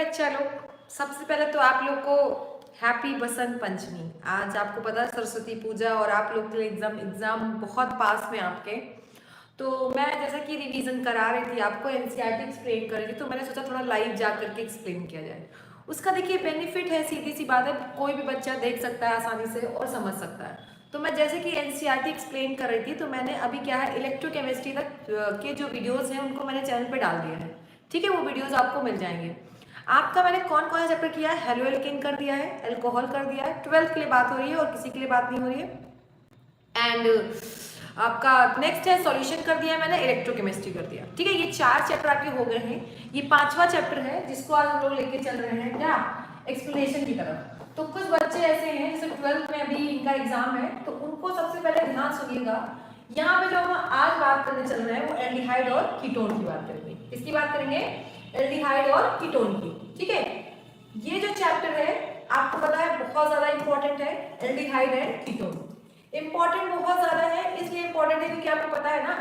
चलो सबसे पहले तो आप लोग को हैप्पी बसंत पंचमी। आज आपको पता है सरस्वती पूजा और आप लोग के लिए एग्जाम बहुत पास में आपके। तो मैं जैसा कि रिवीजन करा रही थी आपको एनसीईआरटी एक्सप्लेन कर रही थी, तो मैंने सोचा थोड़ा लाइव जा करके एक्सप्लेन किया जाए। उसका देखिए बेनिफिट है, सीधी सी बात है, कोई भी बच्चा देख सकता है आसानी से और समझ सकता है। तो मैं जैसे कि एनसीईआरटी एक्सप्लेन कर रही थी, तो मैंने अभी क्या है इलेक्ट्रोकेमिस्ट्री तक के जो वीडियोज हैं उनको मैंने चैनल पे डाल दिया है। ठीक है, वो वीडियोज आपको मिल जाएंगे। आपका मैंने कौन कौन सा चैप्टर किया है, हेलो एल्केन कर दिया है, अल्कोहल कर दिया है, 12th के लिए बात हो रही है और किसी के लिए बात नहीं हो रही है। एंड आपका नेक्स्ट है सॉल्यूशन कर दिया है मैंने, इलेक्ट्रोकेमिस्ट्री कर दिया। ठीक है, ये 4 चैप्टर आपके हो गए हैं। ये 5वां चैप्टर है जिसको आज हम लोग लेके चल रहे हैं क्या, एक्सप्लेनेशन की तरफ। तो कुछ बच्चे ऐसे हैं जैसे 12th में अभी इनका एग्जाम है, तो उनको सबसे पहले ध्यान सुनिएगा। यहाँ पे जो हम आज बात करने चल रहे हैं वो एल्डिहाइड और कीटोन की बात करेंगे। किसकी बात करेंगे, एल्डिहाइड और कीटोन की। ठीक है, ये जो चैप्टर है आपको पता है बहुत ज्यादा इंपॉर्टेंट है, एल्डिहाइड एंड कीटोन। इंपॉर्टेंट बहुत ज्यादा है, इसलिए इंपॉर्टेंट है क्योंकि आपको पता है ना,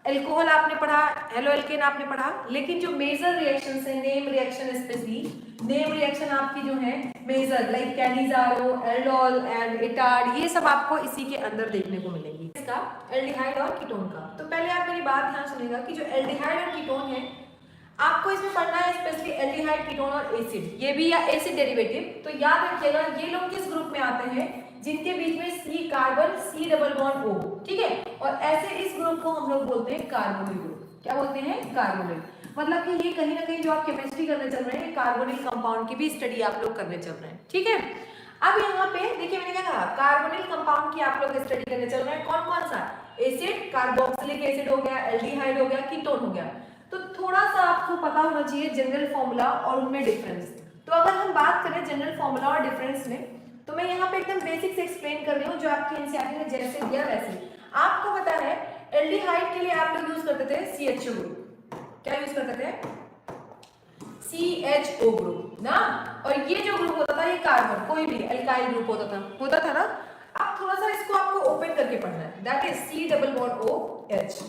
एल्कोहल आपने पढ़ा, हेलो एल्केन आपने पढ़ा, लेकिन जो मेजर रिएक्शंस है, name reaction specially, name reaction आपकी जो है major like Cannizzaro, aldol and Etard, ये सब आपको इसी के अंदर देखने को मिलेंगी, इसका एल्डिहाइड और कीटोन का। तो पहले आप मेरी बात ध्यान सुनिएगा कि जो एल्डिहाइड और कीटोन है आपको इसमें पढ़ना है, स्पेशली एल्डिहाइड, कीटोन और एसिड, ये भी या एसिड डेरिवेटिव। तो याद रखिएगा ये लोग किस ग्रुप में आते हैं, जिनके बीच में C carbon, C double bond O. ठीक है, और ऐसे इस ग्रुप को हम लोग बोलते हैं कार्बोनिल ग्रुप। क्या बोलते हैं, कार्बोनिल। मतलब कि ये कहीं ना कहीं जो आप केमिस्ट्री करने चल रहे हैं, कार्बोनिल कंपाउंड की भी स्टडी आप लोग करने चल रहे हैं। ठीक है, अब यहाँ पे देखिए मैंने क्या कहा, कार्बोनिल कंपाउंड की आप लोग स्टडी करने चल रहे हैं। कौन कौन सा, एसिड, कार्बोक्सिलिक एसिड हो गया, एल्डिहाइड हो गया, कीटोन हो गया। तो थोड़ा सा आपको पता होना चाहिए जनरल फॉर्मूला और उनमें डिफरेंस। तो अगर हम बात करें जनरल फॉर्मूला और डिफरेंस में, तो मैं यहाँ पे एकदम बेसिक से एक्सप्लेन कर रही हूँ, जो आपकी एनसीईआरटी ने जैसे दिया वैसे। आपको पता है एल्डिहाइड के लिए आप लोग यूज करते थे CHO ग्रुप। क्या यूज करते थे, CHO ग्रुप ना। और ये जो ग्रुप होता था ये कार्बन, कोई भी एल्काइल ग्रुप होता था ना। अब थोड़ा सा इसको आपको ओपन करके पढ़ना है, that is C double bond OH।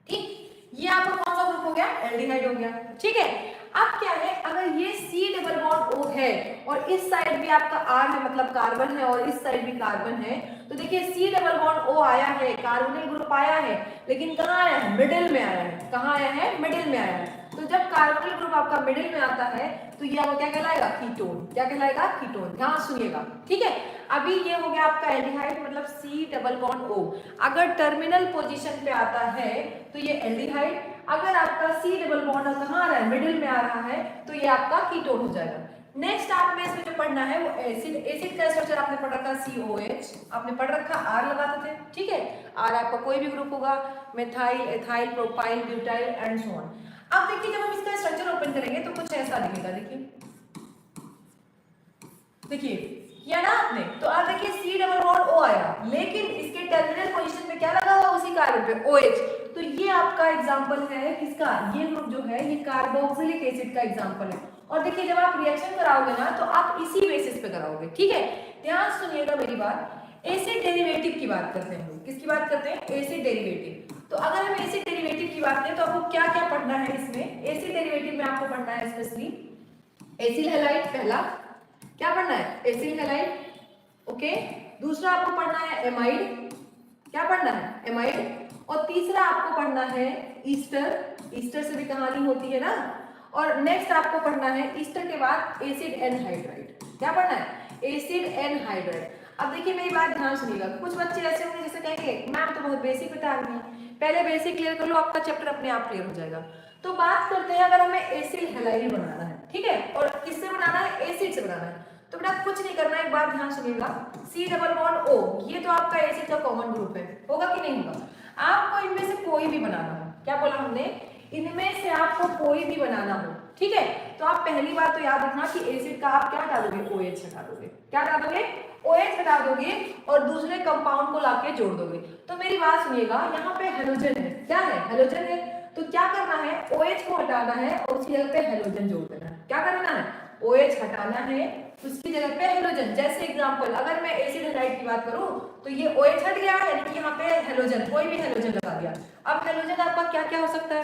ठीक, ये आपका कौन सा ग्रुप हो गया, एल्डिहाइड हो गया। ठीक है, अब क्या है, अगर ये C डबल बॉन्ड O है और इस साइड भी आपका R है, मतलब कार्बन है, और इस साइड भी कार्बन है, तो देखिए C डबल बॉन्ड O आया है, कार्बोनिल ग्रुप आया है, लेकिन कहाँ आया है, मिडिल में आया है। कहाँ आया है, मिडिल में आया है। तो जब कार्बोनिल ग्रुप आपका मिडिल में आता है तो ये आपको क्या कहलाएगा, कीटोन। क्या कहलाएगा, कीटोन। ध्यान सुनिएगा। ठीक है, अभी ये हो गया आपका एल्डिहाइड, मतलब C डबल बॉन्ड O। अगर टर्मिनल पोजीशन पे आता है तो ये एल्डिहाइड, अगर आपका C डबल बॉन्ड कहाँ आ रहा है, मिडिल में आ रहा है, तो ये आपका कीटोन हो जाएगा। नेक्स्ट आप में इसमें जो पढ़ना है वो एसिड। एसिड का स्ट्रक्चर आपने पढ़ रखा COH, आपने पढ़ रखा, R लगाते थे। ठीक है, R आपका कोई भी ग्रुप होगा, methyl, ethyl, propyl, butyl and so on. अब देखिए जब हम इसका स्ट्रक्चर ओपन करेंगे तो कुछ ऐसा दिखेगा। देखिए किया ना आपने, तो आप देखिए C डबल बॉन्ड O आया, लेकिन इसके टर्मिनल पोजीशन पे क्या लगा हुआ, उसी कार्बन पे OH। तो ये आपका एग्जांपल है किसका, ये ग्रुप जो है ये कार्बोक्सिलिक एसिड का एग्जांपल है। और देखिए जब आप रिएक्शन कराओगे ना तो आप इसी बेसिस पे कराओगे। ठीक है, ध्यान सुनिएगा मेरी बात। एसिड डेरिवेटिव की बात करते हैं हम लोग, किसकी बात करते हैं, एसिड डेरिवेटिव। तो अगर हम एसिड डेरिवेटिव की बात करें तो आपको क्या क्या पढ़ना है इसमें, एसिड डेरिवेटिव में आपको पढ़ना है स्पेशली एसिल हैलाइड, पहला क्या पढ़ना है, एसिल हैलाइड। ओके, दूसरा आपको पढ़ना है एमाइड। क्या पढ़ना है, एमाइड। और तीसरा आपको पढ़ना है ईस्टर। ईस्टर से भी कहानी होती है ना। और नेक्स्ट आपको पढ़ना है ईस्टर के बाद एसिड एनहाइड्राइड। क्या पढ़ना है, एसिड एनहाइड्राइड। अब देखिए मेरी बात ध्यान सुनिएगा, कुछ बच्चे ऐसे होंगे जैसे कहेंगे मैम तो बहुत बेसिक बता रही है, पहले बेसिक क्लियर कर लो, आपका चैप्टर अपने आप क्लियर हो जाएगा। तो बात करते हैं अगर हमें एसिल हैलाइड बनाना है, ठीक है, और किससे बनाना है, एसिड से बनाना है, तो बेटा कुछ नहीं करना, एक बात ध्यान सुनिएगा, C डबल बॉन्ड O, ये तो आपका एसिड का कॉमन ग्रुप है, होगा कि नहीं होगा। आपको इनमें से कोई भी बनाना हो, क्या बोला हमने, इनमें से आपको कोई भी बनाना हो। ठीक है, तो आप पहली बात तो याद रखना कि एसिड का आप क्या हटा दोगे, OH हटा दोगे। क्या हटा दोगे, OH हटा दोगे और दूसरे कंपाउंड को लाके जोड़ दोगे। तो मेरी बात सुनिएगा, यहाँ पे हेलोजन है, क्या है, हेलोजन है। तो क्या करना है, OH को हटाना है और उसकी जगह पे हेलोजन जोड़ देना है। क्या करना है, OH हटाना है, उसकी जगह पे हेलोजन। जैसे एग्जांपल अगर मैं एसिड हैलाइड की बात करूं तो ये OH हट गया है, लेकिन यहाँ पे हेलोजन, कोई भी हेलोजन लगा दिया। अब हेलोजन आपका क्या क्या हो सकता है,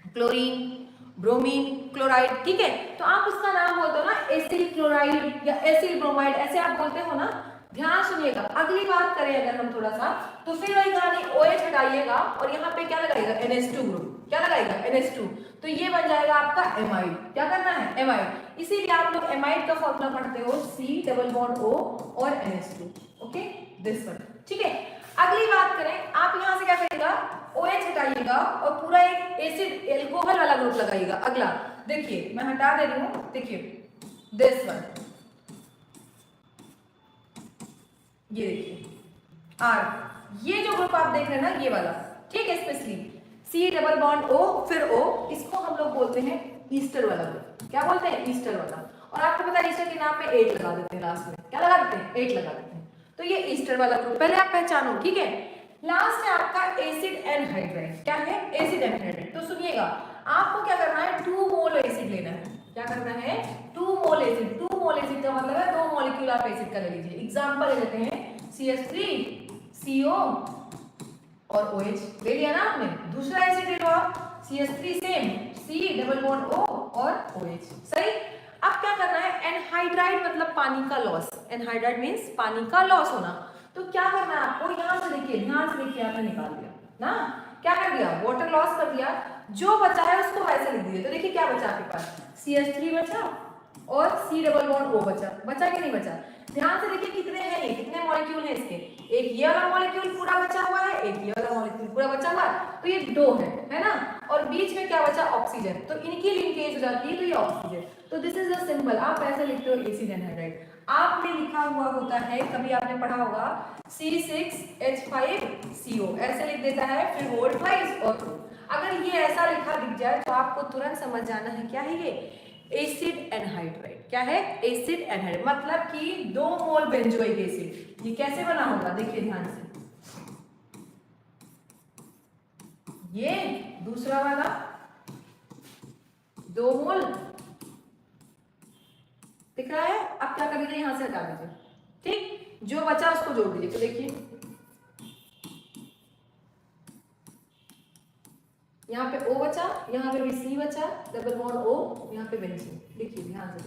क्लोरीन, ब्रोमीन, क्लोराइड, ठीक है। तो आप उसका नाम बोलते हो ना एसिल क्लोराइड या एसिल ब्रोमाइड, ऐसे आप बोलते हो ना। ध्यान सुनिएगा, अगली बात करें अगर हम थोड़ा सा, तो फिर वही कहानी, OH हटाइएगा और यहाँ पे क्या लगाएगा, NH2 ग्रुप, क्या लगाएगा, NH2, तो ये बन जाएगा आपका एमाइड। क्या करना है, एमाइड। इसीलिए आप लोग एमाइड का फॉर्मूला पढ़ते हो C डबल बॉन्ड O और NH2, ओके, दिस वन, ठीक है। अगली बात करें, आप यहाँ से क्या करिएगा, OH हटाइएगा और पूरा एक एसिड एल्कोहल वाला ग्रुप लगाइएगा। अगला देखिए, मैं हटा दे रही हूँ, देखिए दिस वन, ये देखिए R, ये जो ग्रुप आप देख रहे हैं ना, ये वाला, ठीक है, specially C double bond O फिर O, इसको हम लोग बोलते हैं ईस्टर वाला ग्रुप। क्या बोलते हैं, ईस्टर वाला। और आपको पता है ईस्टर के नाम पे 8 लगा देते हैं लास्ट में, क्या लगा देते हैं, 8 लगा देते हैं। तो ये ईस्टर वाला ग्रुप पहले आप पहचानो, ठीक है। लास्ट है आपका एसिड एनहाइड्राइड, क्या है, एसिड एनहाइड्राइड। तो सुनिएगा, आपको क्या करना है, 2 मोल एसिड लेना है। क्या करना है, 2 मोल एसिड। 2 मोल एसिड का मतलब है 2 मॉलिक्यूल आप एसिड का ले लीजिए। एग्जांपल ले लेते हैं CH3, CO और OH ले लिया ना आपने। दूसरा एसिड ले लो आप, CH3 same, C double bond O और OH, सही। अब क्या करना है, एनहाइड्राइड मतलब पानी का लॉस, एनहाइड्राइड मींस पानी का लॉस होना। तो क्या करना है आपको, यहाँ से देखिए, ध्यान से देखिए, आपने निकाल दिया ना, क्या कर दिया, वाटर लॉस कर दिया, जो बचा है उसको वैसे लिख दीजिए। तो देखिए क्या बचा आपके पास, CH3 बचा और C डबल बॉन्ड O बचा, बचा कि नहीं बचा। ध्यान से देखिए कितने हैं ये, कितने मॉलिक्यूल हैं इसके, एक ये वाला मॉलिक्यूल पूरा बचा हुआ है, एक ये वाला मॉलिक्यूल पूरा बचा हुआ है, तो ये 2 है ना। और बीच में क्या बचा, ऑक्सीजन, तो इनकी लिंकेज हो जाती है, तो ये ऑक्सीजन। तो दिस इज द सिंबल, आप ऐसे लिखते हो एसिड एनहाइड्राइड। आपने लिखा हुआ होता है, कभी आपने पढ़ा होगा C6H5CO, ऐसे लिख देता है, फिर होल्ड ट्वाइस और 2। अगर ये ऐसा लिखा दिख जाए तो आपको तुरंत समझ जाना है क्या है ये, एसिड एनहाइड्राइड। क्या है, एसिड एनहाइड्राइड, मतलब कि 2 मोल बेंजोइक एसिड। ये कैसे बना होगा, देखिए ध्यान से, ये दूसरा वाला 2 मोल दिख रहा है। अब क्या कर दीजिए, यहां से हटा दीजिए, ठीक, जो बचा उसको जोड़ दीजिए। तो देखिए यहाँ पे O बचा, यहाँ पे भी C बचा, डबल बॉन्ड O, यहाँ पे बेंजीन, देखिए ध्यान से,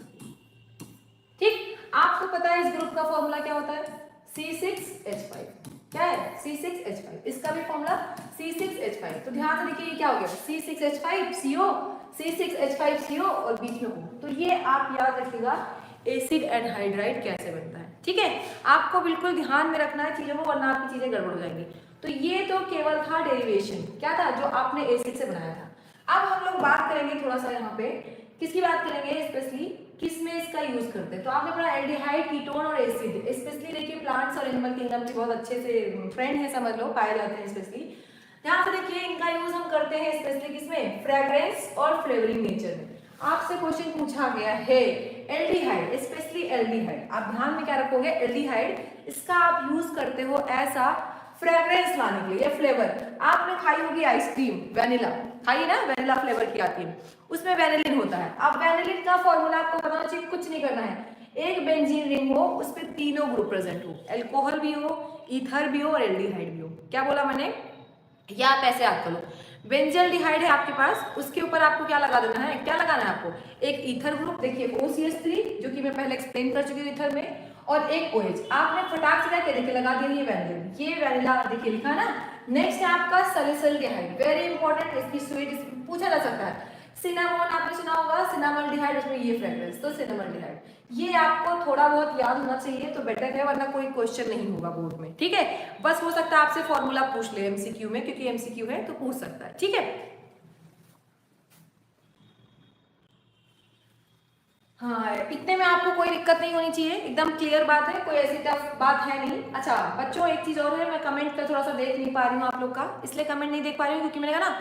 ठीक। आपको पता है इस ग्रुप का फॉर्मूला क्या होता है, C6H5, क्या है, C6H5, इसका भी फॉर्मूला C6H5। तो ध्यान से देखिए ये क्या हो गया, C6H5CO, C6H5CO और बीच में O। तो ये आप याद रखिएगा एसिड एनहाइड्राइड कैसे बनता है, ठीक है। आपको बिल्कुल ध्यान में रखना है चीजों को, वरना आपकी चीजें गड़बड़ हो जाएंगी। तो ये तो केवल था डेरिवेशन, क्या था, जो आपने एसिड से बनाया था। अब हम लोग बात करेंगे थोड़ा सा यहाँ पे, किसकी बात करेंगे, स्पेशली किसमें इसका यूज करते हैं। तो आपने पढ़ा एल्डिहाइड, कीटोन और एसिड, स्पेशली देखिए प्लांट्स और एनिमल किंगडम के बहुत अच्छे से फ्रेंड है, समझ लो, पाए जाते हैं स्पेशली। ध्यान से देखिए, इनका यूज हम करते हैं स्पेशली किसमें, फ्रेग्रेंस और फ्लेवरिंग नेचर में। आपसे क्वेश्चन पूछा गया है एल्डिहाइड, स्पेशली एल्डिहाइड, आप ध्यान में क्या रखोगे, एल्डिहाइड, इसका आप यूज करते हो ऐसा फ्रेग्रेंस लाने के लिए, फ्लेवर। आपने खाई होगी आइसक्रीम, वेनिला खाई ना, वेनिला फ्लेवर की आती है, उसमें वेनिलिन होता है। अब वेनिलिन का फॉर्मूला आपको पता होना चाहिए, कुछ नहीं करना है, एक बेंजीन रिंग हो, उस पर तीनों ग्रुप प्रेजेंट हो, एल्कोहल भी हो, ईथर भी हो और एल्डिहाइड भी हो। क्या बोला मैंने, या आप ऐसे याद करो, बेंजल्डिहाइड है आपके पास, उसके ऊपर आपको क्या लगा देना है, क्या लगाना है आपको, एक ईथर ग्रुप, देखिए OCH3 जो कि मैं पहले एक्सप्लेन कर चुकी हूँ ईथर में, और एक OH। आपने फटाक से क्या देखिए लगा दिया, ये वेनिलिन, ये वेनिला देखिए लिखा ना। नेक्स्ट है आपका सैलिसिल्डिहाइड, वेरी इंपॉर्टेंट, इसकी स्वीट पूछा जा सकता है। सिनामोन आपने सुना होगा, सिनामल्डिहाइड, उसमें ये फ्रेग्रेंस, तो सिनामल्डिहाइड, ये आपको थोड़ा बहुत याद होना चाहिए तो बेटर है, वरना कोई क्वेश्चन नहीं होगा बोर्ड में, ठीक है। बस हो सकता है आपसे फॉर्मूला पूछ ले MCQ में, क्योंकि MCQ है तो पूछ सकता है, ठीक है। हाँ, इतने में आपको कोई दिक्कत नहीं होनी चाहिए, एकदम क्लियर बात है, कोई ऐसी टफ बात है नहीं। अच्छा बच्चों, एक चीज और है, मैं कमेंट का थोड़ा सा देख नहीं पा रही हूँ आप लोग का, इसलिए कमेंट नहीं देख पा रही हूँ क्योंकि मैंने कहा ना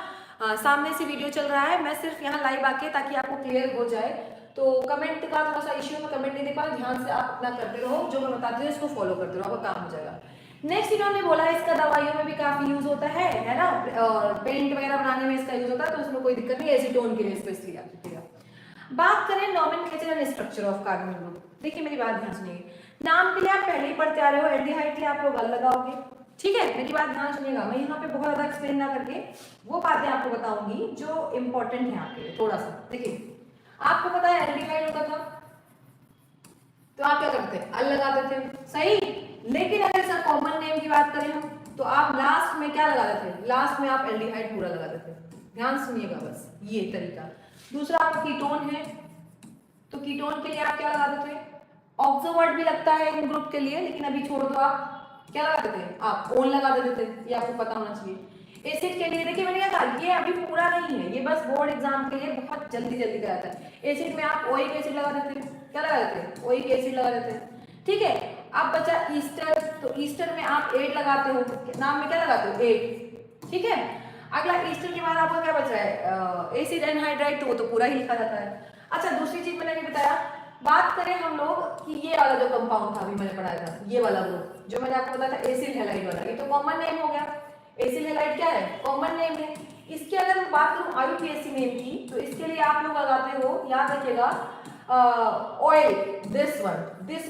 सामने से वीडियो चल रहा है, मैं सिर्फ यहाँ लाइव आके ताकि आपको क्लियर हो जाए। तो कमेंट का थोड़ा सा इश्यू, में कमेंट नहीं देख पा रही, ध्यान से आप अपना करते रहो, जो मैं बताती हूँ इसको फॉलो करते रहो, आपका काम हो जाएगा। नेक्स्ट इन्होंने बोला इसका दवाइयों में भी काफी यूज होता है ना, और पेंट वगैरह बनाने में इसका यूज होता है, तो उसमें कोई दिक्कत नहीं, एसीटोन के लिए स्पेशली आप लिखिएगा। बात करें nomenclature and structure of carbon group, देखिए मेरी बात ध्यान सुनिए, नाम के लिए आप पहले ही पढ़ते आ रहे हो, एल्डिहाइड के लिए आप लोग अल लगाओगे, ठीक है, मेरी बात ध्यान सुनिएगा, मैं यहाँ पे बहुत ज्यादा एक्सप्लेन ना करके वो बातें आपको बताऊंगी जो इंपॉर्टेंट है आपके लिए। थोड़ा सा देखिए, आपको पता है एल्डिहाइड होता था तो आप क्या करते थे, अल लगाते थे, सही। लेकिन अगर सर कॉमन नेम की बात करें हम, तो आप लास्ट में क्या लगाते थे, लास्ट में आप एल्डिहाइड पूरा लगाते थे। ध्यान सुनिएगा बस, ये तरीका। दूसरा आपका कीटोन है, तो कीटोन के लिए आप क्या लगाते थे, ऑक्सो वर्ड भी लगता है इन ग्रुप के लिए, लेकिन अभी छोड़ दो, आप क्या लगाते थे, आप ओन लगा देते थे, ये आपको पता होना चाहिए। एसिड के लिए देखिए मैंने क्या कहा, ये अभी पूरा नहीं है, ये बस बोर्ड एग्जाम के लिए बहुत जल्दी जल्दी कराता है। एसिड में आप ओइक एसिड लगा देते, क्या लगा देते, ओइक एसिड लगा देते, ठीक है। अब बचा ईस्टर, तो ईस्टर में आप 8 लगाते हो, नाम में क्या लगाते हो, 8, ठीक है। अगला ईस्टर के बाद आपका क्या बच रहा है, एसिड एनहाइड्राइड, तो वो तो पूरा ही लिखा जाता है। अच्छा, दूसरी चीज मैंने अभी बताया, बात करें हम लोग कि ये वाला जो कंपाउंड था अभी मैंने पढ़ाया था, ये वाला ग्रुप जो मैंने आपको बताया था एसिल हैलाइड वाला, ये तो कॉमन नेम हो गया। एसिल हैलाइड क्या है, कॉमन नेम है। इसकी अगर मैं बात करूं आईयूपीएसी नेम की, तो इसके लिए आप लोग लगाते हो, याद रखिएगा, ऑयल, दिस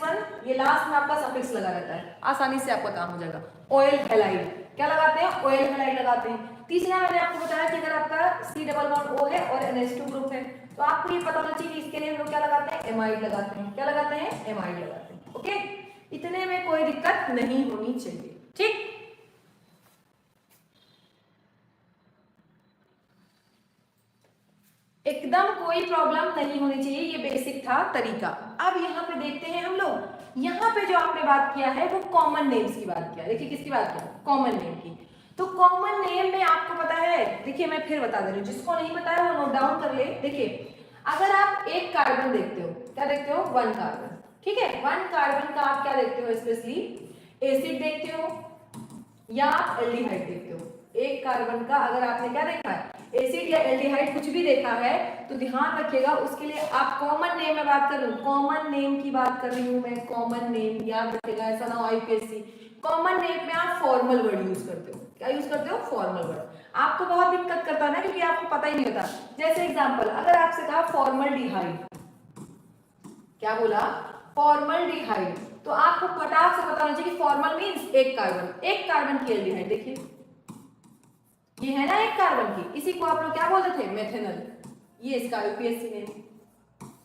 वन, ये लास्ट में आपका सफिक्स लगा रहता है, आसानी से आपका काम हो जाएगा। ऑयल हैलाइड, क्या लगाते हैं, ऑयल हैलाइड लगाते हैं। तीसरा मैंने आपको बताया कि अगर आपका C डबल बॉन्ड O है और NH2 ग्रुप है, तो आपको ये पता होना चाहिए, इसके लिए हम लोग क्या लगाते हैं, एमाइड लगाते हैं, क्या लगाते हैं, एमाइड लगाते हैं। ओके, इतने में कोई दिक्कत नहीं होनी चाहिए, ठीक। एकदम कोई प्रॉब्लम नहीं होनी चाहिए, ये बेसिक था तरीका। अब यहाँ पे देखते हैं हम लोग, यहाँ पे जो आपने बात किया है वो कॉमन नेम्स की बात किया। देखिए किसकी बात किया, कॉमन नेम की। तो कॉमन नेम में आपको पता है, देखिए मैं फिर बता दे रही हूँ, जिसको नहीं बताया वो नोट डाउन कर ले। देखिए अगर आप एक कार्बन देखते हो, क्या देखते हो, 1 कार्बन, ठीक है। 1 कार्बन का आप क्या देखते हो, स्पेशली एसिड देखते हो या आप एल्डिहाइड देखते हो। एक कार्बन का अगर आपने क्या देखा है, एसिड या एल्डिहाइड कुछ भी देखा है, तो ध्यान रखिएगा उसके लिए आप कॉमन नेम में बात कर रही हूँ, कॉमन नेम की बात कर रही हूँ मैं, कॉमन नेम, याद रखिएगा, ऐसा ना हो आईपीएससी। कॉमन नेम में आप फॉर्मल वर्ड यूज करते हो, क्या यूज करते हो, फॉर्मल वर्ड। आपको बहुत दिक्कत करता है ना, क्योंकि आपको पता ही नहीं होता। जैसे एग्जांपल, अगर आपसे कहा फॉर्मल्डिहाइड, क्या बोला, फॉर्मल्डिहाइड, तो आपको फटाक से पता होना चाहिए कि फॉर्मल मींस एक कार्बन, एक कार्बन की एल्डिहाइड। देखिए ये है ना एक कार्बन की, इसी को आप लोग क्या बोलते थे, मेथेनॉल, ये इसका यूपीएससी नेम,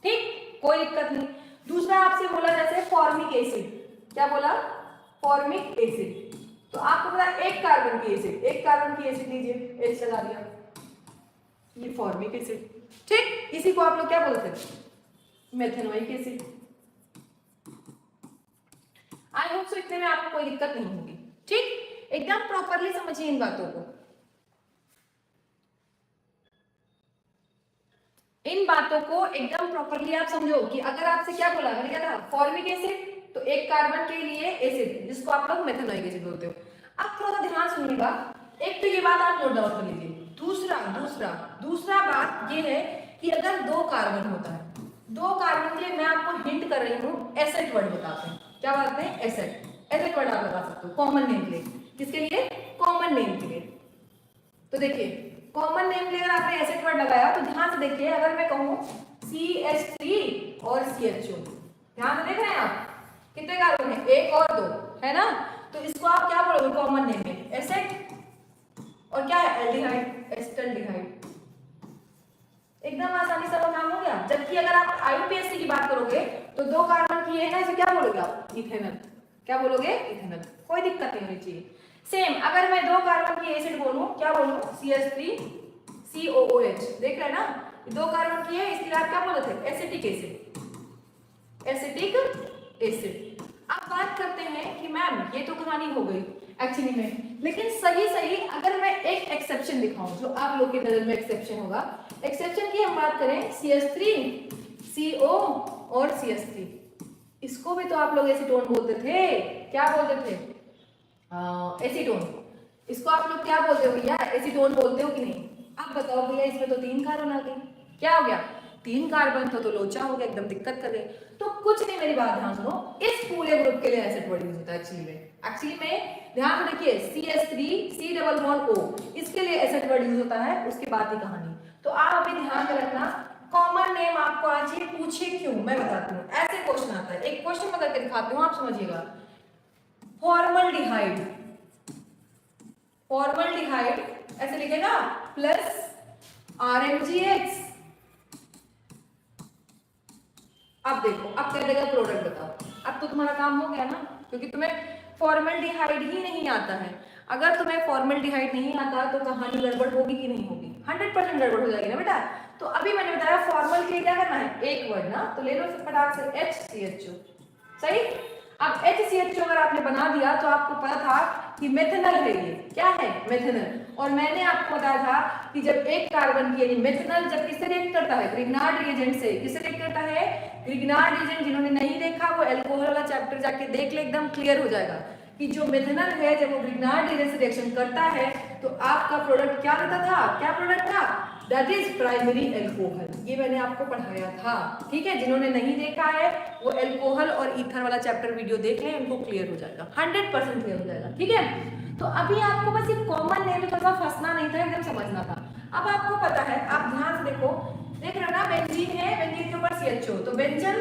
ठीक, कोई दिक्कत नहीं। दूसरा आपसे बोला जैसे फॉर्मिक एसिड, क्या बोला, फॉर्मिक एसिड, तो आपको पता है एक कार्बन की एसिड, एक कार्बन की एसिड लीजिए, एच लगा दिया, ये फॉर्मिक एसिड, ठीक। इसी को आप लोग क्या बोलते थे, methanoic acid. I hope so इतने में आपको कोई दिक्कत नहीं होगी, ठीक। एकदम प्रॉपरली समझिए इन बातों को, इन बातों को एकदम प्रॉपरली आप समझो कि अगर आपसे क्या बोला, मैंने क्या कहा, फॉर्मिक एसिड, तो एक कार्बन के लिए एसिड, जिसको आप लोग मेथेनोइक एसिड बोलते हो। अब थोड़ा सा ध्यान सुनिएगा, एक तो ये बात आप नोट डाउन कर लीजिए। दूसरा बात ये है कि अगर 2 कार्बन होता है, 2 कार्बन के लिए मैं आपको हिंट कर रही हूँ, एसेट वर्ड बताते हैं, क्या बताते हैं, एसेट, एसेट वर्ड आप लगा सकते हो कॉमन नेम के लिए, किसके लिए, कॉमन नेम के लिए। तो देखिए कॉमन नेम के लिए अगर आपने एसेट वर्ड लगाया, तो ध्यान से देखिए, अगर मैं कहूँ CH3 और CHO, ध्यान से देख रहे हैं आप, कितने कार्बन है, 1 और 2 है ना, तो इसको आप क्या बोलोगे कॉमन नेम में, एसेट, और क्या है, एल्डिहाइड, एस्टल्डिहाइड। एकदम आसानी से काम हो गया। जबकि अगर आप आईयूपीएससी की बात करोगे, तो 2 कार्बन की है ना, इसे क्या बोलोगे आप, इथेनॉल, क्या बोलोगे, इथेनॉल, कोई दिक्कत नहीं होनी चाहिए। सेम अगर मैं 2 कार्बन की एसिड बोलूं, क्या बोलूं, CH3 COOH, देख रहे हैं ना, 2 कार्बन की है, इसलिए आप क्या बोलते थे, एसिटिक एसिड, एसिटिक एसिड। अब बात करते हैं कि मैम ये तो कहानी हो गई एक्चुअली में, लेकिन सही अगर मैं एक एक्सेप्शन दिखाऊं, जो आप लोग की नजर में एक्सेप्शन होगा, एक्सेप्शन की हम बात करें, CH3 CO और CH3, इसको भी तो आप लोग एसीटोन बोलते थे, क्या बोलते थे, एसीटोन। इसको आप लोग क्या बोलते हो भैया, एसीटोन बोलते हो कि नहीं। अब बताओ भैया, इसमें तो 3 कार्बन आ गए, क्या हो गया, 3 कार्बन तो लोचा हो गया, एकदम दिक्कत कर गए। तो कुछ नहीं, मेरी बात ध्यान सुनो, इस पूरे ग्रुप के लिए एसिड वर्ड यूज होता है एक्चुअली में ध्यान से देखिए, CH3 C double bond O, इसके लिए एसिड वर्ड यूज होता है, उसके बाद ही कहानी। तो आप अभी ध्यान में रखना, कॉमन नेम आपको आज ये पूछे क्यों, मैं बताती हूँ, ऐसे क्वेश्चन आता है, एक क्वेश्चन मैं करके दिखाती हूँ, आप समझिएगा। फॉर्मल्डिहाइड, फॉर्मल्डिहाइड ऐसे लिखेगा प्लस RMGX। अब देखो, अब क्या देगा प्रोडक्ट बताओ। अब तो तुम्हारा काम हो गया ना, क्योंकि तुम्हें फॉर्मल्डिहाइड ही नहीं आता है। अगर तुम्हें फॉर्मल्डिहाइड नहीं आता तो कहानी गड़बड़ होगी कि नहीं होगी? 100% गड़बड़ हो जाएगी ना बेटा। तो अभी मैंने बताया फॉर्मल के लिए क्या करना है, एक वर्ड ना, तो ले लो फटाक से HCHO। सही। अब HCHO अगर आपने बना दिया तो आपको पता था कि मेथनल है, ये क्या है मेथनल। और मैंने आपको बताया था कि जब एक कार्बन की यानी मेथनल जब किससे रिएक्ट करता है, ग्रिग्नार्ड रिएजेंट से। किससे रिएक्ट करता है? Grignard reagent. जिन्होंने नहीं देखा वो अल्कोहल वाला चैप्टर जाके देख ले, एकदम क्लियर हो जाएगा कि जो मेथनल है जब वो ग्रिग्नार्ड रिएजेंट से रिएक्शन करता है तो आपका प्रोडक्ट क्या देता था? क्या प्रोडक्ट था? That is primary alcohol. ये मैंने आपको पढ़ाया था, ठीक है। जिन्होंने नहीं देखा है वो एल्कोहल और ईथर वाला चैप्टर वीडियो देख लें, उनको क्लियर हो जाएगा, 100% क्लियर हो जाएगा, ठीक है। तो अभी आपको बस ये कॉमन नेम में थोड़ा फंसना नहीं था, एकदम समझना था। अब आपको पता है, आप ध्यान से देखो, देख रहे हो ना, बेंजीन है, बेंजीन के ऊपर CHO, तो बेंजन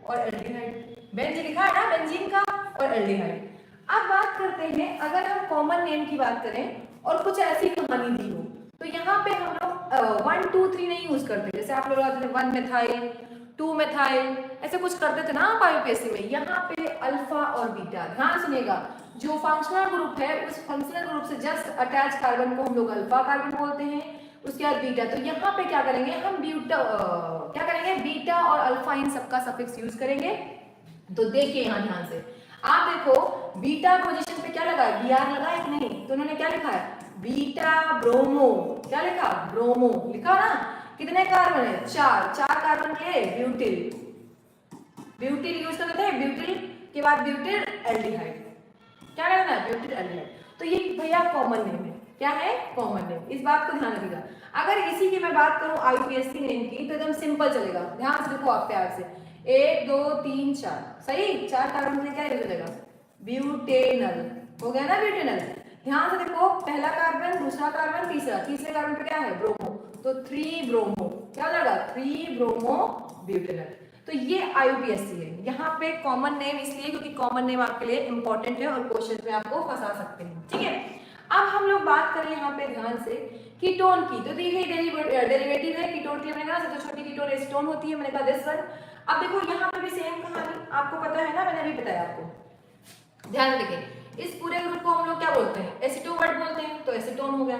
और एल्डिहाइड। बेंज लिखा है ना बेंजीन का और एल्डिहाइड। अब बात करते हैं, अगर हम कॉमन नेम की बात करें और कुछ ऐसी कहानी दी हो, तो यहाँ पे हम लोग 1 2 3 नहीं यूज करते। जैसे आप लोग 1 मेथाइल 2 मेथाइल ऐसे कुछ करते थे ना आप IUPAC में। यहाँ पे अल्फा और बीटा, ध्यान सुनिएगा, जो फंक्शनल ग्रुप है उस फंक्शनल ग्रुप से जस्ट अटैच कार्बन को हम लोग अल्फा कार्बन बोलते हैं, उसके बाद बीटा। तो यहाँ पे क्या करेंगे हम, क्या करेंगे, बीटा और अल्फा इन सबका सफिक्स यूज करेंगे। तो देखिए यहाँ ध्यान से, आप देखो बीटा पोजीशन पे क्या लगा है, Br लगा है कि नहीं? तो उन्होंने क्या लिखा है, बीटा ब्रोमो। क्या लिखा? ब्रोमो लिखा ना। कितने कार्बन है? 4 कार्बन के ब्यूटिल। ब्यूटिल यूज करते हैं, ब्यूटिल के बाद ब्यूटिल एल्डिहाइड। क्या करना है? Butyl aldehyde. तो ये भैया कॉमन नेम है। क्या है? Common name. इस बात को ध्यान रखिएगा। अगर इसी की मैं बात करूं IUPAC नेम की तो एकदम सिंपल चलेगा। ध्यान से देखो आप प्यार से, 1 2 3 4, सही। 4 कार्बन में क्या यूज हो जाएगा? ब्यूटेनल। हो गया ना ब्यूटेनल। ध्यान से देखो, पहला कार्बन, दूसरा कार्बन, तीसरे कार्बन पे क्या है? ब्रोमो। तो 3 ब्रोमो। क्या हो जाएगा? 3 ब्रोमो ब्यूटेनल। तो ये IUPAC है। यहाँ पे कॉमन नेम इसलिए क्योंकि कॉमन नेम आपके लिए इंपॉर्टेंट है और क्वेश्चन में आपको फंसा सकते हैं, ठीक है। अब हम लोग बात करें यहाँ पे ध्यान से कीटोन की। तो देखिए डेरिवेटिव है कीटोन के लिए, मैंने कहा सबसे छोटी कीटोन एसीटोन होती है, मैंने कहा दिस वन। अब देखो यहाँ पे भी सेम कहानी, आपको पता है ना, मैंने अभी बताया आपको। ध्यान रखें, इस पूरे ग्रुप को हम लोग क्या बोलते हैं? एसीटो वर्ड बोलते हैं। तो एसीटोन हो गया।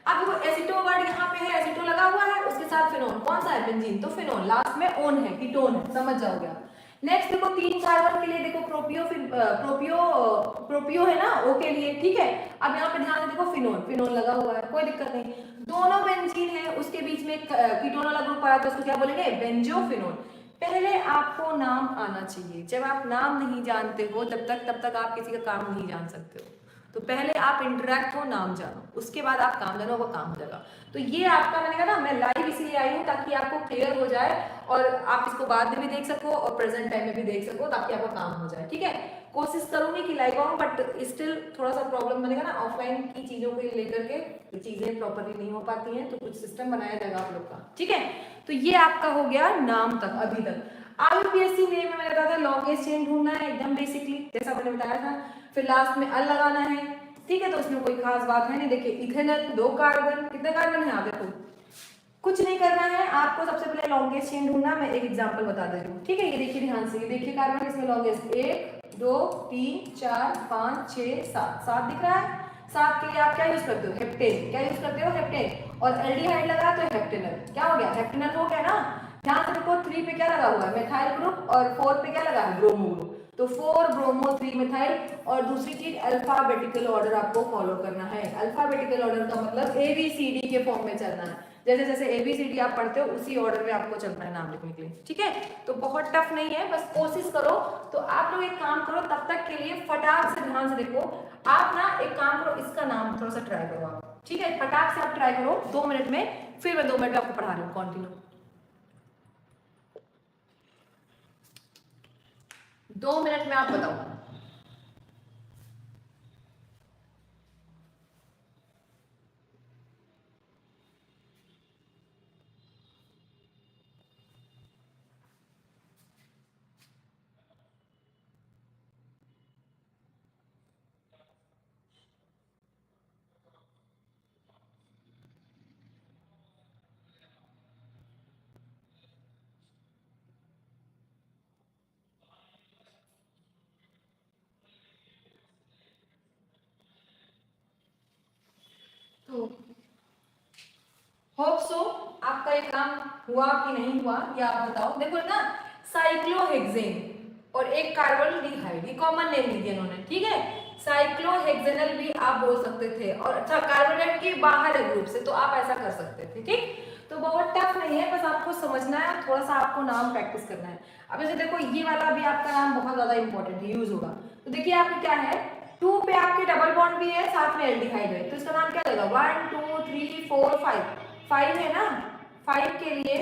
अब वो एसीटो वर्ड यहाँ पे है, एसीटो लगा हुआ है, उसके साथ फिनोल। कौन सा है? बेंजीन। तो फिनोल लास्ट में ओन है, कीटोन है, समझ जाओगे आप। नेक्स्ट देखो 3 कार्बन के लिए देखो प्रोपियो, फिर प्रोपियो है ना ओ के लिए, ठीक है। अब यहाँ पे ध्यान से देखो फिनोल लगा हुआ है, कोई दिक्कत नहीं। दोनों बेंजीन है, उसके बीच में कीटोन वाला ग्रुप आया तो उसको क्या बोलेंगे? बेंजोफिनोल। पहले आपको नाम आना चाहिए। जब आप नाम नहीं जानते हो तब तक आप किसी का काम नहीं जान सकते हो। तो पहले आप इंटरेक्ट हो, नाम जानो, उसके बाद आप काम जानो, वो काम हो जाएगा। तो ये आपका, मैंने कहा ना, मैं लाइव इसलिए आई हूँ ताकि आपको क्लियर हो जाए और आप इसको बाद में भी देख सको और प्रेजेंट टाइम में भी देख सको, ताकि आपका काम हो जाए, ठीक है। कोशिश करूंगी कि लाइव आऊँ, बट स्टिल थोड़ा सा प्रॉब्लम, मैंने कहा ना, ऑफलाइन की चीजों को लेकर के चीजें प्रॉपरली नहीं हो पाती हैं, तो कुछ सिस्टम बनाया जाएगा आप लोग का, ठीक है। तो ये आपका हो गया नाम तक अभी तक। IUPAC नेम में मैंने बताया था लॉन्गेस्ट चेन ढूंढना है, एकदम बेसिकली जैसा मैंने बताया था। फिर लास्ट में अल लगाना है, ठीक है। तो उसमें कोई खास बात है नहीं। देखिए इथेनॉल 2 कार्बन, कितने कार्बन है? आप देखो, कुछ नहीं करना है आपको, सबसे पहले लॉन्गेस्ट चेन ढूंढना। मैं एक एग्जांपल बता दे रही हूँ, ठीक है। ये देखिए ध्यान से, ये देखिए कार्बन इसमें लॉन्गेस्ट 1 2 3 4 5 6 7 दिख रहा है। 7 के लिए आप क्या यूज करते हो? हेप्टेन। क्या यूज करते हो? हेप्टेन। और एल्डिहाइड लगा तो हेप्टेनल। क्या हो गया? हेप्टेनल हो गया ना। ध्यान से देखो 3 पे क्या लगा हुआ है? मेथाइल ग्रुप, और 4 पे क्या लगा है? Bromo group. तो 4 ब्रोमो 3 मेथाइल। और दूसरी चीज अल्फाबेटिकल ऑर्डर आपको फॉलो करना है। अल्फाबेटिकल ऑर्डर का मतलब ABCD के फॉर्म में चलना है। जैसे जैसे ABCD आप पढ़ते हो उसी ऑर्डर में आपको चलना है नाम लिखने के लिए, ठीक है। तो बहुत टफ नहीं है, बस कोशिश करो। तो आप लोग एक काम करो, तब तक के लिए फटाक से ध्यान से देखो। आप ना एक काम करो, इसका नाम थोड़ा सा ट्राई करो आप, ठीक है। फटाक से आप ट्राई करो 2 मिनट में, फिर मैं 2 मिनट में आपको पढ़ा रही हूँ कंटिन्यू। 2 मिनट में आप बताओ। हुआ कि नहीं हुआ ये आप बताओ। देखो ना, साइक्लोहेक्सेन और एक कार्बोल्डिहाइड, ये कॉमन नेम ली दिया इन्होंने, ठीक है। साइक्लोहेक्सेनल भी आप बोल सकते थे, और अच्छा कार्बोनेट के बाहर है ग्रुप से, तो आप ऐसा कर सकते थे, ठीक। तो बहुत टफ नहीं है, बस आपको समझना है, थोड़ा सा आपको नाम प्रैक्टिस करना है। अब जैसे देखो ये वाला भी आपका नाम बहुत ज्यादा इंपॉर्टेंट है, यूज होगा। तो देखिए आपको क्या है, 2 पे आपके डबल बॉन्ड भी है, साथ में एल्डिहाइड है, तो इसका नाम क्या होगा, 1 2 3 4 5 है ना। 5 के लिए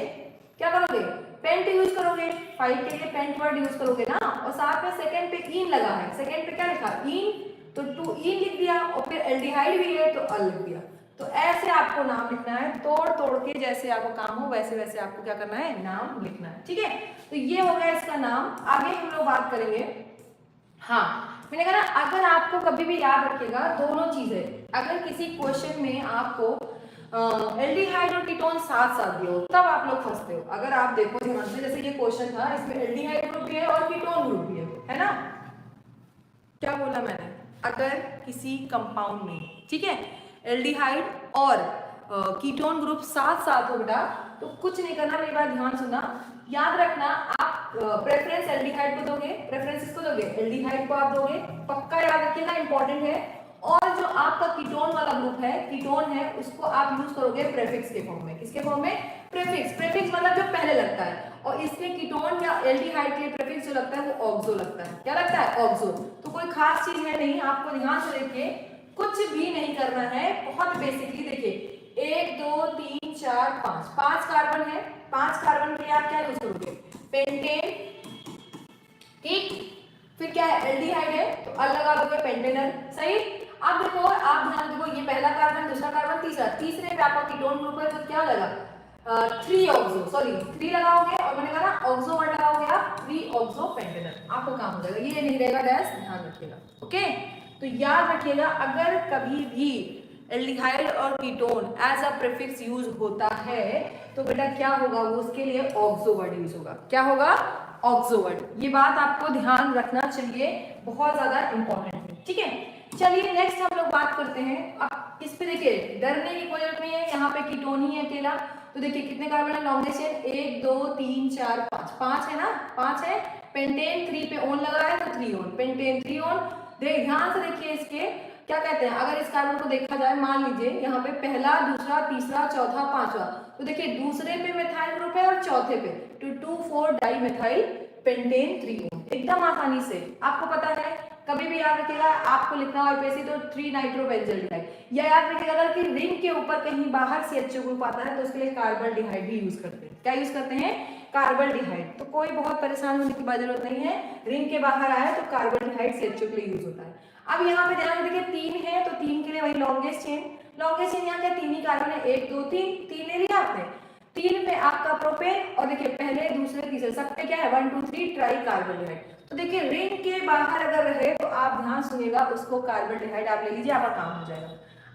क्या करोगे, पेंट यूज करोगे, 5 के लिए पेंट वर्ड यूज करोगे ना। और साथ में सेकंड पे इन लगा है, सेकंड पे क्या लिखा, इन, तो 2 इन लिख दिया, और फिर एल्डिहाइड भी है तो अल लिख दिया। तो ऐसे आपको नाम लिखना है, तोड़ तोड़ के, जैसे आपको काम हो वैसे वैसे आपको क्या करना है, नाम लिखना है, ठीक है। तो ये हो गया इसका नाम। आगे हम लोग बात करेंगे, हाँ मैंने कहा ना, अगर आपको कभी भी याद रखिएगा दोनों चीजें, अगर किसी क्वेश्चन में आपको एल्डिहाइड और कीटोन साथ साथ दिए हो तब आप लोग फंसते हो। अगर आप देखो ध्यान से, जैसे ये क्वेश्चन था, इसमें एल्डिहाइड ग्रुप भी है और कीटोन ग्रुप भी है ना। क्या बोला मैंने, अगर किसी कंपाउंड में, ठीक है, एल्डिहाइड और कीटोन ग्रुप साथ साथ हो बेटा, तो कुछ नहीं करना, मेरी बात ध्यान सुनना, याद रखना, आप प्रेफरेंस एल्डिहाइड को दोगे, प्रेफरेंस किसको दोगे, एल्डिहाइड को आप दोगे, पक्का याद रखिएगा, इंपॉर्टेंट है। और जो आपका कीटोन वाला ग्रुप है, कीटोन है, उसको आप यूज करोगे प्रेफिक्स के फॉर्म में। किसके फॉर्म में, प्रेफिक्स। प्रेफिक्स मतलब जो पहले लगता है, और इसमें कीटोन या एल्डिहाइड के लिए प्रेफिक्स जो लगता है वो ऑक्सो लगता है। क्या लगता है, ऑक्सो। तो कोई खास चीज है नहीं, आपको ध्यान से देखिए, कुछ भी नहीं करना है, बहुत बेसिकली देखिए, 1 2 3 4 5 कार्बन है, 5 कार्बन के लिए आप क्या यूज करोगे, पेंटेन, ठीक। फिर क्या है, एल्डिहाइड है तो अल लगा दोगे, पेंटेनल, सही। अब देखो, आप ध्यान देखो, ये पहला कार्बन, दूसरा कार्बन, तीसरा, तीसरे पे आपका कीटोन ग्रुप है, तो क्या लगा, 3 ऑक्सो, सॉरी 3 लगाओगे, और मैंने कहा ना ऑक्सो वर्ड लगाओगे आप, 3 ऑक्सो पेंटेनल, आपको काम हो जाएगा। ये नहीं रहेगा डैश, ध्यान रखिएगा, ओके। तो याद रखिएगा, अगर कभी भी एल्डिहाइड और ketone as a prefix use होता है, तो बेटा क्या होगा, वो उसके लिए ऑक्सो वर्ड यूज होगा। क्या होगा, ऑक्सो वर्ड। ये बात आपको ध्यान रखना चाहिए, बहुत ज्यादा इंपॉर्टेंट है, ठीक है। चलिए नेक्स्ट हम लोग बात करते हैं। अब इस पे देखिए, डरने की कोई जरूरत नहीं है, यहाँ पे कीटोन ही है अकेला। तो देखिए कितने कार्बन है, लॉन्गेस्ट चेन 1 2 3 4 5 है ना, 5 है। पेंटेन 3 पे ओन लगा है तो 3 ओन, पेंटेन 3 ओन। ध्यान से देखिए, इसके क्या कहते हैं, अगर इस कार्बन को देखा जाए, मान लीजिए यहाँ पे पहला, दूसरा, तीसरा, चौथा, पांचवा, तो देखिए दूसरे पे मिथाइल ग्रुप है और चौथे पे 2,2,4 डाई मिथाइल पेंटेन 3 ओन, एकदम आसानी से। आपको पता है, कभी भी याद रखिएगा, आपको लिखना हो एपीएससी तो 3 नाइट्रोबेंजल्डिहाइड, या याद रखिएगा अगर कि रिंग के ऊपर कहीं बाहर CHO ग्रुप आता है तो उसके लिए कार्बोल्डिहाइड भी यूज करते हैं। क्या यूज करते हैं, कार्बोल्डिहाइड। तो कोई बहुत परेशान होने की जरूरत नहीं है, रिंग के बाहर आया तो कार्बोल्डिहाइड CHO के लिए यूज होता है। अब यहाँ पे ध्यान देखिए 3 है, तो 3 के लिए वही लॉन्गेस्ट चेन, लॉन्गेस्ट चेन यहाँ क्या 3 ही कार्बन है, 1 2 3 ले लिया आपने। 3 पे आपका प्रोपेन, और देखिए पहले, दूसरे, तीसरे, सब पे क्या है 1 2 3 ट्राई कार्बोल्डिहाइड। तो देखिए रिंग के बाहर अगर रहे तो आप ध्यान सुनिएगा, उसको कार्बोल्डिहाइड आप ले लीजिए, आपका काम हो जाएगा।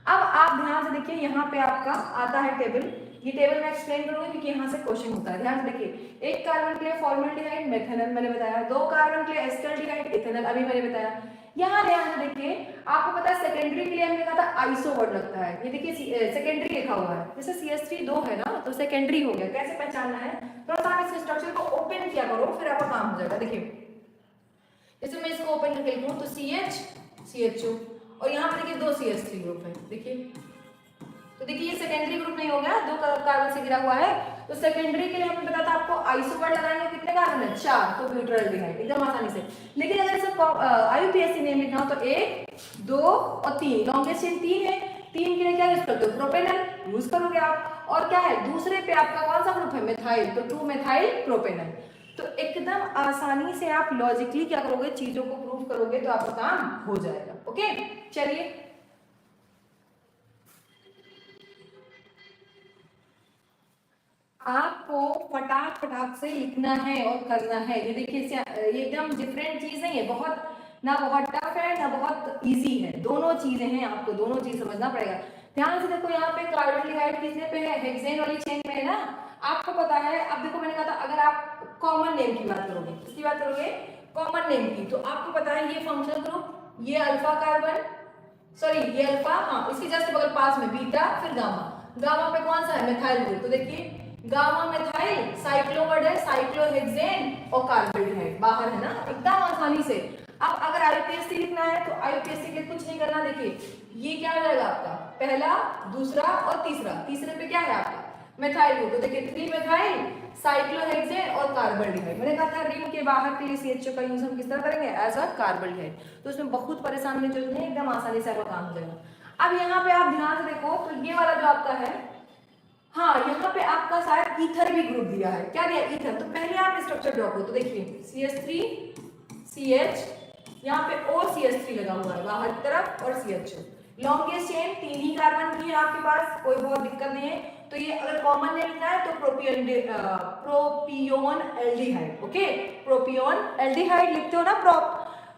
अब आप ध्यान से देखिए, यहाँ पे आपका आता है टेबल, ये टेबल मैं एक्सप्लेन करूंगी क्योंकि यहाँ से क्वेश्चन होता है। ध्यान से देखिए, 1 कार्बन के लिए फॉर्मल्डिहाइड, मेथनल मैंने बताया, 2 कार्बन के लिए एस्टल्डिहाइड, इथेनॉल अभी मैंने बताया। यहाँ ध्यान से देखिए, आपको पता है सेकेंडरी के लिए हमने कहा था आइसो वर्ड लगता है, ये देखिए सेकेंडरी लिखा हुआ है, जैसे CH3 2 है ना, तो सेकेंडरी हो गया। कैसे पहचानना है, थोड़ा सा आप इस स्ट्रक्चर को ओपन किया करो, फिर आपका काम हो जाएगा। देखिए जैसे मैं इसको ओपन करके लिखूं तो CH CHO, और यहाँ पे देखिए 2 CH3 ग्रुप है, देखिए। तो देखिए ये सेकेंडरी ग्रुप नहीं हो गया, 2 कार्बन से घिरा हुआ है, तो सेकेंडरी के लिए हमने बताया था आपको आइसो वर्ड लगाएंगे, कितने कार्बन है 4, तो ब्यूटाल्डिहाइड, एकदम आसानी से। लेकिन अगर इसे IUPAC नेम लिखना हो तो 1 2 और 3, लॉन्गेस्ट चेन 3 है, 3 के लिए क्या यूज करते हो, प्रोपेनल यूज करोगे आप। और क्या है, दूसरे पे आपका कौन सा ग्रुप है, मिथाइल, तो 2 मिथाइल प्रोपेनल। तो एकदम आसानी से आप लॉजिकली क्या करोगे, चीजों को प्रूव करोगे तो आपका काम हो जाएगा, ओके। चलिए आपको फटाक से लिखना है और करना है। ये देखिए, ये एकदम डिफरेंट चीज नहीं है, बहुत ना बहुत टफ है ना बहुत इजी है, दोनों चीजें हैं, आपको दोनों चीज समझना पड़ेगा। ध्यान से देखो, यहाँ पे कार्बोल्डिहाइड किसने पे है, हेक्सेन वाली चेन में है ना, आपको पता है। अब देखो मैंने कहा था, अगर आप कॉमन नेम की बात करोगे, किसकी बात करोगे, कॉमन नेम की, तो आपको पता है ये फंक्शनल ग्रुप, ये अल्फा कार्बन, सॉरी ये अल्फा, हाँ इसके जस्ट बगल पास में बीटा, फिर गामा, गामा पे कौन सा है, मिथाइल ग्रुप। तो देखिए गामा मेथाइल, साइक्लोवर्ड है, साइक्लोहेक्सेन और कार्बोहाइड्रेट बाहर है ना, एकदम आसानी से। अब अगर आईयूपीएसी लिखना है तो आईयूपीएसी के कुछ नहीं करना, देखिए ये क्या हो जाएगा आपका पहला, दूसरा और तीसरा। तीसरे पे क्या है आपका मेथाइल ग्रुप, तो देखिए 3 मेथाइल, साइक्लोहेक्सेन और कार्बोहाइड्रेट। मैंने कहा था रिंग के बाहर के लिए CHO का यूज हम किस तरह करेंगे, एज अ कार्बोहाइड्रेट। तो उसमें बहुत परेशान होने की जरूरत नहीं, एकदम आसानी से आपका काम हो जाएगा। अब यहाँ पे आप ध्यान से देखो तो ये वाला जो आपका है, हाँ यहाँ पे आपका शायद ईथर भी ग्रुप दिया है, क्या दिया ईथर। तो पहले आप स्ट्रक्चर ड्रॉ करो, तो देखिए CH3CH, यहाँ पे OCH3 लगा हुआ है बाहर की तरफ और CHO। लॉन्गेस्ट चेन 3 ही कार्बन की है आपके पास, कोई बहुत दिक्कत नहीं है। तो ये अगर कॉमन नेम लिखना है तो प्रोपियोन एल्डिहाइड, ओके प्रोपियोन एल्डिहाइड लिखते हो ना प्रोप।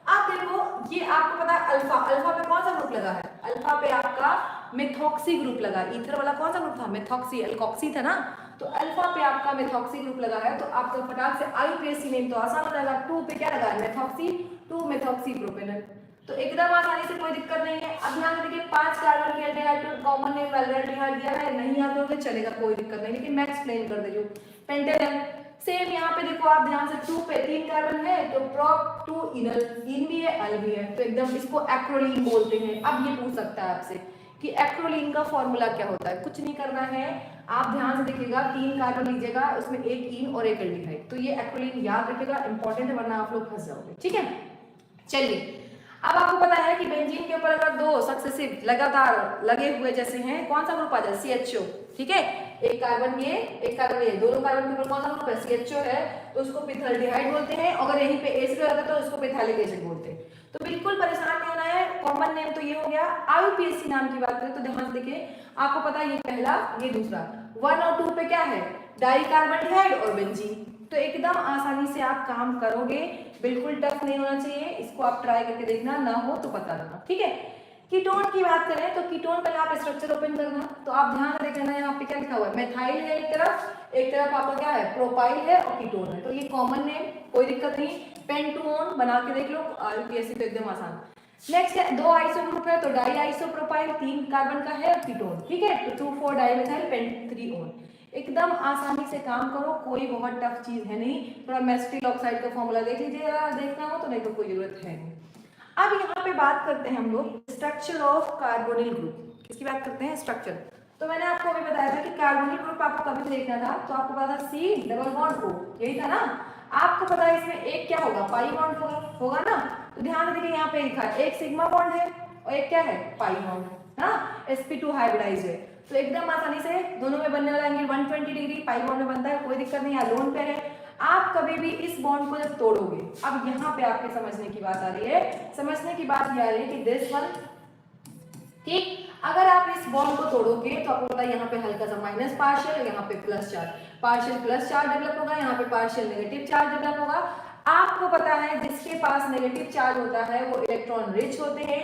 आप देखो ये आपको पता है अल्फा, अल्फा पे कौन सा ग्रुप लगा है, अल्फा पे आपका मेथॉक्सी ग्रुप लगा। ईथर वाला कौन सा ग्रुप था, मेथॉक्सी, एल्कोक्सी था ना। तो अल्फा पे आपका मेथॉक्सी ग्रुप लगा है, तो आपका फटाक से आईयूपीएसी नेम तो आसान हो जाएगा। 2 पे क्या लगा है, मेथॉक्सी, 2 मेथॉक्सी प्रोपेनॉल, तो एकदम आसानी से कोई दिक्कत नहीं है। अब ध्यान देखिए 5 कार्बन के एल्डिहाइड, कॉमन नेम एल्डिहाइड दिया है, नहीं आता तो चलेगा कोई दिक्कत नहीं, लेकिन मैं एक्सप्लेन कर दे रही हूँ। पेंटेनल सेम यहाँ पे देखो आप ध्यान से 2 पे 3 कार्बन है तो प्रोप 2 इनल, इन भी है अल भी है, तो एकदम इसको एक्रोलीन बोलते हैं। अब ये पूछ सकता है आपसे कि एक्रोलीन का फॉर्मूला क्या होता है, कुछ नहीं करना है, आप ध्यान से देखिएगा 3 कार्बन लीजिएगा, उसमें 1 इन और 1 एल्डिहाइड, तो ये एक्रोलीन याद रखिएगा, इंपॉर्टेंट है वरना आप लोग फंस जाओगे, ठीक है। चलिए अब आपको पता है कि बेंजीन के ऊपर अगर 2 सक्सेसिव लगातार लगे हुए जैसे हैं, कौन सा ग्रुप आ जाए, CHO, ठीक है। एक कार्बन ये, एक कार्बन ये, दोनों कार्बन के ऊपर कौन सा ग्रुप है, CHO है, तो उसको पिथाल्डिहाइड बोलते हैं। अगर यहीं पे एसिड रहता तो उसको पिथालिक एसिड बोलते हैं। तो बिल्कुल परेशान नहीं होना है, कॉमन नेम तो ये हो गया। आईयूपीएसी नाम की बात करें तो ध्यान से देखिए, आपको पता है ये पहला ये दूसरा, 1 और 2 पे क्या है, डाइकार्बोहाइड और बेंजीन। तो एकदम आसानी से आप काम करोगे, बिल्कुल टफ नहीं होना चाहिए, इसको आप ट्राई करके देखना, ना हो तो बता देना, ठीक है। कीटोन की बात करें तो कीटोन पहले आप स्ट्रक्चर ओपन करना, तो आप ध्यान से देखना यहाँ पे क्या लिखा हुआ है, मेथाइल है एक तरफ आपका क्या है, प्रोपाइल है और कीटोन है, तो ये कॉमन नेम, कोई दिक्कत नहीं। पेंटून बना के देख लो, आईयूपीएसी तो एकदम आसान। नेक्स्ट है 2 आइसो ग्रुप है, तो डाई आइसोप्रोपाइल 3 कार्बन का है और कीटोन, ठीक है, तो 2,4 डाइमेथाइल पेंट 3 ओन। एकदम आसानी से काम करो, कोई बहुत टफ चीज है नहीं। थोड़ा मेस्टिल ऑक्साइड का फॉर्मूला देख लीजिएगा, देखना हो तो, नहीं तो कोई जरूरत है नहीं। अब यहाँ पे बात करते हैं हम लोग स्ट्रक्चर ऑफ कार्बोनिल ग्रुप, किसकी बात करते हैं, स्ट्रक्चर। तो मैंने आपको अभी बताया था कि कार्बोनिल ग्रुप आपको कभी देखना था तो आपको पता था C डबल बॉन्ड O, यही था ना। आपको पता है इसमें एक क्या होगा, पाई बॉन्ड होगा ना। तो ध्यान देखिए यहाँ पे लिखा है एक सिग्मा बॉन्ड है और एक क्या है, पाई बॉन्ड है ना, sp2 हाइब्रिडाइज है। तो एकदम आसानी से दोनों में बनने वाला एंगल 120 डिग्री पाई बॉन्ड में बनता है, कोई दिक्कत नहीं है, लोन पेयर है। आप कभी भी इस बॉन्ड को जब तोड़ोगे, अब यहाँ पे आपके समझने की बात आ रही है, समझने की बात ये आ रही है कि दिस वन, ठीक, अगर आप इस बॉन्ड को तोड़ोगे तो आपको पता है यहाँ पे हल्का सा माइनस पार्शियल, यहाँ पे plus charge, partial plus charge develop होगा, यहाँ पे पार्शियल नेगेटिव चार्ज डेवलप होगा। आपको पता है जिसके पास नेगेटिव चार्ज होता है वो इलेक्ट्रॉन रिच होते हैं।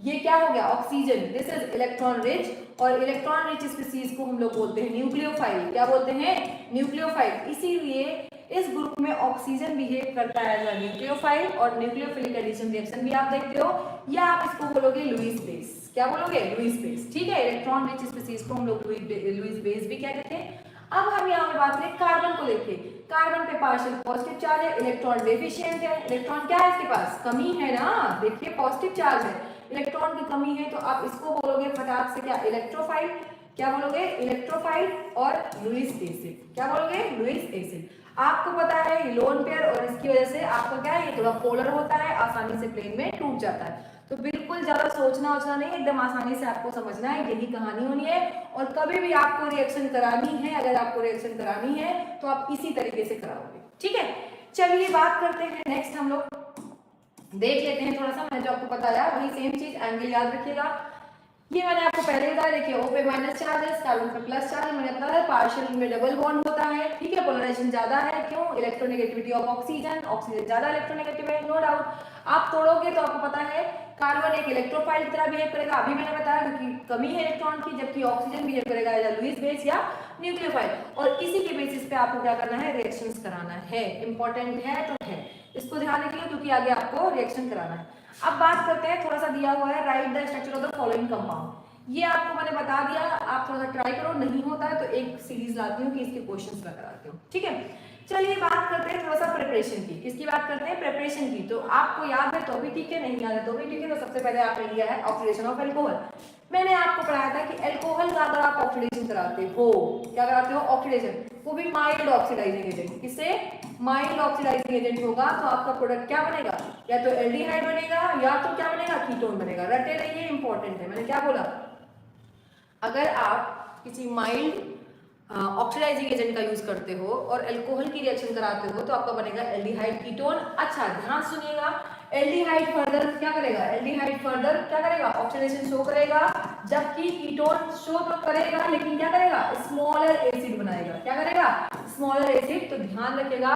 ये क्या हो गया, oxygen, this is electron rich, और इलेक्ट्रॉन रिच स्पीसीज को हम लोग बोलते हैं न्यूक्लियोफाइल, क्या बोलते हैं, न्यूक्लियोफाइल। इसीलिए इस ग्रुप में ऑक्सीजन बिहेव करता है एज अ न्यूक्लियोफाइल, और न्यूक्लियोफिलिक एडिशन रिएक्शन भी आप देखते हो, या आप इसको बोलोगे लुईस बेस, क्या बोलोगे, लुईस बेस, ठीक है। इलेक्ट्रॉन रिच स्पीसीज को हम लोग लुईस बेस भी क्या कहते हैं। अब हम यहाँ पे बात करें कार्बन को, देखिए कार्बन पे पार्शियल पॉजिटिव चार्ज है, इलेक्ट्रॉन डेफिशिएंट है, इलेक्ट्रॉन क्या है इसके पास, कमी है ना, देखिए पॉजिटिव चार्ज है, इलेक्ट्रॉन की कमी है, तो आप इसको बोलोगे फटाक से क्या, इलेक्ट्रोफाइल, क्या बोलोगे, इलेक्ट्रोफाइल और लुईस एसिड, क्या बोलोगे, लुईस एसिड। आपको पता है ये लोन पेयर, और इसकी वजह से आपका क्या है, ये थोड़ा पोलर होता है, आसानी से प्लेन में टूट जाता है। तो बिल्कुल ज्यादा सोचना वोचना नहीं, एकदम आसानी से आपको समझना है, यही कहानी होनी है। और कभी भी आपको रिएक्शन करानी है, अगर आपको रिएक्शन करानी है तो आप इसी तरीके से कराओगे, ठीक है। चलिए बात करते हैं नेक्स्ट, हम लोग देख लेते हैं थोड़ा सा, मैंने जो आपको बताया वही सेम चीज, एंगल याद रखिएगा। ये मैंने आपको पहले बताया, देखिए O पे माइनस चार्ज है, कार्बन पे प्लस चार्ज है, मैंने बताया पार्शियल में डबल बॉन्ड होता है, ठीक है, पोलराइजेशन ज्यादा है, क्यों, इलेक्ट्रोनेगेटिविटी ऑफ ऑक्सीजन, ऑक्सीजन ज्यादा इलेक्ट्रोनेगेटिव है, नो डाउट। आप तोड़ोगे तो आपको पता है कार्बन एक इलेक्ट्रोफाइल की तरह बिहेव करेगा, अभी मैंने बताया, क्योंकि कमी है इलेक्ट्रॉन की, जबकि ऑक्सीजन बिहेव करेगा एज अ लुईस बेस या न्यूक्लियोफाइल, और इसी के बेसिस पे आपको क्या करना है, रिएक्शंस कराना है, इंपॉर्टेंट है तो है, इसको ध्यान रखिए क्योंकि आगे आपको रिएक्शन कराना है। अब बात करते हैं, थोड़ा सा दिया हुआ है, right the structure of the following compound. ये आपको मैंने बता दिया, आप थोड़ा सा ट्राई करो, नहीं होता है तो एक सीरीज लाती हूँ कि इसके क्वेश्चंस मैं कराती हूँ, ठीक है। चलिए बात करते हैं थोड़ा सा प्रिपरेशन की। किसकी बात करते हैं? प्रिपरेशन की। तो आपको याद है तो भी ठीक है, नहीं याद है तो भी ठीक है। तो सबसे पहले आपने लिया है ऑक्सीडेशन ऑफ एल्कोहल। मैंने आपको पढ़ाया था कि एल्कोहल का अगर आप ऑक्सीडेशन कराते हो, क्या कराते हो? ऑक्सीडेशन, वो भी माइल्ड ऑक्सीडाइजिंग एजेंट। किससे? माइल्ड ऑक्सीडाइजिंग एजेंट होगा तो आपका प्रोडक्ट क्या बनेगा? या तो एल्डिहाइड बनेगा या तो क्या बनेगा? कीटोन बनेगा। रटे रहिए, इंपॉर्टेंट है। मैंने क्या बोला? अगर आप किसी माइल्ड ऑक्सीडाइजिंग एजेंट का यूज करते हो और एल्कोहल की रिएक्शन कराते हो तो आपका बनेगा एल्डिहाइड कीटोन। अच्छा ध्यान सुनिएगा, एल्डिहाइड फर्दर क्या करेगा? एल्डिहाइड फर्दर क्या करेगा? ऑक्सीडेशन शो करेगा, जबकि कीटोन शो तो करेगा लेकिन क्या करेगा? स्मॉलर एसिड बनाएगा। क्या करेगा? Smaller acid. तो ध्यान रखिएगा,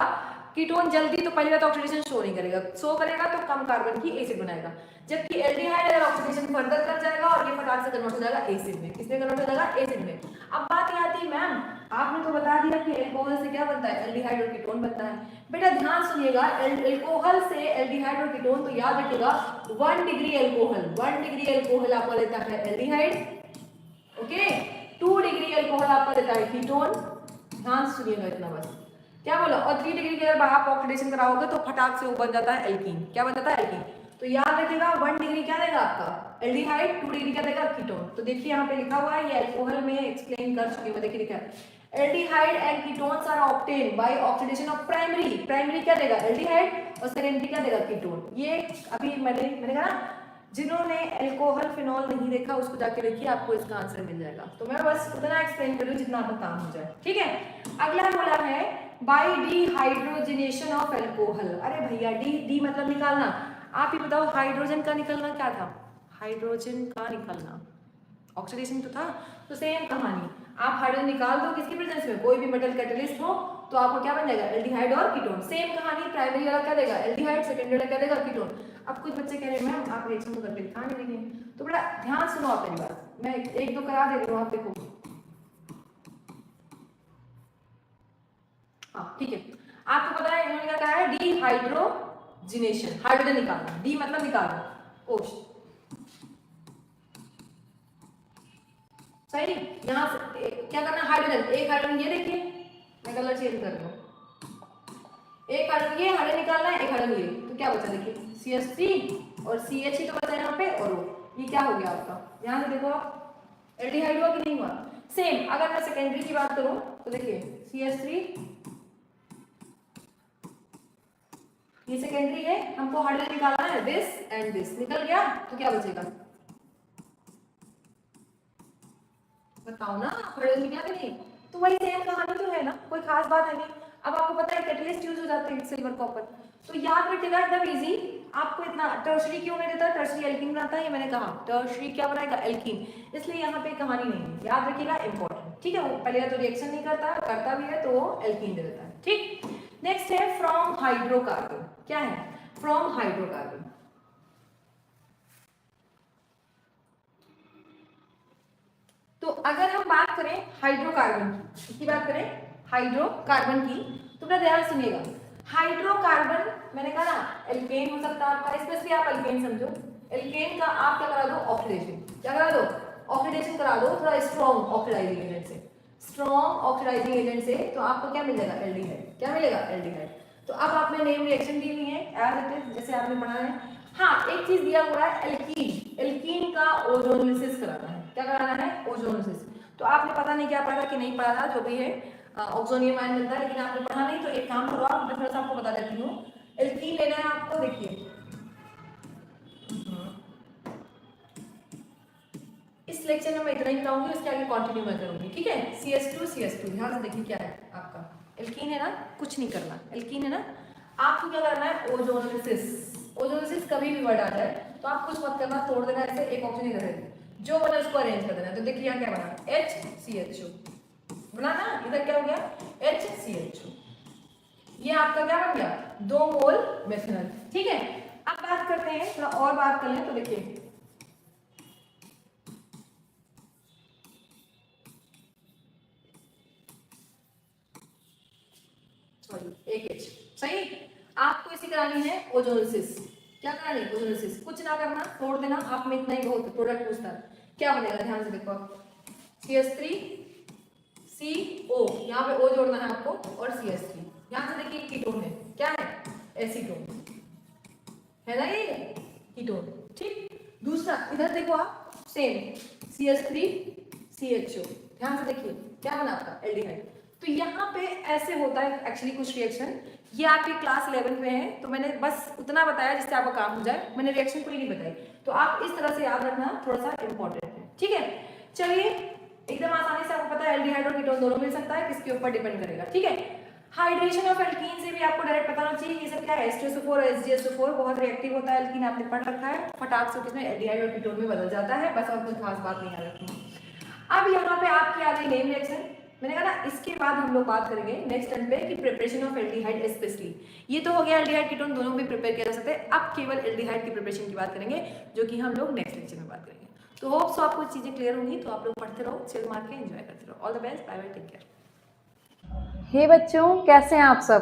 कीटोन जल्दी तो पहली बात ऑक्सीडेशन शो नहीं करेगा, शो करेगा तो कम कार्बन की एसिड बनाएगा, जबकि एल्डिहाइड अगर ऑक्सीडेशन फर्दर कर जाएगा और ये फटाक से कन्वर्ट हो जाएगा एसिड में। किसमें कन्वर्ट हो जाएगा? एसिड में। अब बात ये आती है, मैम आपने तो बता दिया कि एल्कोहल से क्या बनता है? एल्डिहाइड और कीटोन बनता है। बेटा ध्यान सुनिएगा, एल्कोहल से एल्डिहाइड और कीटोन, तो याद रखिएगा 1 डिग्री एल्कोहल, 1 डिग्री एल्कोहल आपका लेता है एल्डिहाइड, ओके। 2 डिग्री एल्कोहल आपका लेता है कीटोन। ध्यान सुनिएगा इतना बस। क्या बोला? और 3 डिग्री की अगर आप ऑक्सीडेशन कराओगे तो फटाक से वो बन जाता है एल्कीन। क्या बन जाता है? एल्कीन। तो याद रखिएगा 1 डिग्री क्या देगा आपका? एल्डिहाइड। 2 डिग्री क्या देगा? कीटोन। तो देखिए यहाँ पे लिखा हुआ है, ये अल्कोहल में एक्सप्लेन कर चुकी हूँ। देखिए लिखा है aldehyde and ketones are obtain by oxidation of primary. Primary क्या देगा? एल्डिहाइड। और सेकेंडरी क्या देगा? कीटोन। ये अभी मैंने कहा ना, जिन्होंने एल्कोहल फिनॉल नहीं देखा उसको जाके देखिए, आपको इसका आंसर मिल जाएगा। तो मैं बस उतना एक्सप्लेन कर रही हूँ जितना आपका काम हो जाए, ठीक है। अगला बोला है बाय डिहाइड्रोजनेशन ऑफ एल्कोहल। अरे भैया डी मतलब निकालना। आप ही बताओ, हाइड्रोजन का निकलना क्या था? हाइड्रोजन का निकलना ऑक्सीडेशन तो था। तो सेम कहानी, आप हाइड्रोजन निकाल दो किसकी प्रेजेंस में, कोई भी मेटल कैटलिस्ट हो, तो आपको क्या बन जाएगा? एल्डिहाइड और कीटोन। सेम कहानी, प्राइमरी वाला क्या देगा? एल्डिहाइड, सेकेंडरी वाला क्या देगा? कीटोन। अब कुछ बच्चे कह रहे हैं मैम आप रिएक्शन तो करके दिखा नहीं रही हैं, तो बड़ा ध्यान सुनो आप मेरी बात, मैं एक दो करा दे रही हूँ, आप देखो। हाँ ठीक है, आपको पता है इन्होंने क्या कहा है? डिहाइड्रोजिनेशन, हाइड्रोजन निकालना, डी मतलब निकालना। ओश सही। यहाँ से क्या करना? हाइड्रोजन, एक हाइड्रोजन ये देखिए, मैं कलर चेंज कर रही हूँ, एक हाइड्रोजन ये हाइड्रोजन निकालना है, एक हाइड्रोजन ये, तो क्या बचा? देखिए CH3 और CH ही तो बचा है यहाँ पे, और O। ये क्या हो गया आपका? ध्यान से देखो आप, एल्डिहाइड हुआ कि नहीं हुआ? सेम। अगर मैं सेकेंडरी की बात करूं तो देखिए CH3 ये सेकेंडरी है, हमको हाइड्रोजन निकालना है, दिस एंड दिस निकल गया, तो क्या बचेगा? बताओ ना, हाइड्रोजन निकला कि नहीं? तो वही सेम कहानी तो है ना, कोई खास बात है नहीं। अब आपको पता है कैटलिस्ट यूज हो जाते हैं सिल्वर कॉपर, तो याद रखिएगा एकदम इजी। आपको इतना टर्शरी क्यों नहीं देता? टर्शरी एल्कीन बनाता है, ये मैंने कहा टर्शरी क्या बनाएगा? एल्कीन। इसलिए यहाँ पे कहानी नहीं है, याद रखिएगा, इंपॉर्टेंट, ठीक है। वो पहले तो रिएक्शन नहीं करता, करता भी है तो वो एल्कीन दे देता है, ठीक। नेक्स्ट है फ्रॉम हाइड्रोकार्बन। क्या है? From hydrocarbon. तो अगर हम बात करें हाइड्रोकार्बन की बात करें हाइड्रोकार्बन की, तो बड़ा ध्यान सुनिएगा। हाइड्रोकार्बन मैंने कहा ना, एल्केन हो सकता है आपका, स्पेशली आप एल्केन समझो। एल्केन का आप क्या करा दो? ऑक्सीडेशन। क्या करा दो? ऑक्सीडेशन करा दो, थोड़ा स्ट्रॉन्ग ऑक्सीडाइजिंग एजेंट से, स्ट्रॉन्ग ऑक्सीडाइजिंग एजेंट से, तो आपको क्या मिलेगा? एल्डिहाइड। क्या मिलेगा? एल्डिहाइड। तो अब आपने नेम रिएक्शन दी हुई है एज इट इज, जैसे आपने पढ़ा है। हाँ एक चीज दिया हुआ है, एल्कीन। एल्कीन का ओजोनोलिसिस कराना है। क्या कराना है? ओजोनोलिसिस। तो आपने पता नहीं क्या पढ़ा कि नहीं पढ़ा था, जो भी है ऑक्सोनियम आयन मिलता है, लेकिन आपने पढ़ा नहीं, तो एक काम करो आप, मैं थोड़ा सा आपको बता देती हूँ। एल्कीन लेना है आपको, देखिए इस लेक्चर में मैं इतना ही बताऊंगी, उसके आगे कंटिन्यू मैं करूंगी, ठीक है। CH2 ध्यान से देखिए क्या है आपका, एल्कीन है ना, कुछ नहीं करना, एल्कीन है ना, आपको क्या करना है? ओजोनोलिसिस। ओजोनोलिसिस कभी भी वर्ड आ जाए तो आप कुछ मत करना, तोड़ देना ऐसे, एक ऑप्शन इधर है, जो बना उसको अरेंज कर देना। तो देखिए यहाँ क्या बना? HCHO बना ना, इधर क्या हो गया? HCHO। ये आपका क्या बन गया? 2 मोल मेथनॉल, ठीक है। अब बात करते हैं, थोड़ा और बात कर लें, तो देखिए सॉरी एक H, सही। आपको इसी करानी है ओजोनोलिसिस। क्या करना नहीं, ओजोनोलिसिस कुछ ना करना, छोड़ देना, आप में इतना ही बहुत प्रोडक्ट पूछता है क्या बनेगा, ध्यान से देखो आप, CH3CO, यहाँ पे O जोड़ना है आपको और CH3, यहाँ से देखिए कीटोन है, क्या है, एसीटोन है ना ये कीटोन, ठीक। दूसरा इधर देखो आप, सेम CH3CHO, ध्यान से देखिए क्या बना आपका, एल्डिहाइड। तो यहाँ पे ऐसे होता है एक्चुअली कुछ रिएक्शन, ये आपके क्लास 11 में है तो मैंने बस उतना बताया जिससे आपका काम हो जाए, मैंने रिएक्शन पूरी नहीं बताई, तो आप इस तरह से याद रखना, थोड़ा सा इंपॉर्टेंट है, ठीक है। चलिए एकदम आसानी से आपको पता है एल्डिहाइड और कीटोन दोनों मिल सकता है, किसके ऊपर डिपेंड करेगा, ठीक है। हाइड्रेशन ऑफ एल्कीन से भी आपको डायरेक्ट पता होना चाहिए, ये सब क्या है, H2SO4 और HgSO4 बहुत रिएक्टिव होता है, एल्कीन आपने पढ़ रखा है, फटाक से किसमें एल्डिहाइड और कीटोन में बदल जाता है, बस और कोई खास बात नहीं याद रखनी। अब यहाँ पे आपकी आ गई नेम रिएक्शन, मैंने कहा ना इसके बाद हम लोग बात करेंगे नेक्स्ट टर्न पे कि प्रिपरेशन ऑफ एल्डिहाइड स्पेशली, ये तो हो गया एल्डिहाइड कीटोन दोनों भी प्रिपेयर किया जा सकते हैं, अब केवल एल्डिहाइड की प्रिपरेशन की बात करेंगे जो कि हम लोग नेक्स्ट लेक्चर में बात करेंगे। तो होप सो आपको चीजें क्लियर होंगी, तो आप लोग पढ़ते रहो, चिल मार के एंजॉय करते रहो, all the best, bye bye, take care. Hey बच्चों, कैसे हैं आप सब।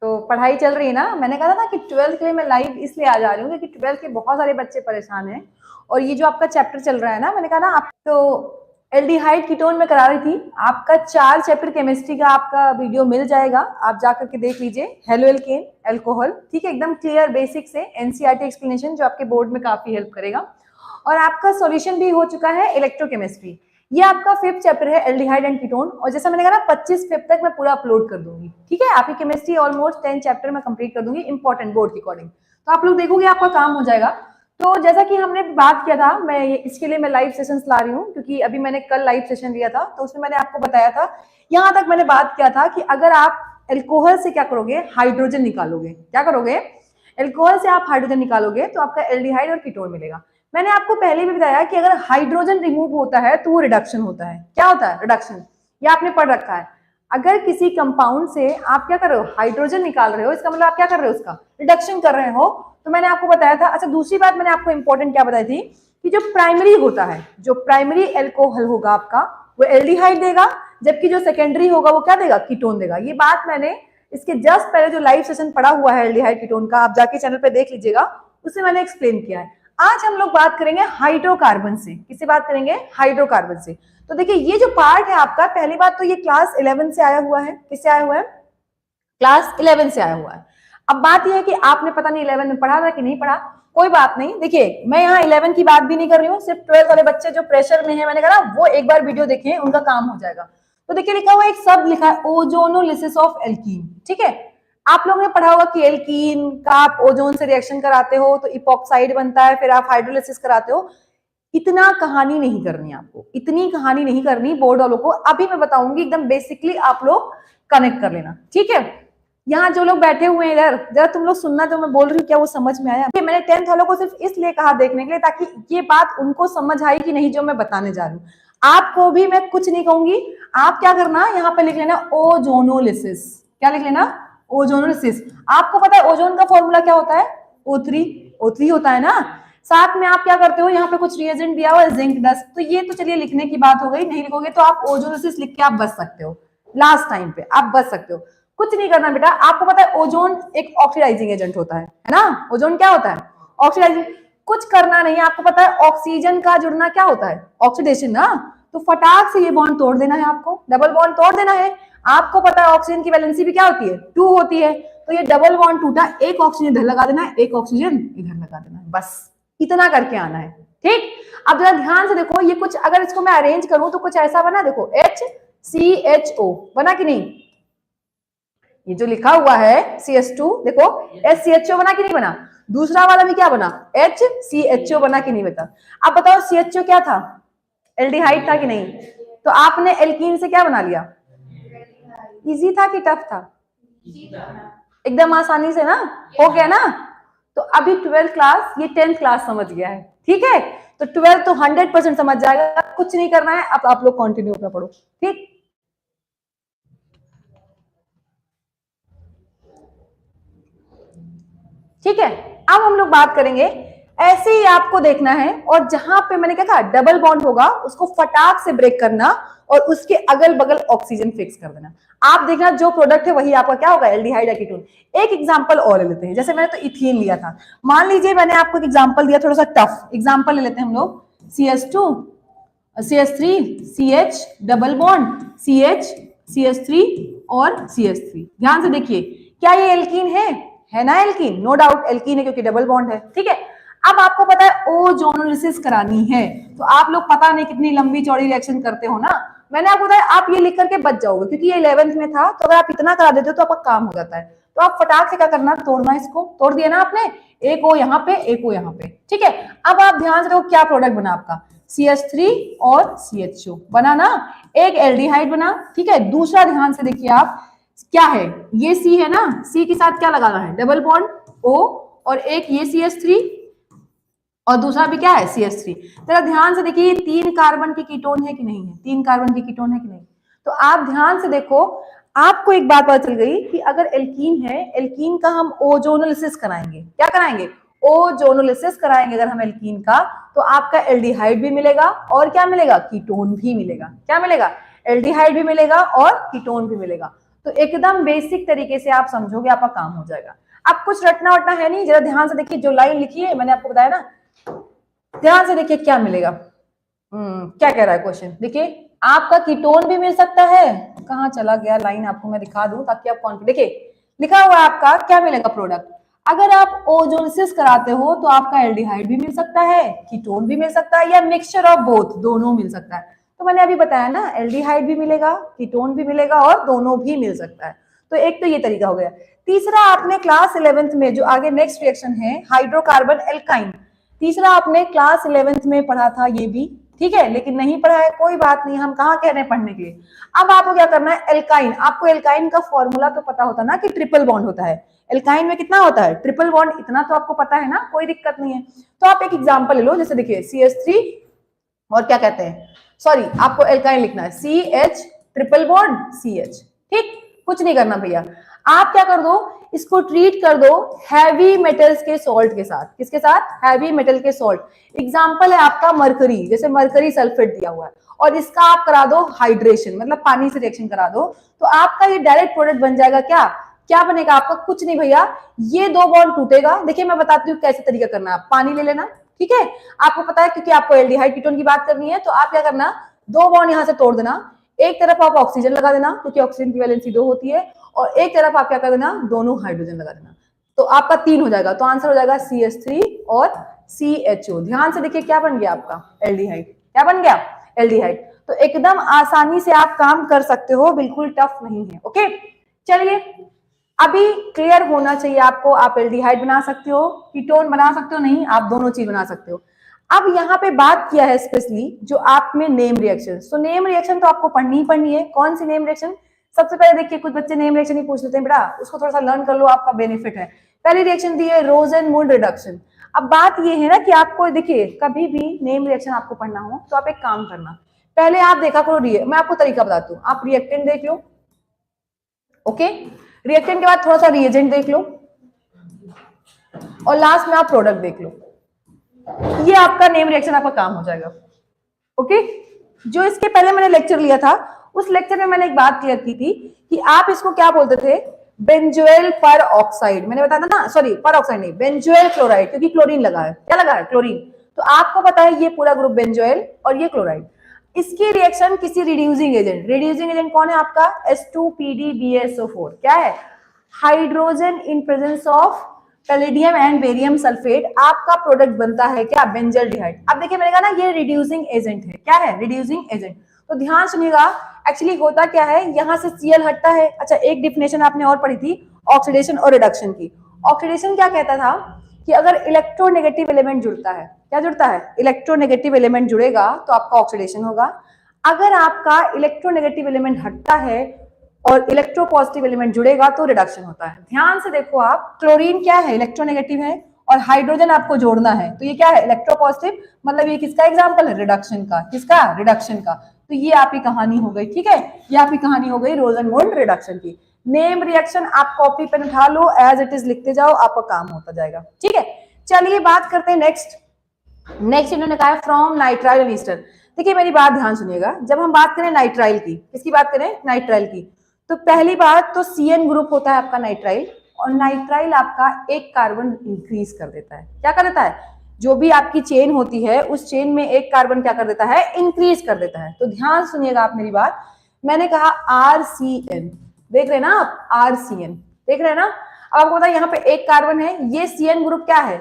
तो पढ़ाई चल रही है ना। मैंने कहा था कि 12th के लिए मैं लाइव इसलिए आ जा रही हूँ क्योंकि 12th के बहुत सारे बच्चे परेशान हैं, और ये जो आपका चैप्टर चल रहा है ना, मैंने कहा ना आप तो एल्डिहाइड कीटोन में करा रही थी, आपका 4 चैप्टर केमिस्ट्री का आपका वीडियो मिल जाएगा, आप जाकर के देख लीजिए। हेलो एल्केन एल्कोहल, ठीक है, एकदम क्लियर बेसिक से एनसीईआरटी एक्सप्लेनेशन जो आपके बोर्ड में काफी हेल्प करेगा। और आपका सॉल्यूशन भी हो चुका है इलेक्ट्रोकेमिस्ट्री, ये आपका 5th चैप्टर है एल्डिहाइड एंड कीटोन, और जैसा मैंने कहा ना 25 फेब तक मैं पूरा अपलोड कर दूंगी, ठीक है। आपकी केमिस्ट्री ऑलमोस्ट 10 चैप्टर में कंप्लीट कर दूंगी इंपॉर्टेंट बोर्ड के अकॉर्डिंग, तो आप लोग देखोगे आपका काम हो जाएगा। तो जैसा कि हमने बात किया था, मैं इसके लिए मैं लाइव सेशंस ला रही हूँ क्योंकि अभी मैंने कल लाइव सेशन लिया था, तो उसमें मैंने आपको बताया था, यहाँ तक मैंने बात किया था कि अगर आप एल्कोहल से क्या करोगे, हाइड्रोजन निकालोगे, क्या करोगे, एल्कोहल से आप हाइड्रोजन निकालोगे तो आपका एल्डिहाइड और कीटोन मिलेगा। मैंने आपको पहले भी बताया कि अगर हाइड्रोजन रिमूव होता है तो वो रिडक्शन होता है, क्या होता है, रिडक्शन, ये आपने पढ़ रखा है। अगर किसी कंपाउंड से आप क्या कर रहे हो, हाइड्रोजन निकाल रहे हो, इसका मतलब आप क्या कर रहे हो, उसका रिडक्शन कर रहे हो, तो मैंने आपको बताया था। अच्छा, दूसरी बात मैंने आपको इंपॉर्टेंट क्या बताई थी कि जो प्राइमरी होता है, जो प्राइमरी एल्कोहल होगा आपका वो एल्डिहाइड देगा, जबकि जो सेकेंडरी होगा वो क्या देगा, कीटोन देगा। ये बात मैंने इसके जस्ट पहले जो लाइव सेशन पढ़ा हुआ है एल्डिहाइड कीटोन का, आप जाके चैनल पे देख लीजिएगा, उसमें मैंने एक्सप्लेन किया है। आज हम लोग बात करेंगे हाइड्रोकार्बन से, किससे बात करेंगे, हाइड्रोकार्बन से। तो देखिए ये जो पार्ट है आपका, पहली बात तो ये क्लास 11 से आया हुआ है, किससे आया हुआ है, क्लास 11 से आया हुआ है। अब बात यह है कि आपने पता नहीं 11 में पढ़ा था कि नहीं पढ़ा, कोई बात नहीं। देखिए मैं यहाँ 11 की बात भी नहीं कर रही हूँ, सिर्फ 12th वाले बच्चे जो प्रेशर में है, मैंने कहा ना वो एक बार वीडियो देखें, उनका काम हो जाएगा। तो देखिए लिखा हुआ एक शब्द लिखा है, ओजोनोलिसिस ऑफ एल्कीन, ठीक है। आप लोगों ने पढ़ा होगा कि एल्कीन का आप ओजोन से रिएक्शन कराते हो तो इपॉक्साइड बनता है, फिर आप हाइड्रोलिसिस कराते हो। इतना कहानी नहीं करनी आपको, इतनी कहानी नहीं करनी बोर्ड वालों को, अभी मैं बताऊंगी एकदम बेसिकली, आप लोग कनेक्ट कर लेना, ठीक है। यहाँ जो लोग बैठे हुए हैं इधर, जरा तुम लोग सुनना, जो मैं बोल रही हूँ क्या वो समझ में आया। मैंने 10th वालों को सिर्फ इसलिए कहा देखने के लिए ताकि ये बात उनको समझ आई कि नहीं जो मैं बताने जा रही हूँ। आपको भी मैं कुछ नहीं कहूंगी, आप क्या करना, यहाँ पे लिख लेना ओजोनोलिसिस, क्या लिख लेना, ओजोनोलिसिस। आपको पता है ओजोन का फॉर्मूला क्या होता है, O3, O3 होता है ना। साथ में आप क्या करते हो, यहाँ पे कुछ रिएजेंट दिया हुआ है जिंक 10, तो ये तो चलिए लिखने की बात हो गई, नहीं लिखोगे तो आप ओजोनोलिसिस लिख के आप बच सकते हो, लास्ट टाइम पे आप बच सकते हो। कुछ नहीं करना बेटा, आपको पता है ओजोन एक ऑक्सीडाइजिंग एजेंट होता है ना। ओजोन क्या होता है, ऑक्सीडाइजिंग। कुछ करना नहीं, आपको पता है ऑक्सीजन का जुड़ना क्या होता है, ऑक्सीडेशन ना। तो फटाक से ये बॉन्ड तोड़ देना है आपको, डबल बॉन्ड तोड़ देना है। आपको पता है ऑक्सीजन की वैलेंसी भी क्या होती है, 2 होती है, तो ये डबल बॉन्ड टूटा, एक ऑक्सीजन इधर लगा देना है, एक ऑक्सीजन इधर लगा देना है, बस इतना करके आना है, ठीक। अब जरा ध्यान से देखो, ये कुछ अगर इसको मैं अरेंज करूं तो कुछ ऐसा बना, देखो HCHO बना कि नहीं, ये जो लिखा हुआ है CH2, देखो SCHO बना कि नहीं बना, दूसरा वाला भी क्या बना, HCHO बना कि नहीं बता। अब बताओ CHO क्या था, एल्डिहाइड था कि नहीं, तो आपने एल्कीन से क्या बना लिया, इजी था कि टफ था, एकदम आसानी से ना, हो गया ना। तो अभी 12th क्लास, ये 10th क्लास समझ गया है, ठीक है। तो 12th तो 100% समझ जाएगा, कुछ नहीं करना है, अब आप लोग कंटिन्यू अपना पढ़ो, ठीक। ठीक है, अब हम लोग बात करेंगे ऐसे ही आपको देखना है, और जहां पे मैंने क्या कहा डबल बॉन्ड होगा उसको फटाक से ब्रेक करना और उसके अगल बगल ऑक्सीजन फिक्स कर देना। आप देखना जो प्रोडक्ट है वही आपका क्या होगा, एल्डिहाइड या कीटोन। एक एग्जांपल और ले लेते हैं, जैसे मैंने तो इथीन लिया था, मान लीजिए मैंने आपको एक एग्जांपल दिया, थोड़ा सा टफ एग्जांपल ले लेते हैं हम लोग, CH2 CH3 CH double bond CH CH3 और CH3। ध्यान से देखिए, क्या ये एल्कीन है ना, एल्कीन, नो डाउट एल्कीन है क्योंकि डबल बॉन्ड है, ठीक है। अब आपको पता है ओजोनोलिसिस करानी है, तो आप लोग पता नहीं कितनी लंबी चौड़ी रिएक्शन करते हो ना, मैंने आपको बताया आप ये लिख करके बच जाओगे क्योंकि ये 11th में था, तो अगर आप इतना करा देते हो तो आपका काम हो जाता है। तो आप फटाक से क्या करना, तोड़ना, इसको तोड़ दिया ना आपने, एक ओ यहाँ पे एक ओ यहाँ पे, ठीक है। अब आप ध्यान से देखो क्या प्रोडक्ट बना आपका, CH3 और CH2 बना ना, एक एल्डिहाइड बना, ठीक है। दूसरा ध्यान से देखिए आप, क्या है ये C है ना, C के साथ क्या लगाना है, डबल बॉन्ड O, और एक ये CH3 और दूसरा भी क्या है CH3। जरा ध्यान से देखिए, 3 कार्बन की कीटोन है कि नहीं है, 3 कार्बन की कीटोन है कि नहीं। तो आप ध्यान से देखो, आपको एक बात पता चल गई कि अगर एल्कीन है, एल्कीन का हम ओजोनोलिसिस कराएंगे, क्या कराएंगे, ओजोनोलिसिस कराएंगे अगर हम एल्कीन का, तो आपका एल्डिहाइड भी मिलेगा और क्या मिलेगा, कीटोन भी मिलेगा। क्या मिलेगा, एल्डिहाइड भी मिलेगा और कीटोन भी मिलेगा। तो एकदम बेसिक तरीके से आप समझोगे, आपका काम हो जाएगा। अब कुछ रटना वटना है नहीं, जरा ध्यान से देखिए, जो लाइन लिखी है मैंने आपको बताया ना, ध्यान से देखिए क्या मिलेगा। क्या कह रहा है क्वेश्चन, देखिए आपका कीटोन भी मिल सकता है, कहां चला गया लाइन, आपको मैं दिखा दूं ताकि आप कॉन्फिडेंट, देखिए लिखा हुआ है आपका क्या मिलेगा प्रोडक्ट, अगर आप ओजोनोलिसिस कराते हो तो आपका एल्डिहाइड भी मिल सकता है, कीटोन भी मिल सकता है, या मिक्सचर ऑफ बोथ, दोनों मिल सकता है। तो मैंने अभी बताया ना, एल्डिहाइड भी मिलेगा, कीटोन भी मिलेगा और दोनों भी मिल सकता है। तो एक तो ये तरीका हो गया। तीसरा, आपने क्लास 11th में जो आगे नेक्स्ट रिएक्शन है हाइड्रोकार्बन एल्काइन, तीसरा आपने क्लास 11th में पढ़ा था ये भी, ठीक है, लेकिन नहीं पढ़ा है कोई बात नहीं, हम कहाँ कह रहे हैं पढ़ने के लिए। अब आपको क्या करना है, एल्काइन, आपको एल्काइन का फॉर्मूला तो पता होता ना कि ट्रिपल बॉन्ड होता है, एल्काइन में कितना होता है, ट्रिपल बॉन्ड, इतना तो आपको पता है ना, कोई दिक्कत नहीं है। तो आप एक एग्जांपल ले लो, जैसे देखिए CH3 और क्या कहते हैं, सॉरी आपको एल्काइन लिखना है CH ट्रिपल बॉन्ड CH, ठीक, कुछ नहीं करना भैया, आप क्या कर दो, इसको ट्रीट कर दो हैवी मेटल्स के सॉल्ट के साथ, किसके साथ, हैवी मेटल के सॉल्ट। एग्जांपल है आपका मरकरी, जैसे मरकरी सल्फेट दिया हुआ है, और इसका आप करा दो हाइड्रेशन, मतलब पानी से रिएक्शन करा दो, तो आपका ये डायरेक्ट प्रोडक्ट बन जाएगा, क्या क्या बनेगा आपका, कुछ नहीं भैया, ये 2 बॉन्ड टूटेगा। देखिए मैं बताती हूँ कैसे तरीका करना है, आप पानी ले लेना, ठीक है, आपको पता है क्योंकि आपको एल्डिहाइड कीटोन की बात करनी है, तो आप क्या करना, 2 बॉन्ड यहां से तोड़ देना, एक तरफ आप ऑक्सीजन लगा देना क्योंकि ऑक्सीजन की वैलेंसी 2 होती है, और एक तरफ आप क्या कर देना, दोनों हाइड्रोजन लगा देना, तो आपका 3 हो जाएगा। तो आंसर हो जाएगा CH3 और CHO। ध्यान से देखिए क्या बन गया आपका, एल्डिहाइड, क्या बन गया, एल्डिहाइड। तो एकदम आसानी से आप काम कर सकते हो, बिल्कुल टफ नहीं है। ओके, चलिए अभी क्लियर होना चाहिए आपको, आप एल्डिहाइड बना सकते हो, कीटोन बना सकते हो, नहीं आप दोनों चीज बना सकते हो। अब यहाँ पे बात किया है स्पेशली जो आप में नेम रिएक्शन, तो नेम रिएक्शन तो आपको पढ़नी ही पढ़नी है। कौन सी नेम रिएक्शन, सबसे पहले देखिए कुछ बच्चे नेम रिएक्शन ही पूछ लेते हैं, बेटा उसको थोड़ा सा लर्न कर लो, आपका बेनिफिट है। पहली रिएक्शन दी है रोजेनमुंड रिडक्शन। अब बात ये है ना कि आपको देखिए कभी भी नेम रिएक्शन आपको पढ़ना हो तो आप एक काम करना, पहले आप देखा करो मैं आपको तरीका बताती हूँ, आप रिएक्टेंट देख लो, ओके, रिएक्टेंट के बाद थोड़ा सा रिएजेंट देख लो, और लास्ट में आप प्रोडक्ट देख लो, ये आपका नेम रिएक्शन आपका काम हो जाएगा। ओके, जो इसके पहले मैंने लेक्चर लिया था उस लेक्चर में मैंने एक बात क्लियर की थी कि आप इसको क्या बोलते थे, बेंजोइल पर ऑक्साइड, मैंने बताया था ना, सॉरी पर ऑक्साइड नहीं, बेंजोइल क्लोराइड, क्योंकि क्लोरीन लगा है, क्या लगा है, क्लोरीन। तो आपको पता है ये पूरा ग्रुप बेंजोइल और ये क्लोराइड, इसकी रिएक्शन किसी रिड्यूसिंग एजेंट, रिड्यूसिंग एजेंट कौन है आपका, H2PdBSO4, क्या है, hydrogen in presence of palladium and barium sulphate, आपका प्रोडक्ट बनता है क्या, बेंजल्डिहाइड। अब देखिए मैंने कहा ना ये रिड्यूसिंग एजेंट है, क्या है, रिड्यूसिंग एजेंट। तो ध्यान सुनिएगा, एक्चुअली होता क्या है, यहां से Cl हटता है। अच्छा, एक डिफिनेशन आपने और पढ़ी थी ऑक्सीडेशन और रिडक्शन की। ऑक्सीडेशन क्या कहता था कि अगर इलेक्ट्रोनेगेटिव एलिमेंट जुड़ता है, क्या जुड़ता है, इलेक्ट्रोनेगेटिव एलिमेंट जुड़ेगा तो आपका ऑक्सीडेशन होगा। अगर आपका इलेक्ट्रोनेगेटिव एलिमेंट हटता है और इलेक्ट्रोपॉजिटिव एलिमेंट जुड़ेगा तो रिडक्शन होता है। ध्यान से देखो आप, क्लोरीन क्या है, इलेक्ट्रोनेगेटिव है, और हाइड्रोजन आपको जोड़ना है, तो ये क्या है, इलेक्ट्रोपॉजिटिव, मतलब ये किसका एग्जांपल है, रिडक्शन का, किसका, रिडक्शन का। तो ये आपकी कहानी हो गई, ठीक है, ये आपकी कहानी हो गई रोजेनमुंड रिडक्शन की। नेम रिएक्शन आप कॉपी पेन उठा लो, एज इट इज लिखते जाओ, आपका काम होता जाएगा, ठीक है। चलिए बात करते हैं नेक्स्ट इन्होंने कहा फ्रॉम नाइट्राइल एंड ईस्टर। देखिए मेरी बात ध्यान सुनिएगा, जब हम बात करें नाइट्राइल की, किसकी बात करें, नाइट्राइल की, तो पहली बात तो CN ग्रुप होता है आपका नाइट्राइल, और नाइट्राइल आपका एक कार्बन इंक्रीज कर देता है। क्या कर देता है, जो भी आपकी चेन होती है उस चेन में एक कार्बन क्या कर देता है, इंक्रीज कर देता है। तो ध्यान सुनिएगा आप मेरी बात, मैंने कहा RCN, देख रहे हैं ना आप, RCN देख रहे हैं ना। अब आपको पता है यहाँ पे एक कार्बन है, ये CN ग्रुप क्या है,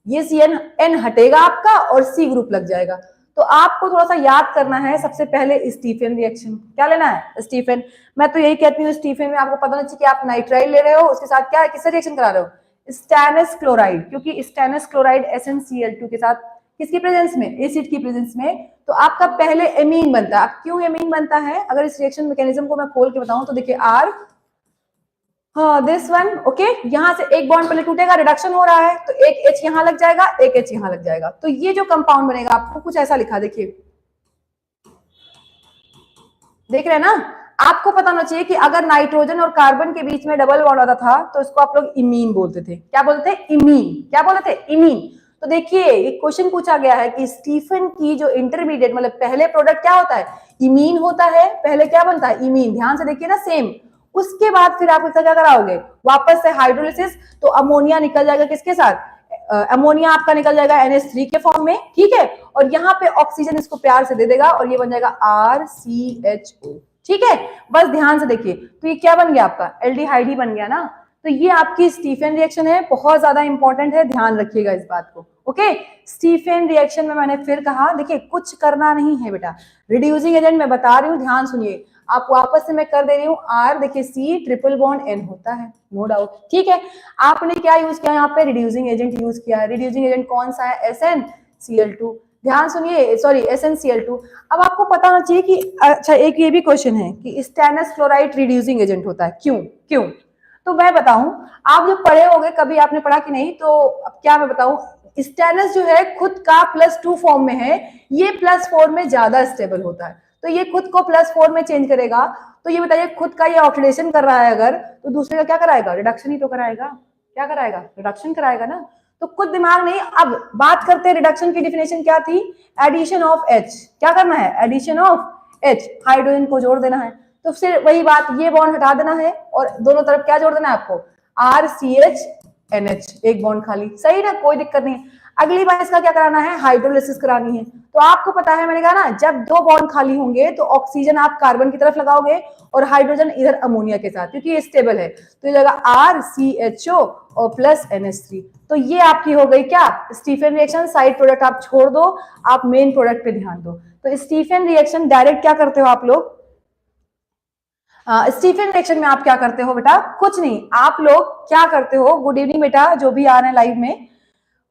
ये CN हटेगा आपका और C ग्रुप लग जाएगा। तो आपको थोड़ा सा याद करना है सबसे पहले स्टीफन रिएक्शन, क्या लेना है, स्टीफन। मैं तो यही कहती हूँ स्टीफन में आपको पता नहीं चाहिए कि आप नाइट्राइल ले रहे हो, उसके साथ क्या किससे रिएक्शन करा रहे हो, स्टेनस क्लोराइड, क्योंकि स्टेनस क्लोराइड SnCl2 के साथ किसकी प्रेजेंस में, एसिड की प्रेजेंस में, तो आपका पहले एमीन बनता है। क्यों एमीन बनता है, अगर इस रिएक्शन मैकेनिज्म को मैं खोल के बताऊं तो देखिए R, हाँ दिस वन, ओके, यहां से एक बॉन्ड पहले टूटेगा, रिडक्शन हो रहा है, तो एक H यहां लग जाएगा, एक H यहां लग जाएगा, तो ये जो कंपाउंड बनेगा आपको कुछ ऐसा लिखा, देखिए देख रहे हैं ना। आपको पता होना चाहिए कि अगर नाइट्रोजन और कार्बन के बीच में डबल बॉन्ड आता था तो इसको आप लोग इमीन बोलते थे। क्या बोलते थे, इमीन, क्या बोलते थे, इमीन। तो देखिए एक क्वेश्चन पूछा गया है कि स्टीफन की जो इंटरमीडिएट मतलब पहले प्रोडक्ट क्या होता है, इमीन होता है, पहले क्या बनता है, इमीन। ध्यान से देखिए ना, सेम। उसके बाद फिर आप इसका क्या कराओगे, वापस से हाइड्रोलिसिस, तो अमोनिया निकल जाएगा किसके साथ, अमोनिया आपका निकल जाएगा NH3 के फॉर्म में, ठीक है, और यहाँ पे ऑक्सीजन इसको प्यार से दे देगा और ये बन जाएगा RCHO, ठीक है। बस ध्यान से देखिए, तो ये क्या बन गया आपका, एल्डिहाइड ही बन गया ना। तो ये आपकी स्टीफन रिएक्शन है, बहुत ज्यादा इंपॉर्टेंट है, ध्यान रखिएगा इस बात को, ओके। स्टीफन रिएक्शन में मैंने फिर कहा, देखिए कुछ करना नहीं है बेटा, रिड्यूसिंग एजेंट मैं बता रही हूँ, ध्यान सुनिए, आप वापस से मैं कर दे रही हूँ R, देखिए C ट्रिपल बॉन्ड N होता है, नो डाउट, ठीक है। आपने क्या यूज किया यहाँ पे, रिड्यूसिंग एजेंट यूज किया है। रिड्यूसिंग एजेंट कौन सा है, SnCl2, ध्यान सुनिए, सॉरी SnCl2। अब आपको पता होना चाहिए कि अच्छा एक ये भी क्वेश्चन है कि स्टेनस क्लोराइड रिड्यूसिंग एजेंट होता है, क्यों क्यों, तो मैं बताऊं, आप जो पढ़े होंगे, कभी आपने पढ़ा कि नहीं, तो अब क्या मैं बताऊं, स्टेनस जो है खुद का +2 फॉर्म में है, ये +4 में ज्यादा स्टेबल होता है, तो ये खुद को +4 में चेंज करेगा। तो ये बताइए खुद का ये ऑक्सीडेशन कर रहा है अगर, तो दूसरे का क्या कराएगा, रिडक्शन ही तो कराएगा, क्या कराएगा, रिडक्शन कराएगा ना। तो कुछ दिमाग नहीं। अब बात करते हैं रिडक्शन की डेफिनेशन क्या थी, एडिशन ऑफ H, क्या करना है, एडिशन ऑफ H, हाइड्रोजन को जोड़ देना है। तो फिर वही बात, ये बॉन्ड हटा देना है और दोनों तरफ क्या जोड़ देना है आपको, RCH NH, एक बॉन्ड खाली, सही ना, कोई दिक्कत नहीं। अगली बार इसका क्या कराना है, हाइड्रोलिसिस करानी है। तो आपको पता है, मैंने कहा ना, जब दो बॉन्ड खाली होंगे तो ऑक्सीजन आप कार्बन की तरफ लगाओगे और हाइड्रोजन इधर अमोनिया के साथ, क्योंकि ये स्टेबल है, तो ये जगह RCHO और +NH3। तो ये आपकी हो गई क्या, स्टीफन रिएक्शन। साइड प्रोडक्ट आप छोड़ दो, आप मेन प्रोडक्ट पे ध्यान दो। तो स्टीफन रिएक्शन डायरेक्ट क्या करते हो आप लोग, स्टीफन रिएक्शन में आप क्या करते हो बेटा, कुछ नहीं, आप लोग क्या करते हो, गुड इवनिंग बेटा, जो भी आ रहे हैं लाइव में,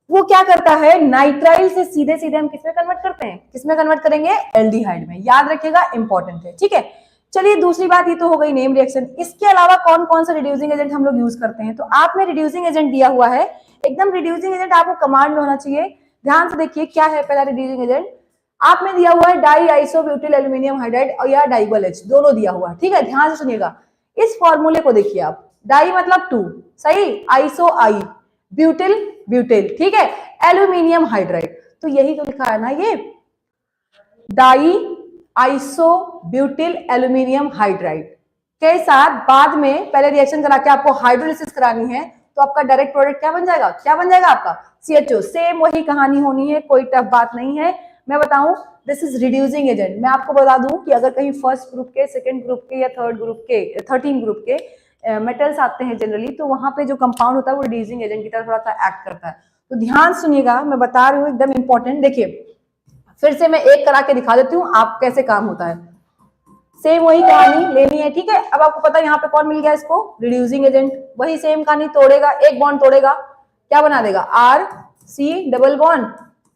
वो क्या करता है, नाइट्राइल से सीधे सीधे हम किसमें कन्वर्ट करते हैं, किसमें कन्वर्ट करेंगे, एल्डिहाइड में, याद रखिएगा, इंपॉर्टेंट है, ठीक है। चलिए दूसरी बात, ये तो हो गई नेम रिएक्शन। इसके अलावा कौन कौन सा रिड्यूसिंग एजेंट हम लोग यूज करते हैं, तो आप में रिड्यूसिंग एजेंट दिया हुआ है, एकदम रिड्यूसिंग एजेंट आपको कमांड में होना चाहिए। ध्यान से देखिए क्या है पहला रिड्यूसिंग एजेंट, आप में दिया हुआ है डाई आइसोब्यूटिल एल्यूमिनियम हाइड्राइड और या डाइबल H, दोनों दिया हुआ है, ठीक है। ध्यान से सुनिएगा, इस फॉर्मूले को देखिए आप, डाई मतलब 2, सही, आइसो I, ब्यूटिल ब्यूटेल, ठीक है, एल्यूमिनियम हाइड्राइड, तो यही तो लिखा है ना, ये diisobutyl aluminium hydride के साथ बाद में पहले रिएक्शन करा के आपको हाइड्रोलिसिस करानी है, तो आपका डायरेक्ट प्रोडक्ट क्या बन जाएगा, क्या बन जाएगा आपका CHO। सेम वही कहानी होनी है, कोई टफ बात नहीं है। मैं बताऊं, दिस इज रिड्यूसिंग एजेंट। मैं आपको बता दूं कि अगर कहीं फर्स्ट ग्रुप के, सेकंड ग्रुप के या थर्ड ग्रुप के, 13 ग्रुप के मेटल्स आते हैं जनरली, तो वहां पे जो कंपाउंड होता है वो रिड्यूसिंग एजेंट की तरह थोड़ा सा एक्ट करता है। तो ध्यान सुनिएगा, मैं बता रही हूँ, एकदम इंपॉर्टेंट। देखिए फिर से मैं एक करा के दिखा देती हूँ आप कैसे काम होता है, सेम वही कहानी लेनी है, ठीक है। अब आपको पता है यहाँ पे कौन मिल गया इसको, रिड्यूसिंग एजेंट, वही सेम कहानी, तोड़ेगा, एक बॉन्ड तोड़ेगा, क्या बना देगा, RC डबल बॉन्ड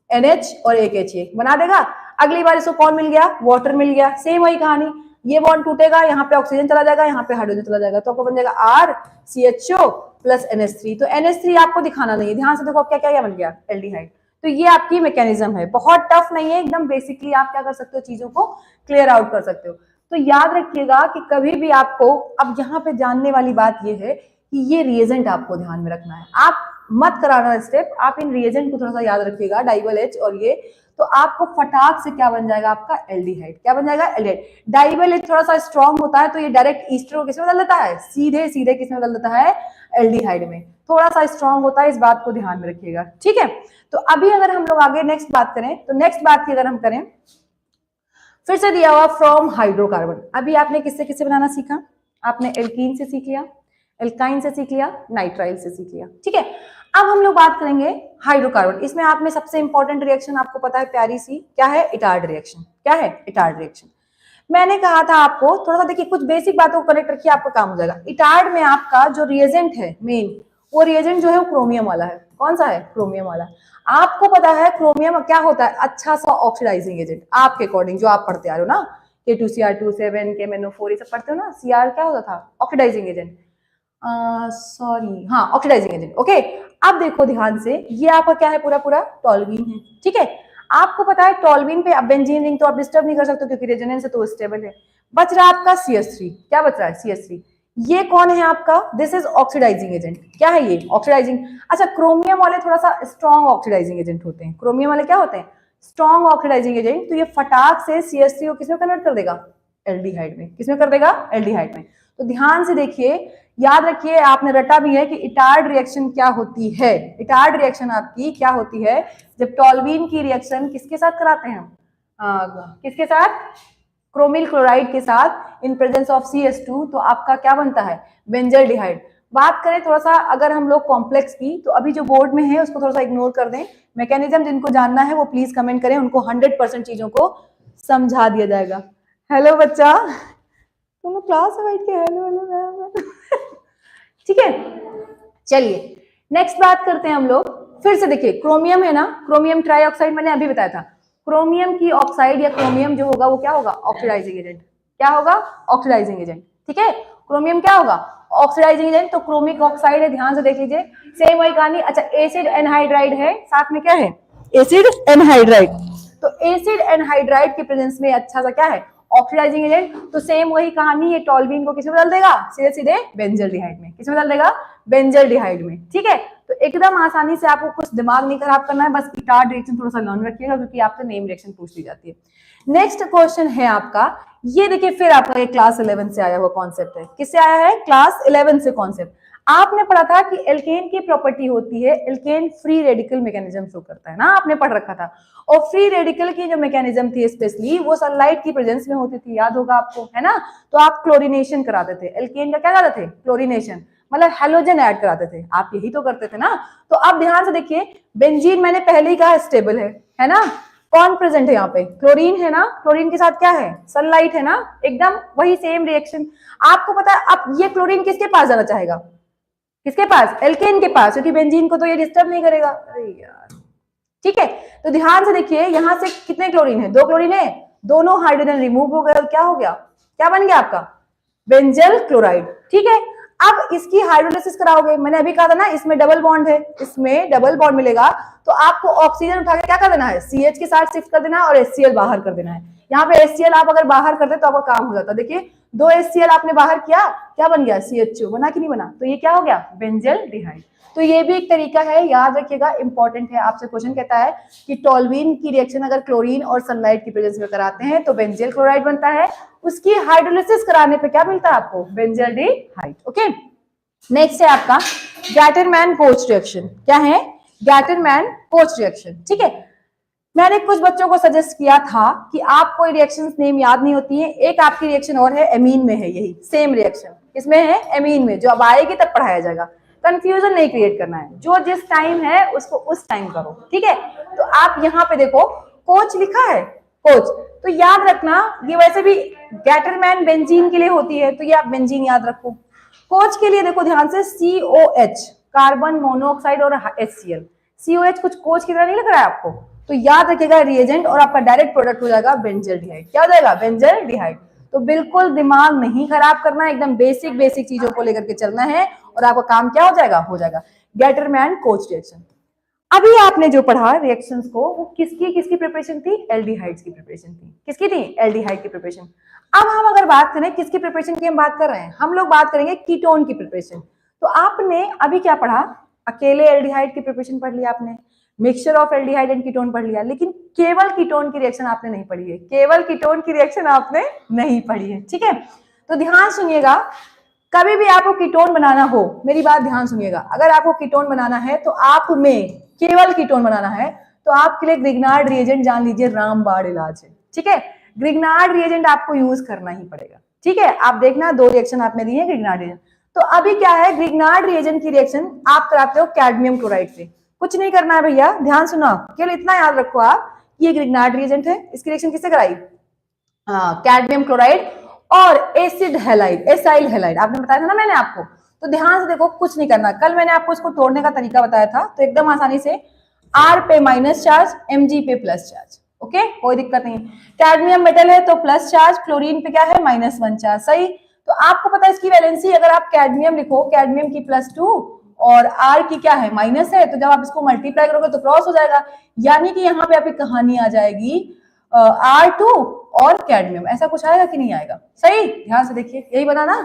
NH और एक H बना देगा। अगली बार इसको कौन मिल गया, वाटर मिल गया, सेम वही कहानी, ये बॉन्ड टूटेगा, यहाँ पे ऑक्सीजन चला जाएगा, यहाँ पे हाइड्रोजन चला जाएगा, तो आपको बन जाएगा RCHO प्लस NH3। तो NH3 आपको दिखाना नहीं है, ध्यान से देखो क्या क्या बन गया, एल्डिहाइड। तो ये आपकी मैकेनिज्म है, बहुत टफ नहीं है, एकदम बेसिकली आप क्या कर सकते हो, चीजों को क्लियर आउट कर सकते हो। तो याद रखिएगा कि कभी भी आपको, अब यहाँ पे जानने वाली बात ये है कि ये रिएजेंट आपको ध्यान में रखना है। आप मत कराना स्टेप, आप इन रिएजेंट को थोड़ा सा याद रखिएगा, डाइबल एच और ये, तो आपको फटाक से क्या बन जाएगा आपका एल्डिहाइड, क्या बन जाएगा एल्डिहाइड। डाइबल एच थोड़ा सा स्ट्रॉन्ग होता है तो ये डायरेक्ट ईस्टर को किसमें बदल देता है, सीधे सीधे किसमें बदल देता है, एल्डिहाइड में। थोड़ा सा स्ट्रॉन्ग होता है, इस बात को ध्यान में रखिएगा, ठीक है। तो अभी अगर हम लोग आगे नेक्स्ट बात करें, तो नेक्स्ट बात की अगर हम करें, फिर से दिया हुआ फ्रॉम हाइड्रोकार्बन। अभी आपने किससे किससे बनाना सीखा, आपने एल्कीन से सीख लिया, एल्काइन से सीख लिया, नाइट्राइल से सीख लिया, ठीक है। अब हम लोग बात करेंगे हाइड्रोकार्बन। इसमें आप में सबसे इंपॉर्टेंट रिएक्शन आपको पता है प्यारी सी, क्या है, इटार्ड रिएक्शन। क्या है, इटार्ड रिएक्शन। मैंने कहा था आपको थोड़ा सा देखिए, कुछ बेसिक बातों को कनेक्ट रखिए, आपका काम हो जाएगा। इटार्ड में आपका जो रिएजेंट है मेन, वो रिएजेंट जो है वो क्रोमियम वाला है। कौन सा है, क्रोमियम वाला। आपको पता है क्रोमियम क्या होता है, अच्छा सा ऑक्सीडाइजिंग एजेंट, आपके अकॉर्डिंग जो आप पढ़ते आ रहे हो ना, K2Cr27 KMnO4 ये सब पढ़ते हो ना, Cr क्या होता था, ऑक्सीडाइजिंग एजेंट, सॉरी हाँ ऑक्सीडाइजिंग एजेंट, ओके। अब देखो ध्यान से, ये आपका क्या है, पूरा पूरा टॉल्यूइन है, ठीक है। आपको पता है टॉल्यूइन पे अब बेंजीन रिंग तो आप डिस्टर्ब नहीं कर सकते क्योंकि रेजोनेंस है तो स्टेबल है। बच रहा आपका CH3, क्या बच रहा है, CH3। ये कौन है आपका, दिस इज ऑक्सीडाइजिंग एजेंट। क्या है ये, ऑक्सीडाइजिंग। अच्छा, क्रोमियम वाले थोड़ा सा स्ट्रॉन्ग ऑक्सीडाइजिंग एजेंट होते हैं, क्रोमियम वाले क्या होते हैं, स्ट्रॉन्ग ऑक्सीडाइजिंग एजेंट। तो ये फटाक से CH3 को किसमें कन्वर्ट कर देगा, एल्डिहाइड में। किसमें कर देगा, एल्डिहाइड में। तो ध्यान से देखिए, याद रखिए, आपने रटा भी है कि इटार्ड रिएक्शन क्या होती है। इटार्ड रिएक्शन आपकी क्या होती है, जब टॉल्यूइन की रिएक्शन किसके साथ कराते हैं, किसके साथ, क्रोमिल क्लोराइड के साथ, इन प्रेजेंस ऑफ CH2, तो आपका क्या बनता है, बेंजल्डिहाइड। बात करें थोड़ा सा अगर हम लोग कॉम्प्लेक्स की, तो अभी जो बोर्ड में है उसको थोड़ा सा इग्नोर कर दें। मैकेनिज्म जिनको जानना है वो प्लीज कमेंट करें, उनको 100% चीजों को समझा दिया जाएगा। हेलो बच्चा, तुम लोग क्लास में बैठ के हेलो हेलो मैम, ठीक है। चलिए नेक्स्ट बात करते हैं हम लोग। फिर से देखिए, क्रोमियम है ना, क्रोमियम ट्राइऑक्साइड मैंने अभी बताया था। क्रोमियम की ऑक्साइड या क्रोमियम जो होगा वो क्या होगा, ऑक्सीडाइजिंग एजेंट। क्या होगा, ऑक्सीडाइजिंग एजेंट, ठीक है। क्रोमियम क्या होगा, ऑक्सीडाइजिंग एजेंट। तो क्रोमिक ऑक्साइड है, ध्यान से देख लीजिए, सेम वही कहानी। अच्छा, एसिड एनहाइड्राइड है, साथ में क्या है, एसिड एनहाइड्राइड। तो एसिड एनहाइड्राइड के प्रेजेंस में अच्छा सा क्या है, ऑक्सीडाइजिंग एजेंट। तो सेम वही कहानी, ये टॉल्यूइन को किसमें बदल देगा, सीधे सीधे बेंजल्डिहाइड में। किसमें बदल देगा, बेंजल्डिहाइड में, ठीक है। तो एकदम आसानी से, आपको कुछ दिमाग नहीं खराब करना है, बस इटार्ड रिएक्शन थोड़ा सा लर्न रखिएगा क्योंकि आपसे नेम रिएक्शन पूछ ली जाती है। नेक्स्ट क्वेश्चन है आपका, ये देखिए, फिर आपका क्लास 11 से आया हुआ कॉन्सेप्ट है। किससे आया है, क्लास 11 से कॉन्सेप्ट। आपने पढ़ा था कि एल्केन की प्रॉपर्टी होती है, alkane free radical mechanism show करता है ना, आपने पढ़ रखा था। और फ्री रेडिकल की जो मैकेनिज्म थी स्पेशली वो सनलाइट की प्रेजेंस में होती थी, याद होगा आपको, है ना। तो आप क्लोरीनेशन कराते थे, एल्केन का क्या कराते थे, क्लोरीनेशन, मतलब हेलोजन ऐड कराते थे, आप यही तो करते थे ना। तो अब ध्यान से देखिए, बेंजीन मैंने पहले ही कहा स्टेबल है ना। कौन प्रेजेंट है यहाँ पे, क्लोरीन है ना, क्लोरीन के साथ क्या है, सनलाइट है ना, एकदम वही सेम रिएक्शन। आपको पता है अब ये क्लोरीन किसके पास जाना चाहेगा, किसके पास, एल्केन के पास, क्योंकि बेंजीन को तो ये डिस्टर्ब नहीं करेगा। अरे यार, ठीक है। तो ध्यान से देखिए, यहां से कितने क्लोरीन है, 2 क्लोरीन है, दोनों हाइड्रोजन रिमूव हो गए और क्या हो गया, क्या बन गया आपका, बेंजल क्लोराइड, ठीक है। अब इसकी हाइड्रोलिसिस कराओगे, मैंने अभी कहा था ना इसमें डबल बॉन्ड है, इसमें डबल बॉन्ड मिलेगा, तो आपको ऑक्सीजन उठा के क्या कर देना है, CH के साथ शिफ्ट कर देना है और HCl बाहर कर देना है। यहाँ पे HCl आप अगर बाहर करते तो आपका काम हो जाता। देखिए 2 HCl आपने बाहर किया, क्या बन गया, CHO बना कि नहीं बना, तो ये क्या हो गया, बेंजल डिहाइड। तो ये भी एक तरीका है, याद रखिएगा, इंपॉर्टेंट है। आपसे क्वेश्चन कहता है कि टॉल्यूइन की रिएक्शन अगर क्लोरीन और सनलाइट की प्रेजेंस में कराते हैं तो बेंजल क्लोराइड बनता है, उसकी हाइड्रोलिसिस कराने पे क्या मिलता है आपको, बेंजल डिहाइड, ओके। नेक्स्ट है आपका गैटरमैन कोच रिएक्शन। क्या है, गैटरमैन कोच रिएक्शन, ठीक है। मैंने कुछ बच्चों को सजेस्ट किया था कि आपको रिएक्शंस नेम याद नहीं होती है, एक आपकी रिएक्शन और है, एमीन में है, यही सेम रिएक्शन किसमें है, एमीन में, जो अब आएगी तब पढ़ाया जाएगा। कंफ्यूजन नहीं क्रिएट करना है, जो जिस टाइम है उसको उस टाइम करो, ठीक है। तो आप यहाँ पे देखो कोच लिखा है, कोच, तो याद रखना ये वैसे भी गैटरमैन बेंजीन के लिए होती है, तो ये आप बेंजीन याद रखो। कोच के लिए देखो ध्यान से, COH कार्बन मोनोऑक्साइड और HCl, COH कुछ कोच की तरह नहीं लग रहा है आपको, तो याद रखिएगा रिएजेंट और आपका डायरेक्ट प्रोडक्ट हो जाएगा बेंजल डिहाइड। क्या हो जाएगा, बेंजल डिहाइड। तो बिल्कुल दिमाग नहीं खराब करना है, एकदम बेसिक बेसिक चीजों को लेकर के चलना है और आपका काम क्या हो जाएगा, हो जाएगा गैटरमैन कोच रिएक्शन। अभी आपने जो पढ़ा रिएक्शंस को, वो किसकी किसकी प्रिपरेशन थी, एल्डिहाइड्स की प्रिपरेशन थी। किसकी थी, एल्डिहाइड की प्रिपरेशन। अब हम अगर बात करें किसकी प्रिपरेशन की हम बात कर रहे हैं, हम लोग बात करेंगे कीटोन की प्रिपरेशन। तो आपने अभी क्या पढ़ा, अकेले एल्डिहाइड की प्रिपरेशन पढ़ लिया आपने, mixture of aldehyde and ketone पढ़ लिया, लेकिन केवल कीटोन की रिएक्शन आपने नहीं पढ़ी है, केवल कीटोन की रिएक्शन आपने नहीं पढ़ी है। ठीक है, तो ध्यान सुनिएगा, कभी भी आपको कीटोन बनाना हो, मेरी बात ध्यान सुनिएगा, अगर आपको कीटोन बनाना है तो आप में केवल कीटोन बनाना है तो आपके लिए ग्रिग्नार्ड रिएजेंट जान लीजिए रामबाण इलाज है। ठीक है, ग्रिग्नार्ड रिएजेंट आपको यूज करना ही पड़ेगा। ठीक है, आप देखना 2 रिएक्शन आपने दी है ग्रिग्नार्ड रिएजेंट। तो अभी क्या है, ग्रिग्नार्ड रिएजेंट की रिएक्शन आप कराते हो कैडमियम क्लोराइड से, कुछ नहीं करना है भैया, ध्यान सुना, केवल इतना याद रखो आप, ये ग्रिग्नार्ड रिएजेंट है, इसकी रिएक्शन किससे कराई, कैडमियम क्लोराइड और एसिड हेलाइड, एसाइल हेलाइड, आपने बताया था ना मैंने आपको। तो ध्यान से देखो, कुछ नहीं करना, कल मैंने आपको इसको तोड़ने का तरीका बताया था, तो एकदम आसानी से R पे माइनस चार्ज, Mg पे प्लस चार्ज, ओके, कोई दिक्कत नहीं। कैडमियम मेटल है तो प्लस चार्ज, क्लोरीन पे क्या है -1 चार्ज, सही। तो आपको पता है इसकी वैलेंसी, अगर आप कैडमियम लिखो, कैडमियम की +2 और R की क्या है माइनस है, तो जब आप इसको मल्टीप्लाई करोगे तो क्रॉस हो जाएगा, यानी कि यहाँ पे आपकी कहानी आ जाएगी R2 और कैडमियम, ऐसा कुछ आएगा कि नहीं आएगा, सही। ध्यान से देखिए, यही बना ना।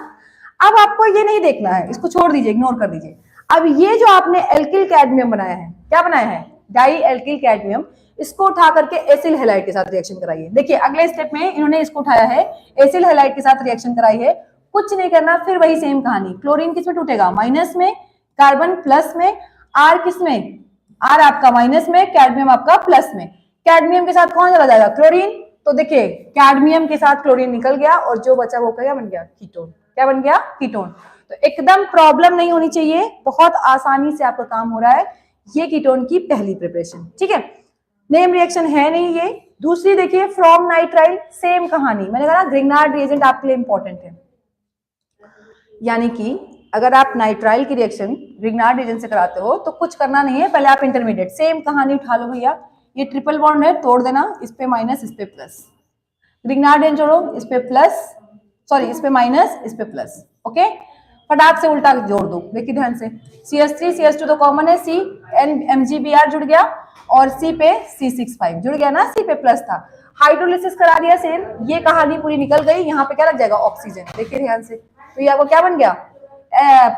अब आपको ये नहीं देखना है, इसको छोड़ दीजिए, इग्नोर कर दीजिए। अब ये जो आपने एल्किल कैडमियम बनाया है, क्या बनाया है, डाई एल्किल कैडमियम, इसको उठा करके एसिल हैलाइड के साथ रिएक्शन कराइए। देखिए अगले स्टेप में इन्होंने इसको उठाया है, एसिल हैलाइड के साथ रिएक्शन कराई है, कुछ नहीं करना, फिर वही सेम कहानी, क्लोरीन किसमें टूटेगा, माइनस में, कार्बन प्लस में, आर किसमें, आर आपका माइनस में, कैडमियम आपका प्लस में, कैडमियम के साथ कौन चला जाएगा, क्लोरीन। तो देखिए कैडमियम के साथ क्लोरीन निकल गया और जो बचा वो क्या बन गया, कीटोन, क्या बन गया, कीटोन। तो एकदम प्रॉब्लम नहीं होनी चाहिए, बहुत आसानी से आपका काम हो रहा है, ये कीटोन की पहली प्रिपरेशन। ठीक है, नेम रिएक्शन है नहीं ये। दूसरी देखिए, फ्रॉम नाइट्राइल, सेम कहानी, मैंने कहा ना ग्रिग्नार्ड रिएजेंट आपके लिए इंपॉर्टेंट है, यानी कि अगर आप नाइट्राइल की रिएक्शन ग्रिग्नार्ड रिएजेंट से कराते हो तो कुछ करना नहीं है, पहले आप इंटरमीडिएट सेम कहानी उठा लो भैया, ये ट्रिपल बॉन्ड है, तोड़ देना, इस पे माइनस इस पे प्लस, ग्रिग्नार्ड रिएजेंट जोड़ो, इस पे प्लस, सॉरी इस पे माइनस इस पे प्लस, ओके, फटाक से उल्टा जोड़ दो, देखिए ध्यान से, CH3 CH2 तो कॉमन है, C MgBr जुड़ गया और C पे C65 जुड़ गया ना, C पे प्लस था, हाइड्रोलिसिस करा दिया सेम, ये कहानी पूरी निकल गई, यहाँ पे क्या लग जाएगा, ऑक्सीजन, देखिए ध्यान से, तो ये आपको क्या बन गया,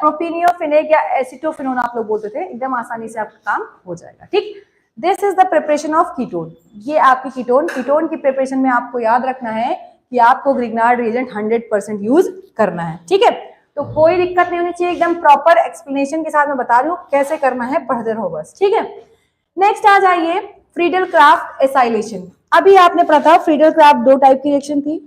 प्रोपिनियोफिनेक या एसिटोफिनोन आप लोग बोलते थे, एकदम आसानी से आपका काम हो जाएगा। ठीक, this is the preparation of ketone, ये आपकी कीटोन, कीटोन की प्रिपरेशन में आपको याद रखना है कि आपको ग्रिग्नार्ड रिएजेंट 100% यूज करना है। ठीक है, तो कोई दिक्कत नहीं होनी चाहिए, एकदम प्रॉपर एक्सप्लेनेशन के साथ मैं बता रही हूँ कैसे करना है, पढ़ते रहो बस। ठीक है, नेक्स्ट आ जाइए, फ्रीडल क्राफ्ट एसाइलेशन। अभी आपने पढ़ा था फ्रीडल क्राफ्ट 2 टाइप की रिएक्शन थी,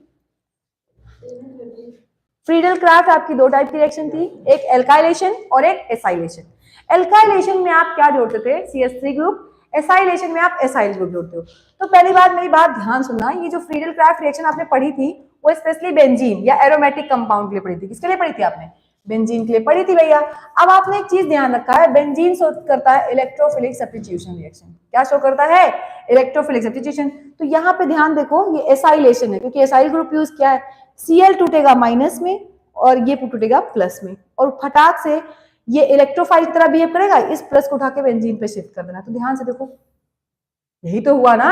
फ्रीडल क्राफ्ट आपकी 2 टाइप की रिएक्शन थी, एक एल्काइलेशन और एक एसाइलेशन। एल्काइलेशन में आप क्या जोड़ते थे, CH3 ग्रुप, एसाइलेशन में आप एसाइल ग्रुप जोड़ते हो। तो पहली बात, मेरी बात ध्यान सुनना, ये जो फ्रीडल क्राफ्ट रिएक्शन आपने पढ़ी थी वो स्पेशली बेंजीन या एरोमेटिक कंपाउंड के लिए पढ़ी थी, किसके लिए पढ़ी थी आपने, बेंजीन के लिए पढ़ी थी भैया। अब आपने एक चीज ध्यान रखा है, बेंजीन शो करता है इलेक्ट्रोफिलिक सब्स्टिट्यूशन रिएक्शन, क्या शो करता है, इलेक्ट्रोफिलिक सब्स्टिट्यूशन। तो यहाँ पे ध्यान देखो, ये एसाइलेशन है, क्योंकि एसाइल ग्रुप यूज किया है, Cl टूटेगा माइनस में और ये टूटेगा प्लस में, और फटाक से ये इलेक्ट्रोफाइल की तरह बिहेव करेगा, इस प्लस को उठा के बेंजीन पे शिफ्ट कर देना। तो ध्यान से देखो, यही तो हुआ ना,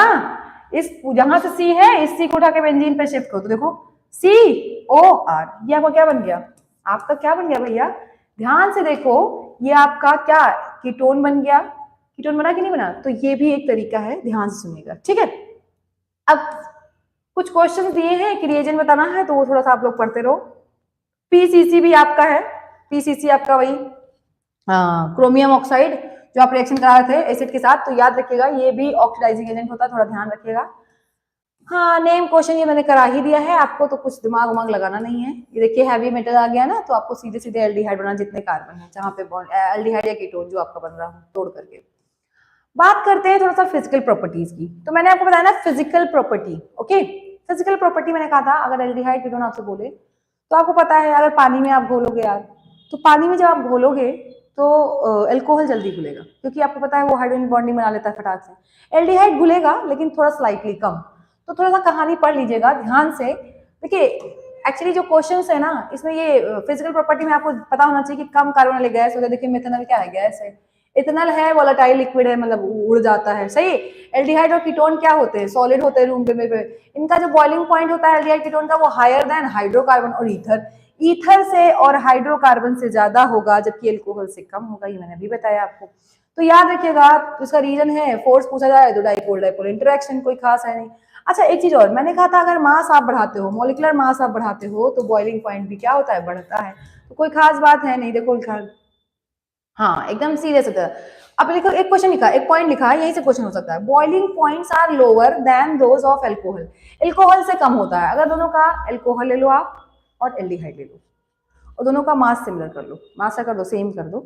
इस जहां से C है, इस C को उठा के बेंजीन पे शिफ्ट करो, तो देखो COR, ये आपका क्या बन गया, आपका क्या बन गया भैया, ध्यान से देखो, ये आपका क्या कीटोन बन गया, कीटोन बना कि नहीं बना। तो ये भी एक तरीका है, ध्यान से सुनिएगा। ठीक है, अब कुछ क्वेश्चन दिए हैं कि रिएजेंट बताना है, तो वो थोड़ा सा आप लोग पढ़ते रहो। PCC भी आपका है, PCC आपका वही क्रोमियम ऑक्साइड जो आप रिएक्शन करा रहे थे एसिड के साथ, तो याद रखिएगा ये भी ऑक्सीडाइजिंग एजेंट होता है, थोड़ा ध्यान रखिएगा। हाँ, नेम क्वेश्चन ये मैंने करा ही दिया है आपको, तो कुछ दिमाग उमाग लगाना नहीं है। ये देखिए हैवी मेटल आ गया ना, तो आपको सीधे सीधे एल्डिहाइड बनाना, जितने कार्बन है जहाँ पे बॉन्ड, एल्डिहाइड या कीटोन जो आपका बन रहा हो तोड़ करके। बात करते हैं थोड़ा सा फिजिकल प्रॉपर्टीज की। तो मैंने आपको बताया ना physical property, okay, physical property मैंने कहा था, अगर एल्डिहाइड कीटोन आपसे बोले तो आपको पता है, अगर पानी में आप घोलोगे यार, तो पानी में जब आप घोलोगे तो अल्कोहल जल्दी घुलेगा, क्योंकि आपको पता है वो हाइड्रोजन बॉन्डिंग बना लेता है फटाक से। एल्डिहाइड घुलेगा लेकिन थोड़ा स्लाइटली कम। तो थोड़ा सा कहानी पढ़ लीजिएगा ध्यान से। देखिए एक्चुअली जो क्वेश्चंस है ना, इसमें ये फिजिकल प्रॉपर्टी में आपको पता होना चाहिए कि कम कार्बन वाले गैस होते हैं। देखिए मेथनॉल क्या है, गैस है। इथेनॉल है वोलेटाइल लिक्विड है, मतलब उड़ जाता है, सही। एल्डिहाइड और कीटोन क्या होते हैं, सॉलिड होते हैं रूम पे। इनका जो बॉइलिंग पॉइंट होता है एल्डिहाइड कीटोन का, वो हायर देन हाइड्रोकार्बन और ईथर। ईथर से और हाइड्रोकार्बन से ज्यादा होगा, जबकि एल्कोहल से कम होगा, ये मैंने अभी बताया आपको। तो याद रखिएगा, इसका रीजन है फोर्स पूछा जाए तो डाइपोल डाइपोल इंटरेक्शन, कोई खास है नहीं। अच्छा एक चीज और, मैंने कहा था अगर मास आप बढ़ाते हो, मॉलिक्यूलर मास आप बढ़ाते हो, तो बॉइलिंग पॉइंट भी क्या होता है, बढ़ता है। तो कोई खास बात है नहीं, देखो लिखा, हाँ एकदम सीरियस होता है। अब देखो एक क्वेश्चन लिखा, एक पॉइंट लिखा है, यहीं से क्वेश्चन हो सकता है, boiling points are lower than those of alcohol, alcohol से कम होता है। अगर दोनों का एल्कोहल ले लो आप और एल्डिहाइड ले लो और दोनों का मास सिमिलर कर लो, मास कर दो, सेम कर दो,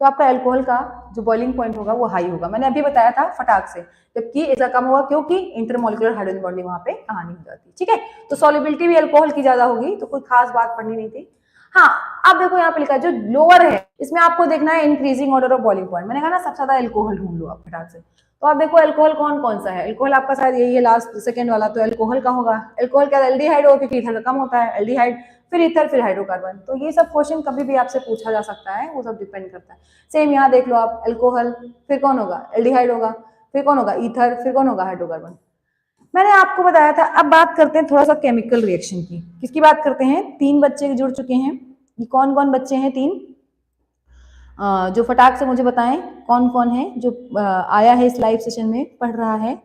तो आपका एल्कोहल का जो बॉइलिंग पॉइंट होगा वो हाई होगा, मैंने अभी बताया था फटाक से, जबकि इसका कम होगा क्योंकि इंटरमोलिकुलर हाइड्रोजन बॉन्डिंग वहां पे कहानी हो जाती है। ठीक है, तो सॉल्युबिलिटी भी एल्कोहल की ज्यादा होगी, तो कोई खास बात पढ़नी नहीं थी। हाँ, अब देखो यहाँ पे लिखा है जो लोअर है, इसमें आपको देखना है increasing order of boiling point, मैंने कहा ना सबसे ज्यादा एल्कोहल ढूंढ लो आप फटाक से। तो आप देखो एल्कोहल कौन कौन सा है, एल्कोहल आपका शायद यही है लास्ट सेकंड वाला, तो एल्कोहल का होगा, एल्कोहल क्या एल्डिहाइड होगा क्योंकि इथर कम होता है, एल्डिहाइड फिर ईथर फिर हाइड्रोकार्बन। तो ये सब क्वेश्चन कभी भी आपसे पूछा जा सकता है, वो सब डिपेंड करता है। सेम यहाँ देख लो आप, एल्कोहल फिर कौन होगा, एल्डिहाइड होगा, फिर कौन होगा, ईथर, फिर कौन होगा, हाइड्रोकार्बन। मैंने आपको बताया था। अब बात करते हैं थोड़ा सा केमिकल रिएक्शन की, किसकी बात करते हैं, 3 बच्चे जुड़ चुके हैं, ये कौन कौन बच्चे हैं 3, जो फटाक से मुझे बताएं कौन कौन है जो आया है इस लाइव सेशन में, पढ़ रहा है,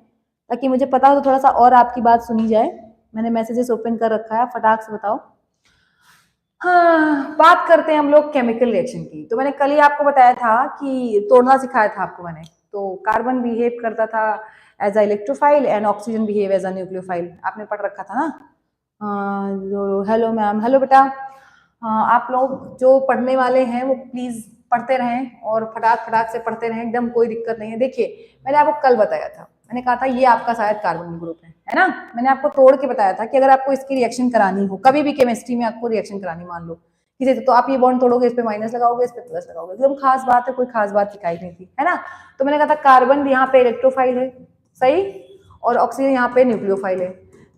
ताकि मुझे पता हो तो थोड़ा सा और आपकी बात सुनी जाए। मैंने मैसेजेस ओपन कर रखा है, फटाक से बताओ। हाँ, बात करते हैं हम लोग केमिकल रिएक्शन की। तो मैंने कल ही आपको बताया था कि तोड़ना सिखाया था आपको मैंने, तो कार्बन बिहेव करता था as a electrophile and oxygen behave as a nucleophile, आपने पढ़ रखा था ना। हेलो मैम, हेलो बेटा। आप लोग जो पढ़ने वाले हैं वो प्लीज पढ़ते रहें और फटाक फटाक से पढ़ते रहें, एकदम कोई दिक्कत नहीं है। देखिए मैंने आपको कल बताया था, मैंने कहा था ये आपका शायद कार्बन ग्रुप है ना, मैंने आपको तोड़ के बताया था कि अगर आपको इसकी रिएक्शन करानी हो, कभी भी केमिस्ट्री में आपको रिएक्शन करानी, मान लो किसी, तो आप ये बॉन्ड तोड़ोगे, इस पे माइनस लगाओगे, इस पे प्लस लगाओगे, एकदम खास बात है, कोई खास बात सिखाई नहीं थी, है ना। तो मैंने कहा था कार्बन यहाँ पे इलेक्ट्रोफाइल है, सही, और ऑक्सीजन यहाँ पे न्यूक्लियोफाइल है।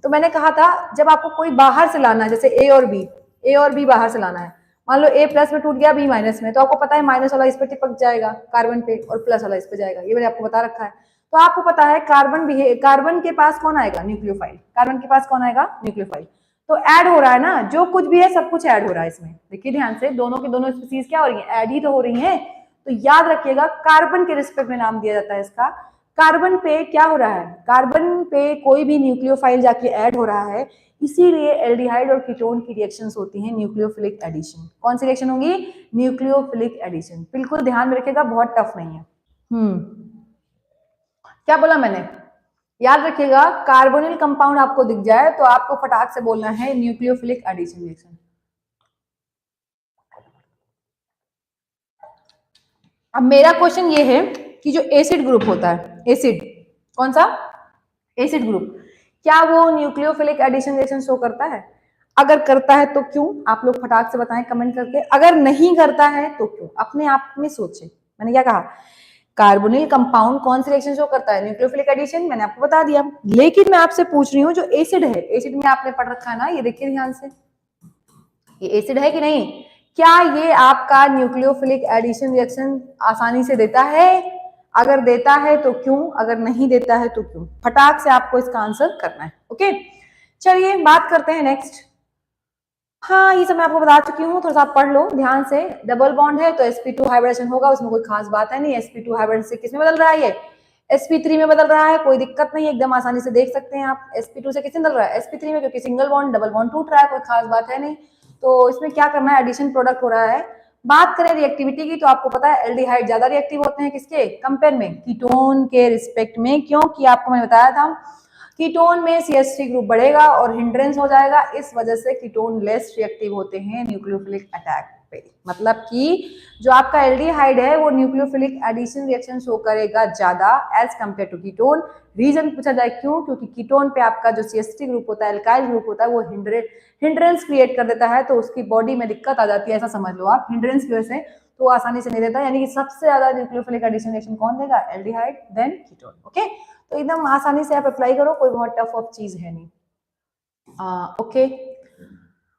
तो मैंने कहा था जब आपको कोई बाहर से लाना है, जैसे ए और बी बाहर से लाना है, मान लो ए प्लस में टूट गया बी माइनस में, तो आपको पता है माइनस वाला इस पे टिपक जाएगा कार्बन पे और प्लस वाला इस पे जाएगा, ये मैंने आपको बता रखा है। तो आपको पता है कार्बन के पास कौन आएगा, न्यूक्लियोफाइल, कार्बन के पास कौन आएगा, न्यूक्लियोफाइल। तो ऐड हो रहा है ना, जो कुछ भी है सब कुछ ऐड हो रहा है इसमें, देखिए ध्यान से, दोनों की दोनों स्पीसीज क्या हो रही है, ऐड ही तो हो रही है। तो याद रखिएगा कार्बन के रिस्पेक्ट में नाम दिया जाता है इसका, कार्बन पे क्या हो रहा है, कार्बन पे कोई भी न्यूक्लियोफाइल जाके ऐड हो रहा है, इसीलिए एल्डिहाइड और कीटोन की रिएक्शंस होती हैं न्यूक्लियोफिलिक एडिशन। कौन सी रिएक्शन होंगी, न्यूक्लियोफिलिक एडिशन, बिल्कुल ध्यान में रखिएगा, बहुत टफ नहीं है। क्या बोला मैंने, याद रखिएगा, कार्बोनिल कंपाउंड आपको दिख जाए तो आपको फटाक से बोलना है न्यूक्लियोफिलिक एडिशन रिएक्शन। अब मेरा क्वेश्चन ये है कि जो एसिड ग्रुप होता है, एसिड, कौन सा, एसिड ग्रुप, क्या वो न्यूक्लियोफिलिक एडिशन रिएक्शन शो करता है, अगर करता है तो क्यों, आप लोग फटाक से बताएं कमेंट करके, अगर नहीं करता है तो क्यों, अपने आप में सोचें। मैंने क्या कहा, कार्बोनिल कंपाउंड कौन सी रिएक्शन शो करता है, न्यूक्लियोफिलिक एडिशन, मैंने आपको बता दिया। लेकिन मैं आपसे पूछ रही हूँ जो एसिड है, एसिड में आपने पढ़ रखा है ना, ये देखिए ध्यान से, ये एसिड है कि नहीं, क्या ये आपका न्यूक्लियोफिलिक एडिशन रिएक्शन आसानी से देता है, अगर देता है तो क्यों, अगर नहीं देता है तो क्यों, फटाक से आपको इसका आंसर करना है। ओके, चलिए बात करते हैं नेक्स्ट। हाँ, ये सब मैं आपको बता चुकी हूँ, थोड़ा सा आप पढ़ लो ध्यान से। डबल बॉन्ड है तो sp2 हाइब्रिडेशन होगा, उसमें कोई खास बात है नहीं। sp2 हाइब्रिडेशन से किसमें बदल रहा है, ये sp3 में बदल रहा है, कोई दिक्कत नहीं है, एकदम आसानी से देख सकते हैं आप। sp2 से किसमें बदल रहा है, sp3 में, क्योंकि सिंगल बॉन्ड डबल बॉन्ड टूट रहा है, कोई खास बात है नहीं। तो इसमें क्या करना है, एडिशन प्रोडक्ट हो रहा है। बात करें रिएक्टिविटी की, तो आपको पता है एल्डिहाइड ज्यादा रिएक्टिव होते हैं किसके कंपेयर में, कीटोन के रिस्पेक्ट में, क्योंकि आपको मैंने बताया था कीटोन में CH3 ग्रुप बढ़ेगा और हिंड्रेंस हो जाएगा, इस वजह से कीटोन लेस रिएक्टिव होते हैं न्यूक्लियोफिलिक अटैक पे। मतलब कि जो आपका एल्डिहाइड है वो न्यूक्लियोफिलिक एडिशन रिएक्शन शो करेगा ज्यादा as compare to ketone. Reason पूछा जाए क्यों, क्योंकि कीटोन पे आपका जो CH3 ग्रुप होता है, एल्काइल ग्रुप होता है, वो हिंड्रेंस क्रिएट कर देता है, तो उसकी बॉडी में दिक्कत आ जाती है, ऐसा समझ लो आप, हिंड्रेंस की वजह से तो आसानी से नहीं देता। यानी कि सबसे ज्यादा न्यूक्लियोफिलिक एडिशन रिएक्शन कौन देगा, एल्डिहाइड देन कीटोन। ओके, तो एकदम आसानी से आप अप्लाई करो, कोई बहुत टफ ऑफ चीज है नहीं। ओके,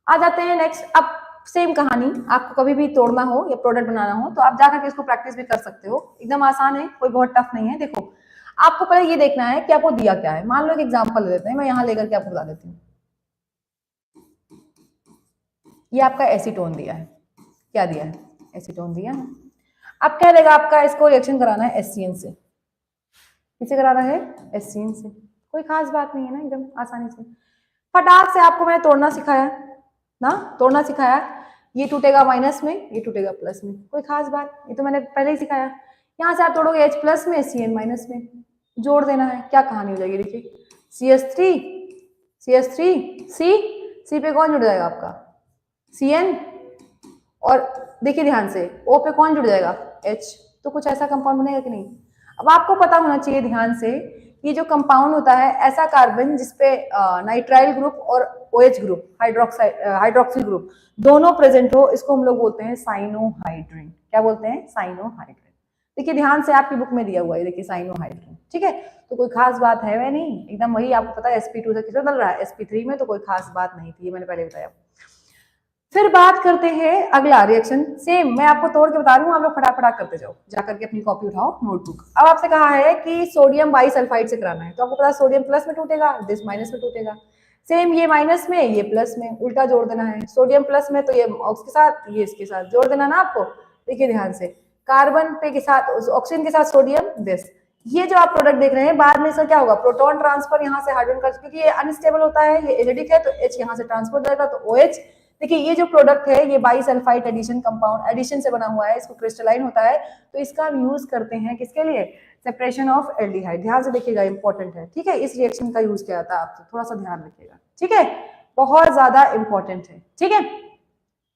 आ जाते हैं नेक्स्ट। अब सेम कहानी, आपको कभी भी तोड़ना हो या प्रोडक्ट बनाना हो तो आप जाकर के इसको प्रैक्टिस भी कर सकते हो, एकदम आसान है, कोई बहुत टफ नहीं है। देखो आपको पहले ये देखना है कि आपको दिया क्या है। मान लो एक एग्जांपल ले लेते हैं, मैं यहाँ लेकर के आपको बता देती हूँ। ये आपका एसीटोन दिया है, क्या दिया है, एसीटोन दिया है। अब क्या देगा आपका, इसको रिएक्शन कराना है एससीएन से। किसे कराना है, एससीएन से। कोई खास बात नहीं है ना, एकदम आसानी से। फटाक से आपको मैंने तोड़ना सिखाया ना, तोड़ना सिखाया, ये टूटेगा माइनस में, ये टूटेगा प्लस में, कोई खास बात, ये तो मैंने पहले ही सिखाया। यहाँ से आप तोड़ोगे H प्लस में, Cn माइनस में, जोड़ देना है, क्या कहानी हो जाएगी, देखिए CH3 C पे कौन जुड़ जाएगा आपका, Cn, और देखिए ध्यान से O पे कौन जुड़ जाएगा, H। तो कुछ ऐसा कंपाउंड बनेगा कि नहीं। अब आपको पता होना चाहिए ध्यान से, ये जो कंपाउंड होता है ऐसा कार्बन जिसपे नाइट्राइल ग्रुप और OH ग्रुप, हाइड्रोक्सिल ग्रुप दोनों प्रेजेंट हो, इसको हम लोग बोलते हैं साइनोहाइड्रिन। क्या बोलते हैं, साइनोहाइड्रिन। देखिए ध्यान से, आपकी बुक में दिया हुआ है, देखिए साइनोहाइड्रिन, ठीक है। तो कोई खास बात है वह नहीं, एकदम वही आपको पता है sp2 से किसमें बदल रहा है, sp3 में, तो कोई खास बात नहीं थी, ये मैंने पहले बताया। फिर बात करते हैं अगला रिएक्शन, सेम मैं आपको तोड़ के बता रही हूँ, आप लोग फटाफट करते जाओ, जाकर के अपनी कॉपी उठाओ, नोटबुक। अब आपसे कहा है कि सोडियम बाइसल्फाइड से कराना है, तो आपको पता है सोडियम प्लस में टूटेगा, दिस माइनस में टूटेगा। सेम ये माइनस में, ये प्लस में, उल्टा जोड़ देना है। सोडियम प्लस में तो ये ऑक्स के साथ, ये इसके साथ जोड़ देना ना आपको। देखिए ध्यान से, कार्बन पे के साथ ऑक्सीजन के साथ सोडियम, दिस। ये जो आप प्रोडक्ट देख रहे हैं, बाद में इसका क्या होगा, प्रोटॉन ट्रांसफर यहाँ से हाइड्रोजन का, क्योंकि ये अनस्टेबल होता है, ये एसिडिक है, तो H यहाँ से ट्रांसफर जाएगा, तो OH। देखिए ये जो प्रोडक्ट है, ये बाइसल्फाइड एडिशन कंपाउंड, एडिशन से बना हुआ है, इसको क्रिस्टलाइन होता है, तो इसका हम यूज करते हैं किसके लिए, सेपरेशन ऑफ एल्डिहाइड। ध्यान से देखिएगा, इंपॉर्टेंट है, ठीक है। इस रिएक्शन का यूज किया जाता है, आप थोड़ा सा ध्यान रखिएगा, ठीक है, बहुत ज्यादा इंपॉर्टेंट है, ठीक है।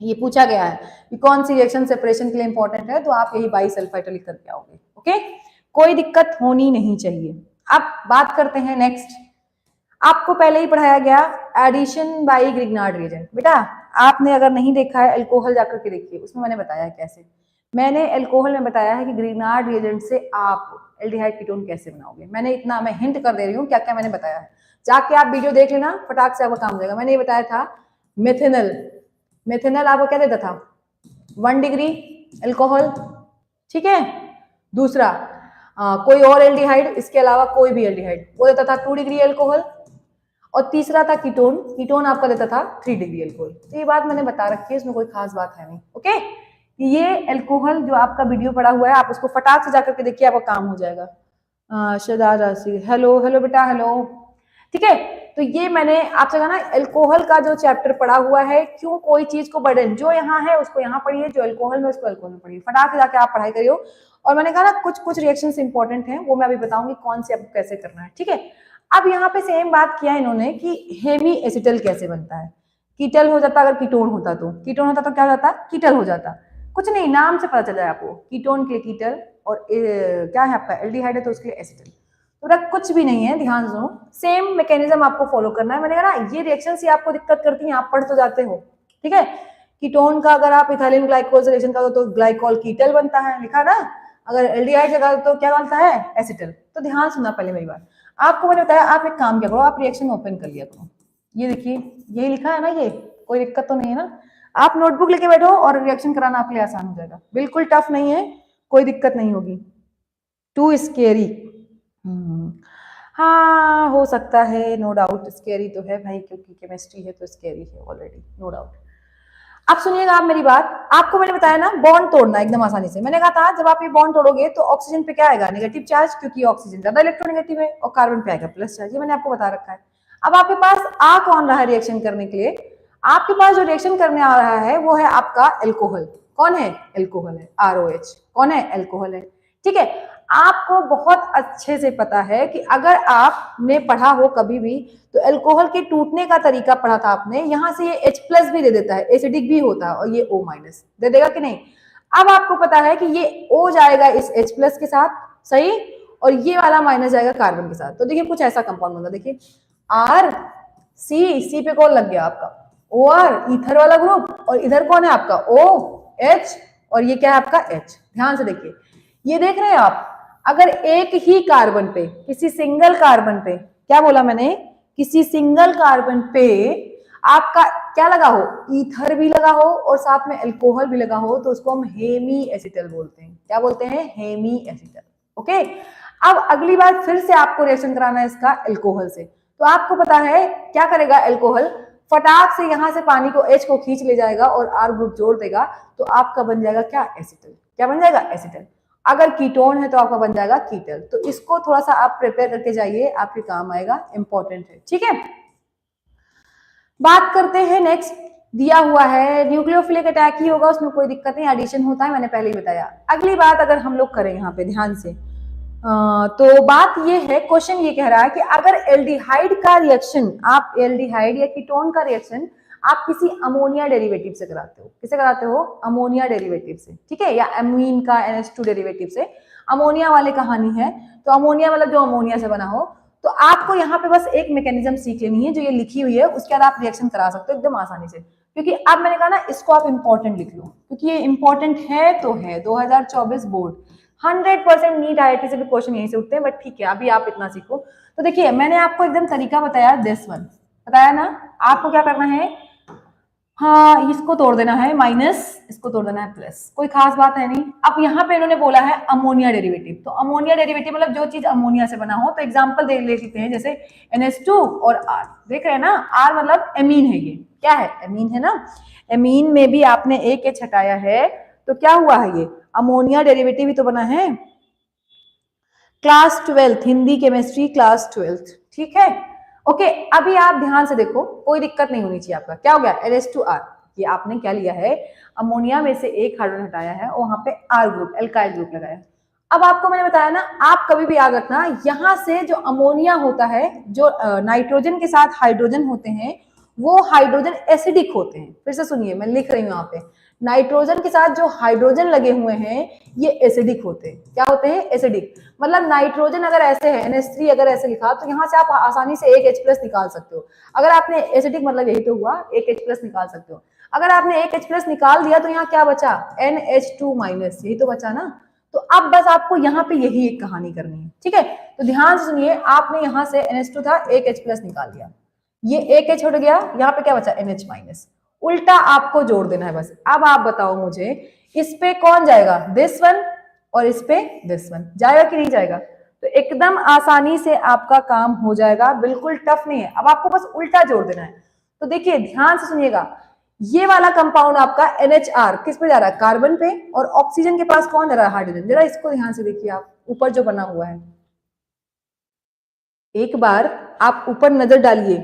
ये पूछा गया है कि कौन सी रिएक्शन सेपरेशन के लिए इंपॉर्टेंट है, तो आप यही बाइसल्फाइड लिख करके आओगे, ओके। कोई दिक्कत होनी नहीं चाहिए। अब बात करते हैं नेक्स्ट, आपको पहले ही पढ़ाया गया एडिशन बाय ग्रिग्नार्ड रिएजेंट। बेटा आपने अगर नहीं देखा है, अल्कोहल जाकर के देखिए, उसमें मैंने बताया है कैसे। मैंने अल्कोहल में बताया है कि ग्रिग्नार्ड रिएजेंट से आप एल्डिहाइड कीटोन कैसे बनाओगे। मैंने इतना, मैं हिंट कर दे रही हूँ क्या क्या मैंने बताया है, जाके आप वीडियो देख लेना, फटाक से आपका काम हो जाएगा। मैंने ये बताया था मेथेनल, मेथेनल आपको क्या देता था, 1 डिग्री अल्कोहल, ठीक है। दूसरा कोई और एल्डिहाइड, इसके अलावा कोई भी एल्डिहाइड, वो देता था 2 डिग्री अल्कोहल। और तीसरा था कीटोन, कीटोन आपका देता था 3 डिग्री अल्कोहल। तो ये बात मैंने बता रखी है, इसमें कोई खास बात है नहीं, ओके। ये अल्कोहल जो आपका वीडियो पड़ा हुआ है, आप उसको फटाक से जाकर के देखिए, आपका काम हो जाएगा। शहजाद राशि, हेलो हेलो बेटा, हेलो, ठीक है। तो ये मैंने आपसे कहा ना, अल्कोहल का जो चैप्टर पढ़ा हुआ है, क्यों कोई चीज को बर्डन, जो यहाँ है उसको यहाँ पढ़िए, जो अल्कोहल में उसको अल्कोहल में पढ़िए, फटाक से जाके आप पढ़ाई करियो। और मैंने कहा ना कुछ कुछ रिएक्शंस इंपॉर्टेंट हैं, वो मैं अभी बताऊंगी कौन से आपको कैसे करना है, ठीक है। अब यहाँ पे सेम बात किया इन्होंने कि हेमी एसिटल कैसे बनता है। कीटल हो जाता, अगर कीटोन होता तो, कीटोन होता तो क्या हो जाता, कीटल हो जाता। कुछ नहीं, नाम से पता चल जाए आपको, कीटोन के लिए कीटल, और क्या है आपका एल्डिहाइड है तो उसके लिए एसिटल। तो कुछ भी नहीं है, ध्यान सुनो, सेम मैकेनिज्म आपको फॉलो करना है। मैंने कहा ना ये रिएक्शन से आपको दिक्कत करती हैं, आप पढ़ तो जाते हो, ठीक है। कीटोन का अगर आप इथाइलिन ग्लाइकोल से रिएक्शन करो तो ग्लाइकोल कीटल बनता है, लिखा ना। अगर एल्डिहाइड लगा तो क्या बनता है, एसिटल। तो ध्यान सुनना पहले मेरी बात, आपको मैंने बताया, आप एक काम क्या करो, आप रिएक्शन ओपन कर लिया करो। ये देखिए, यही लिखा है ना, ये कोई दिक्कत तो नहीं है ना। आप नोटबुक लेके बैठो और रिएक्शन कराना आपके लिए आसान हो जाएगा, बिल्कुल टफ नहीं है, कोई दिक्कत नहीं होगी। टू स्केरी, हाँ हो सकता है, नो डाउट स्केरी तो है भाई, क्योंकि केमिस्ट्री है तो स्केरी है ऑलरेडी, नो डाउट। अब सुनिएगा आप मेरी बात, आपको मैंने बताया ना बॉन्ड तोड़ना एकदम आसानी से। मैंने कहा था जब आप ये बॉन्ड तोड़ोगे तो ऑक्सीजन पे क्या आएगा, नेगेटिव चार्ज, क्योंकि ऑक्सीजन ज्यादा इलेक्ट्रोनेगेटिव है, और कार्बन पे आएगा प्लस चार्ज, ये मैंने आपको बता रखा है। अब आपके पास आ कौन रहा है रिएक्शन करने के लिए, आपके पास जो रिएक्शन करने आ रहा है वो है आपका एल्कोहल। कौन है, एल्कोहल है, ROH। कौन है, एल्कोहल है, ठीक है। आपको बहुत अच्छे से पता है कि अगर आपने पढ़ा हो कभी भी, तो अल्कोहल के टूटने का तरीका पढ़ा था आपने, यहां से ये H प्लस भी दे देता है, एसिडिक भी होता है, और ये O माइनस दे देगा कि नहीं। अब आपको पता है कि ये O जाएगा इस H प्लस के साथ, सही, और ये वाला माइनस जाएगा कार्बन के साथ। तो देखिए कुछ ऐसा कंपाउंड बनता, देखिए C पे कौन लग गया आपका, OR, ईथर वाला ग्रुप, और इधर कौन है आपका OH, और ये क्या है आपका H। ध्यान से देखिए, ये देख रहे हैं आप, अगर एक ही कार्बन पे, किसी सिंगल कार्बन पे, क्या बोला मैंने, किसी सिंगल कार्बन पे आपका क्या लगा हो, ईथर भी लगा हो और साथ में अल्कोहल भी लगा हो, तो उसको हम हेमी एसिटल बोलते हैं। क्या बोलते हैं, हेमी एसिटल, ओके। अब अगली बार फिर से आपको रिएक्शन कराना है इसका अल्कोहल से, तो आपको पता है क्या करेगा अल्कोहल, फटाक से यहाँ से पानी को H को खींच ले जाएगा और R ग्रुप जोड़ देगा, तो आपका बन जाएगा क्या, एसिटल। क्या बन जाएगा, एसिटल। अगर कीटोन है तो आपका बन जाएगा कीटल। तो इसको थोड़ा सा आप प्रिपेयर करके जाइए, आपके काम आएगा, इंपॉर्टेंट है, ठीक है। बात करते हैं नेक्स्ट, दिया हुआ है न्यूक्लियोफिलिक अटैक ही होगा, उसमें कोई दिक्कत नहीं, एडिशन होता है, मैंने पहले ही बताया। अगली बात अगर हम लोग करें यहाँ पे ध्यान से, तो बात ये है, क्वेश्चन ये कह रहा है कि अगर एल्डिहाइड का रिएक्शन, आप एल्डिहाइड या कीटोन का रिएक्शन आप किसी अमोनिया डेरिवेटिव से कराते हो, किसे कराते हो, अमोनिया डेरिवेटिव से, ठीक है, या एमीन का NH2 डेरिवेटिव से, अमोनिया वाले कहानी है, तो अमोनिया मतलब जो अमोनिया से बना हो, तो आपको यहाँ पे बस एक मैकेनिज्म सीख लेनी है जो ये लिखी हुई है, उसके बाद आप रिएक्शन करा सकते हो एकदम आसानी से। क्योंकि अब मैंने कहा ना, इसको आप इंपॉर्टेंट लिख लो, क्योंकि ये इंपॉर्टेंट है तो है, 2024 बोर्ड 100% नीट IIT से भी क्वेश्चन यहीं से उठते हैं, बट ठीक है, अभी आप इतना सीखो। तो देखिए, मैंने आपको एकदम तरीका बताया, दिस वन बताया ना, आपको क्या करना है, हाँ, इसको तोड़ देना है माइनस, इसको तोड़ देना है प्लस, कोई खास बात है नहीं। अब यहाँ पे इन्होंने बोला है अमोनिया डेरिवेटिव, तो अमोनिया डेरिवेटिव मतलब जो चीज अमोनिया से बना हो, तो एग्जांपल ले लेते हैं, जैसे NH2 और R, देख रहे हैं ना, R मतलब एमीन है, ये क्या है, एमीन है ना, एमीन में भी आपने एक H हटाया है, तो क्या हुआ है, ये अमोनिया डेरिवेटिव ही तो बना है। क्लास 12 हिंदी केमिस्ट्री क्लास 12, ठीक है, ओके। अभी आप ध्यान से देखो, कोई दिक्कत नहीं होनी चाहिए, आपका क्या हो गया, NH2R, ये आपने क्या लिया है, अमोनिया में से एक हाइड्रोजन हटाया है और वहां पे R ग्रुप, एल्काइल ग्रुप लगाया। अब आपको मैंने बताया ना, आप कभी भी याद रखना, यहां से जो अमोनिया होता है, जो नाइट्रोजन के साथ हाइड्रोजन होते हैं, वो हाइड्रोजन एसिडिक होते हैं। फिर से सुनिए, मैं लिख रही हूँ यहाँ पे, नाइट्रोजन के साथ जो हाइड्रोजन लगे हुए हैं ये एसिडिक होते हैं। क्या होते हैं, एसिडिक। मतलब नाइट्रोजन अगर ऐसे है, NH3 अगर ऐसे लिखा, तो यहाँ से आप आसानी से एक H+ निकाल सकते हो। अगर आपने एसिडिक मतलब यही तो हुआ, एक H+ निकाल सकते हो। अगर आपने एक H+ निकाल दिया तो यहाँ क्या बचा, NH2-, यही तो बचा ना। तो अब बस आपको यहाँ पे यही एक कहानी करनी है, ठीक है। तो ध्यान से सुनिए, आपने यहाँ से NH2 था, एक H+ निकाल दिया, ये एक H उठ गया, यहाँ पे क्या बचा, NH-, उल्टा आपको जोड़ देना है बस। अब आप बताओ मुझे, इस पे कौन जाएगा, दिस वन, और इस पे दिस वन, जाएगा कि नहीं जाएगा। तो एकदम आसानी से आपका काम हो जाएगा, बिल्कुल टफ नहीं है। अब आपको बस उल्टा जोड़ देना है। तो देखिए ध्यान से सुनिएगा, ये वाला कंपाउंड आपका NHR किस पे जा रहा है, कार्बन पे, और ऑक्सीजन के पास कौन जा रहा है, हाइड्रोजन। जरा इसको ध्यान से देखिए, आप ऊपर जो बना हुआ है, एक बार आप ऊपर नजर डालिए,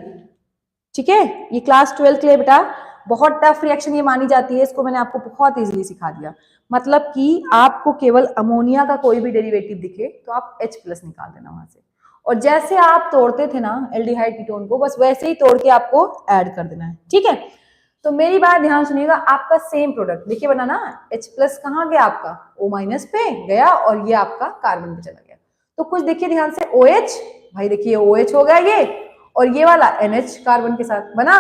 ठीक है। ये क्लास 12 के लिए बेटा बहुत टफ रिएक्शन ये मानी जाती है, इसको मैंने आपको बहुत इजीली सिखा दिया। मतलब कि आपको केवल अमोनिया का कोई भी डेरिवेटिव दिखे तो आप H+ निकाल देना वहां से, और जैसे आप तोड़ते थे ना एल्डिहाइड कीटोन को, बस वैसे ही तोड़ के आपको ऐड कर देना है, ठीक है। तो मेरी बात ध्यान सुनिएगा, आपका सेम प्रोडक्ट देखिए बना ना, H+ कहाँ गया आपका, O- पे गया, और ये आपका कार्बन पे चला गया। तो कुछ देखिए ध्यान से, OH, भाई देखिए OH हो गया ये, और ये वाला NH कार्बन के साथ बना।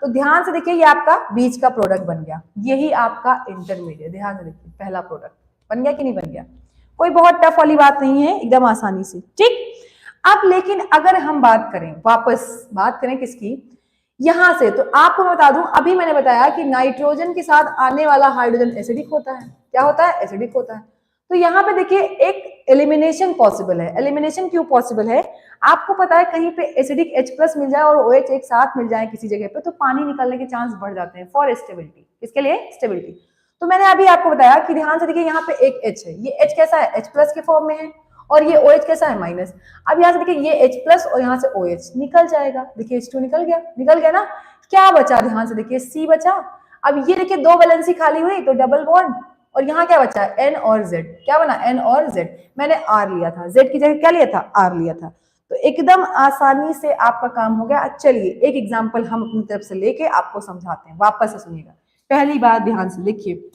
तो ध्यान से देखिए, ये आपका बीच का प्रोडक्ट बन गया, यही आपका इंटरमीडिएट। ध्यान से देखिए, पहला प्रोडक्ट बन गया कि नहीं बन गया। कोई बहुत टफ वाली बात नहीं है, एकदम आसानी से, ठीक। अब लेकिन अगर हम बात करें, वापस बात करें किसकी, यहां से, तो आपको मैं बता दूं, अभी मैंने बताया कि नाइट्रोजन के साथ आने वाला हाइड्रोजन एसिडिक होता है। क्या होता है, एसिडिक होता है। तो यहाँ पे देखिए एक एलिमिनेशन पॉसिबल है। एलिमिनेशन क्यों पॉसिबल है, आपको पता है कहीं पे एसिडिक H+ मिल जाए और OH एक साथ मिल जाए किसी जगह पे, तो पानी निकलने के चांस बढ़ जाते हैं, फॉर स्टेबिलिटी। किसके लिए, स्टेबिलिटी। तो मैंने अभी आपको बताया कि ध्यान से देखिए, यहाँ पे एक H है, ये H कैसा है, H+ के फॉर्म में है, और ये OH कैसा है, माइनस। अब यहाँ से देखिए, ये H+ और यहाँ से OH निकल जाएगा, देखिए H2 निकल गया, निकल गया ना। क्या बचा, ध्यान से देखिए, C बचा। अब ये देखिए दो वैलेंसी खाली हुई, तो डबल बॉन्ड, और यहाँ क्या बचा, N और Z। क्या बना, N और Z। मैंने R लिया था, Z की जगह क्या लिया था, R लिया था। तो एकदम आसानी से आपका काम हो गया। चलिए एक एग्जांपल हम अपनी तरफ से लेके आपको समझाते हैं, वापस से सुनिएगा। पहली बात ध्यान से देखिए,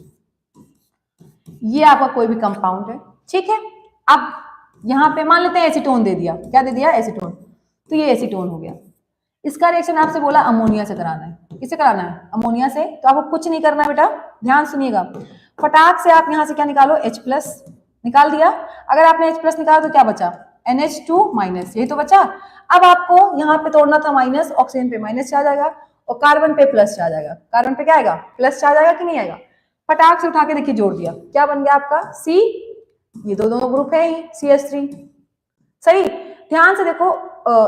ये आपका कोई भी कंपाउंड है, ठीक है। अब यहाँ पे मान लेते हैं एसीटोन दे दिया, क्या दे दिया, एसीटोन। तो ये एसीटोन हो गया। इसका रिएक्शन आपसे बोला अमोनिया से कराना है, किससे कराना है, अमोनिया से। तो आपको कुछ नहीं करना बेटा, ध्यान सुनिएगा, फटाक से आप यहाँ से क्या निकालो, H+ निकाल दिया। अगर आपने H+ निकाला तो क्या बचा, NH2-, यही तो बचा। अब आपको यहाँ पे तोड़ना था माइनस, ऑक्सीजन पे माइनस आ जाएगा और कार्बन पे प्लस आ जाएगा। कार्बन पे क्या आएगा, प्लस आ जाएगा कि नहीं आएगा। फटाक से उठा के देखिए, जोड़ दिया, क्या बन गया आपका, C। ये दोनों ग्रुप है ही, CH3, सही। ध्यान से देखो,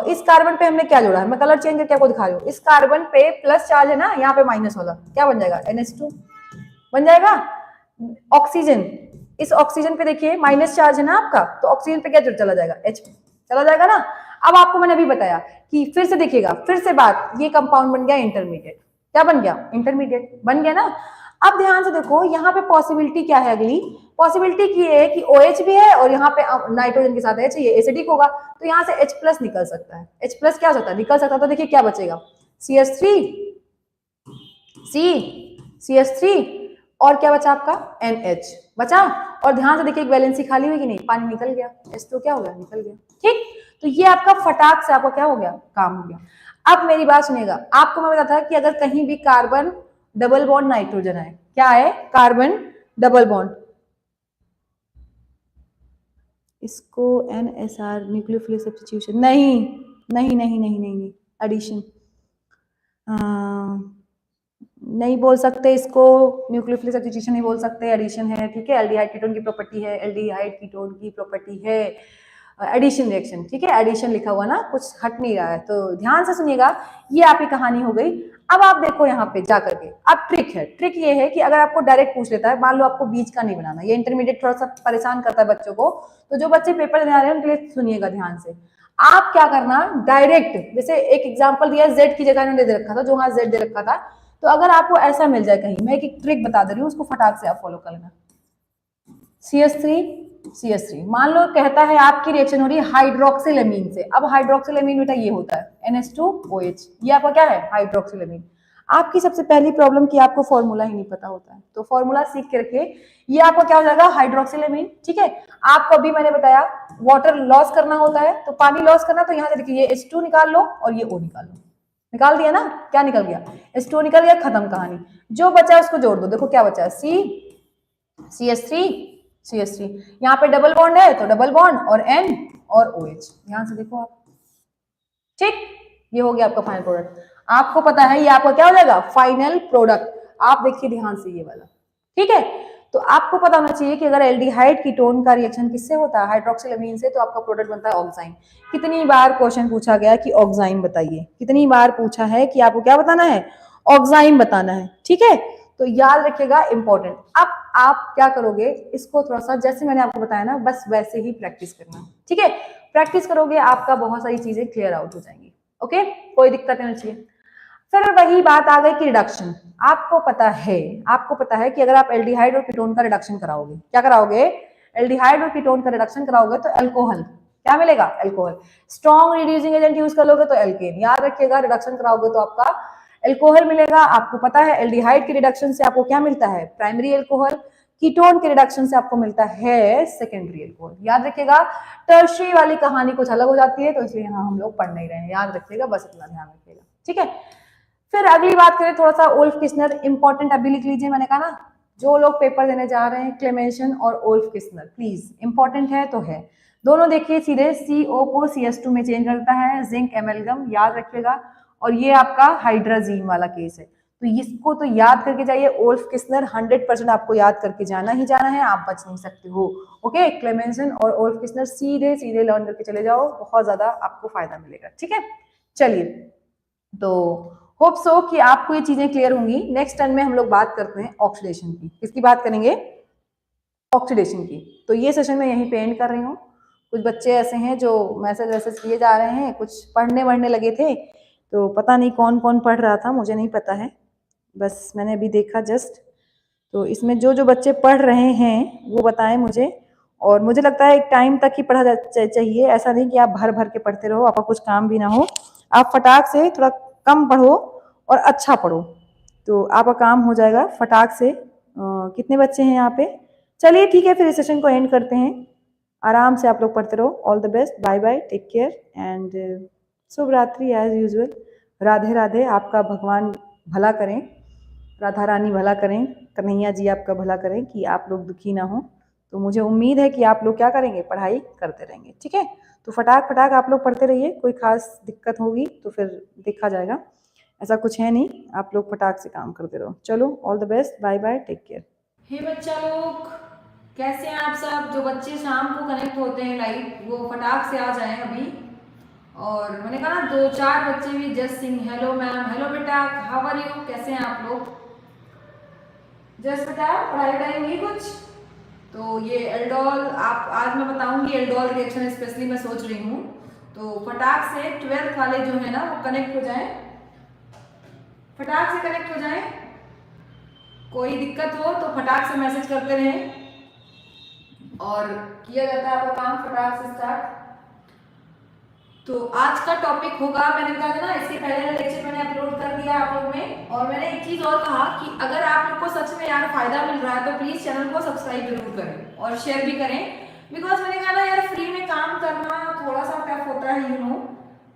इस कार्बन पे हमने क्या जोड़ा है, मैं कलर चेंज करके आपको दिखा रही हूँ। इस कार्बन पे प्लस चार्ज है ना, यहाँ पे माइनस वाला क्या बन जाएगा, NH2 बन जाएगा। ऑक्सीजन, इस ऑक्सीजन पे देखिए माइनस चार्ज है ना आपका, तो ऑक्सीजन पे क्या चला जाएगा, H चला जाएगा ना। अब आपको मैंने अभी बताया कि फिर से देखिएगा, फिर से बात, ये कंपाउंड बन गया इंटरमीडिएट। क्या बन गया, इंटरमीडिएट बन गया ना। अब ध्यान से देखो, यहाँ पे पॉसिबिलिटी क्या है, अगली पॉसिबिलिटी की है कि OH भी है और यहाँ पे नाइट्रोजन के साथ H, ये एसिडिक होगा, तो यहाँ से H प्लस निकल सकता है। H प्लस क्या हो सकता है, निकल सकता है। तो देखिए क्या बचेगा, CH3, CH3 और क्या बचा आपका, NH बचा। और ध्यान से देखिए एक वैलेंसी खाली हुई कि नहीं, पानी निकल गया, H2 क्या हो गया, निकल गया। ठीक, तो ये आपका फटाक से आपका क्या हो गया, काम हो गया। अब मेरी बात सुनिएगा, आपको मैं बताता कि अगर कहीं भी कार्बन डबल बॉन्ड नाइट्रोजन है, क्या है, कार्बन डबल बॉन्ड, इसको NSR न्यूक्लियोफिलिक सब्स्टिट्यूशन, नहीं नहीं नहीं नहीं नहीं, एडिशन नहीं बोल सकते इसको, न्यूक्लियोफिलिक सब्स्टिट्यूशन नहीं बोल सकते, एडिशन है। ठीक है, एल्डिहाइड कीटोन की प्रॉपर्टी है, एल्डिहाइड कीटोन की प्रॉपर्टी है एडिशन रिएक्शन। ठीक है, एडिशन लिखा हुआ ना, कुछ हट नहीं रहा है, तो ध्यान से सुनिएगा। ये आपकी कहानी हो गई। अब आप देखो यहाँ पे जा करके, अब ट्रिक है, ट्रिक ये है कि अगर आपको डायरेक्ट पूछ लेता है, मान लो आपको बीच का नहीं बनाना, ये इंटरमीडिएट थोड़ा सा परेशान करता है बच्चों को, तो जो बच्चे पेपर देने आ रहे हैं उनके लिए सुनिएगा ध्यान से। आप क्या करना, डायरेक्ट, जैसे एक एग्जाम्पल दिया, जेड की जगह इन्होंने दे रखा था, जो वहां जेड दे रखा था, तो अगर आपको ऐसा मिल जाए कहीं, मैं एक ट्रिक बता दे रही हूँ, उसको फटाक से आप फॉलो कर लेना। CH3 मान लो कहता है आपकी रिएक्शन हो रही है हाइड्रोक्सिलेमीन से। अब हाइड्रोक्सिलेमीन बेटा ये होता है NH2OH, ये आपका क्या है, हाइड्रोक्सिलेमीन। आपकी सबसे पहली प्रॉब्लम की आपको फॉर्मूला ही नहीं पता होता है, तो फॉर्मूला सीख के रखिए। ये आपका क्या हो जाएगा, हाइड्रोक्सिलेमीन। ठीक है, आपको अभी मैंने बताया वाटर लॉस करना होता है, तो पानी लॉस करना, तो यहाँ से देखिए ये H2 निकाल लो और ये O निकाल लो, निकाल दिया ना, क्या निकल गया, H2O निकल गया, खत्म कहानी। जो बचा है उसको जोड़ दो, देखो क्या बचा है, CH3 यहाँ पे डबल बॉन्ड है तो डबल बॉन्ड और N और OH, ध्यान से देखो आप। ठीक, ये हो गया आपका फाइनल प्रोडक्ट। आपको पता है ये आपका क्या हो जाएगा, फाइनल प्रोडक्ट। आप देखिए ध्यान से ये वाला, ठीक है। तो आपको पता होना चाहिए कि अगर एल्डिहाइड कीटोन का रिएक्शन किससे होता है, हाइड्रोक्सिलेमीन से, तो आपका प्रोडक्ट बनता है ऑक्साइन। कितनी बार क्वेश्चन पूछा गया कि ऑक्साइन बताइए, कितनी बार पूछा है कि आपको क्या बताना है, ऑक्साइन बताना है। ठीक है, तो याद रखिएगा, इंपॉर्टेंट। अब आप क्या करोगे, इसको थोड़ा सा जैसे मैंने आपको बताया ना, बस वैसे ही प्रैक्टिस करना। ठीक है, प्रैक्टिस करोगे आपका बहुत सारी चीजें क्लियर आउट हो जाएंगी। ओके, कोई दिक्कत नहीं चाहिए। फिर वही बात आ गई कि रिडक्शन। आपको पता है कि अगर आप एल्डिहाइड और कीटोन का रिडक्शन कराओगे, क्या कराओगे, एल्डिहाइड और कीटोन का रिडक्शन कराओगे तो अल्कोहल क्या मिलेगा, alcohol. Strong reducing agent use करोगे तो एल्केन। याद रखिएगा, रिडक्शन कराओगे तो आपका एल्कोहल मिलेगा। आपको पता है एल्डिहाइड के रिडक्शन से आपको क्या मिलता है, प्राइमरी एल्कोहल। कीटोन के रिडक्शन से आपको मिलता है सेकेंडरी एल्कोहल। याद रखिएगा, टर्शरी वाली कहानी कुछ अलग हो जाती है, तो इसलिए यहाँ हम लोग पढ़ नहीं रहे हैं। याद रखिएगा, बस इतना ध्यान रखिएगा। ठीक है, फिर अगली बात करें थोड़ा सा ओल्फ किस्नर, इंपॉर्टेंट अभी लिख लीजिए। मैंने कहा ना, जो लोग पेपर देने जा रहे हैं, क्लेमेंशन और ओल्फ किस्नर, प्लीज इंपॉर्टेंट है तो है। दोनों देखिए, सीधे CO को CS2 में चेंज करता है, जिंक एमेलगम, याद रखिएगा। और ये आपका हाइड्राजीन वाला केस है, तो इसको तो याद करके जाइए। ओल्फ किस्नर 100% आपको याद करके जाना ही जाना है, आप बच नहीं सकते हो। ओके, क्लेमेंसन और ओल्फ किस्नर सीधे सीधे लर्न करके चले जाओ, बहुत ज्यादा आपको फायदा मिलेगा। ठीक है, चलिए, तो होप सो कि आपको ये चीजें क्लियर होंगी। नेक्स्ट टर्न में हम लोग बात करते हैं ऑक्सीडेशन की। किसकी बात करेंगे, ऑक्सीडेशन की। तो ये सेशन मैं यहीं पे एंड कर रही हूँ। कुछ बच्चे ऐसे हैं जो मैसेज वैसेज किए जा रहे हैं, कुछ पढ़ने वढ़ने लगे थे, तो पता नहीं कौन कौन पढ़ रहा था, मुझे नहीं पता है, बस मैंने अभी देखा जस्ट। तो इसमें जो जो बच्चे पढ़ रहे हैं वो बताएं मुझे। और मुझे लगता है एक टाइम तक ही पढ़ा चाहिए, ऐसा नहीं कि आप भर भर के पढ़ते रहो, आपका कुछ काम भी ना हो। आप फटाक से थोड़ा कम पढ़ो और अच्छा पढ़ो, तो आपका काम हो जाएगा फटाक से। कितने बच्चे हैं यहाँ पे, चलिए ठीक है, फिर इस सेशन को एंड करते हैं। आराम से आप लोग पढ़ते रहो। All the best, bye bye, take care and शुभ रात्रि एज यूजुअल। राधे राधे। आपका भगवान भला करें, राधा रानी भला करें, कन्हैया जी आपका भला करें कि आप लोग दुखी ना हो। तो मुझे उम्मीद है कि आप लोग क्या करेंगे, पढ़ाई करते रहेंगे। ठीक है, तो फटाक फटाक आप लोग पढ़ते रहिए। कोई खास दिक्कत होगी तो फिर देखा जाएगा, ऐसा कुछ है नहीं, आप लोग फटाक से काम करते रहो। चलो, all the best, bye bye, take care. Hey बच्चा लोग, कैसे हैं आप सब। जो बच्चे शाम को कनेक्ट होते हैं लाइव, वो फटाक से आ जाएं अभी। और मैंने कहा ना 2-4 बच्चे भी just sing hello ma'am, hello बेटा, हाउ आर यू, कैसे हैं आप लोग। जस्ट बेटा पढ़ाई वढ़ाई हुई कुछ। तो ये एल्डोल आप आज मैं बताऊंगी एल्डोल रिएक्शन स्पेशली मैं सोच रही हूँ। तो फटाक से 12th वाले जो है ना वो कनेक्ट हो जाए, फटाक से कनेक्ट हो जाए। कोई दिक्कत हो तो फटाक से मैसेज करते रहें और किया जाता है आपका काम फटाक से स्टार्ट। तो आज का टॉपिक होगा, मैंने कहा था ना इसके पहले लेक्चर मैंने अपलोड कर दिया आप लोग में, और मैंने एक चीज और कहा कि अगर आप लोग को सच में यार फायदा मिल रहा है तो प्लीज चैनल को सब्सक्राइब जरूर करें और शेयर भी करें। बिकॉज मैंने कहा ना यार फ्री में काम करना थोड़ा सा टफ होता है यू नो,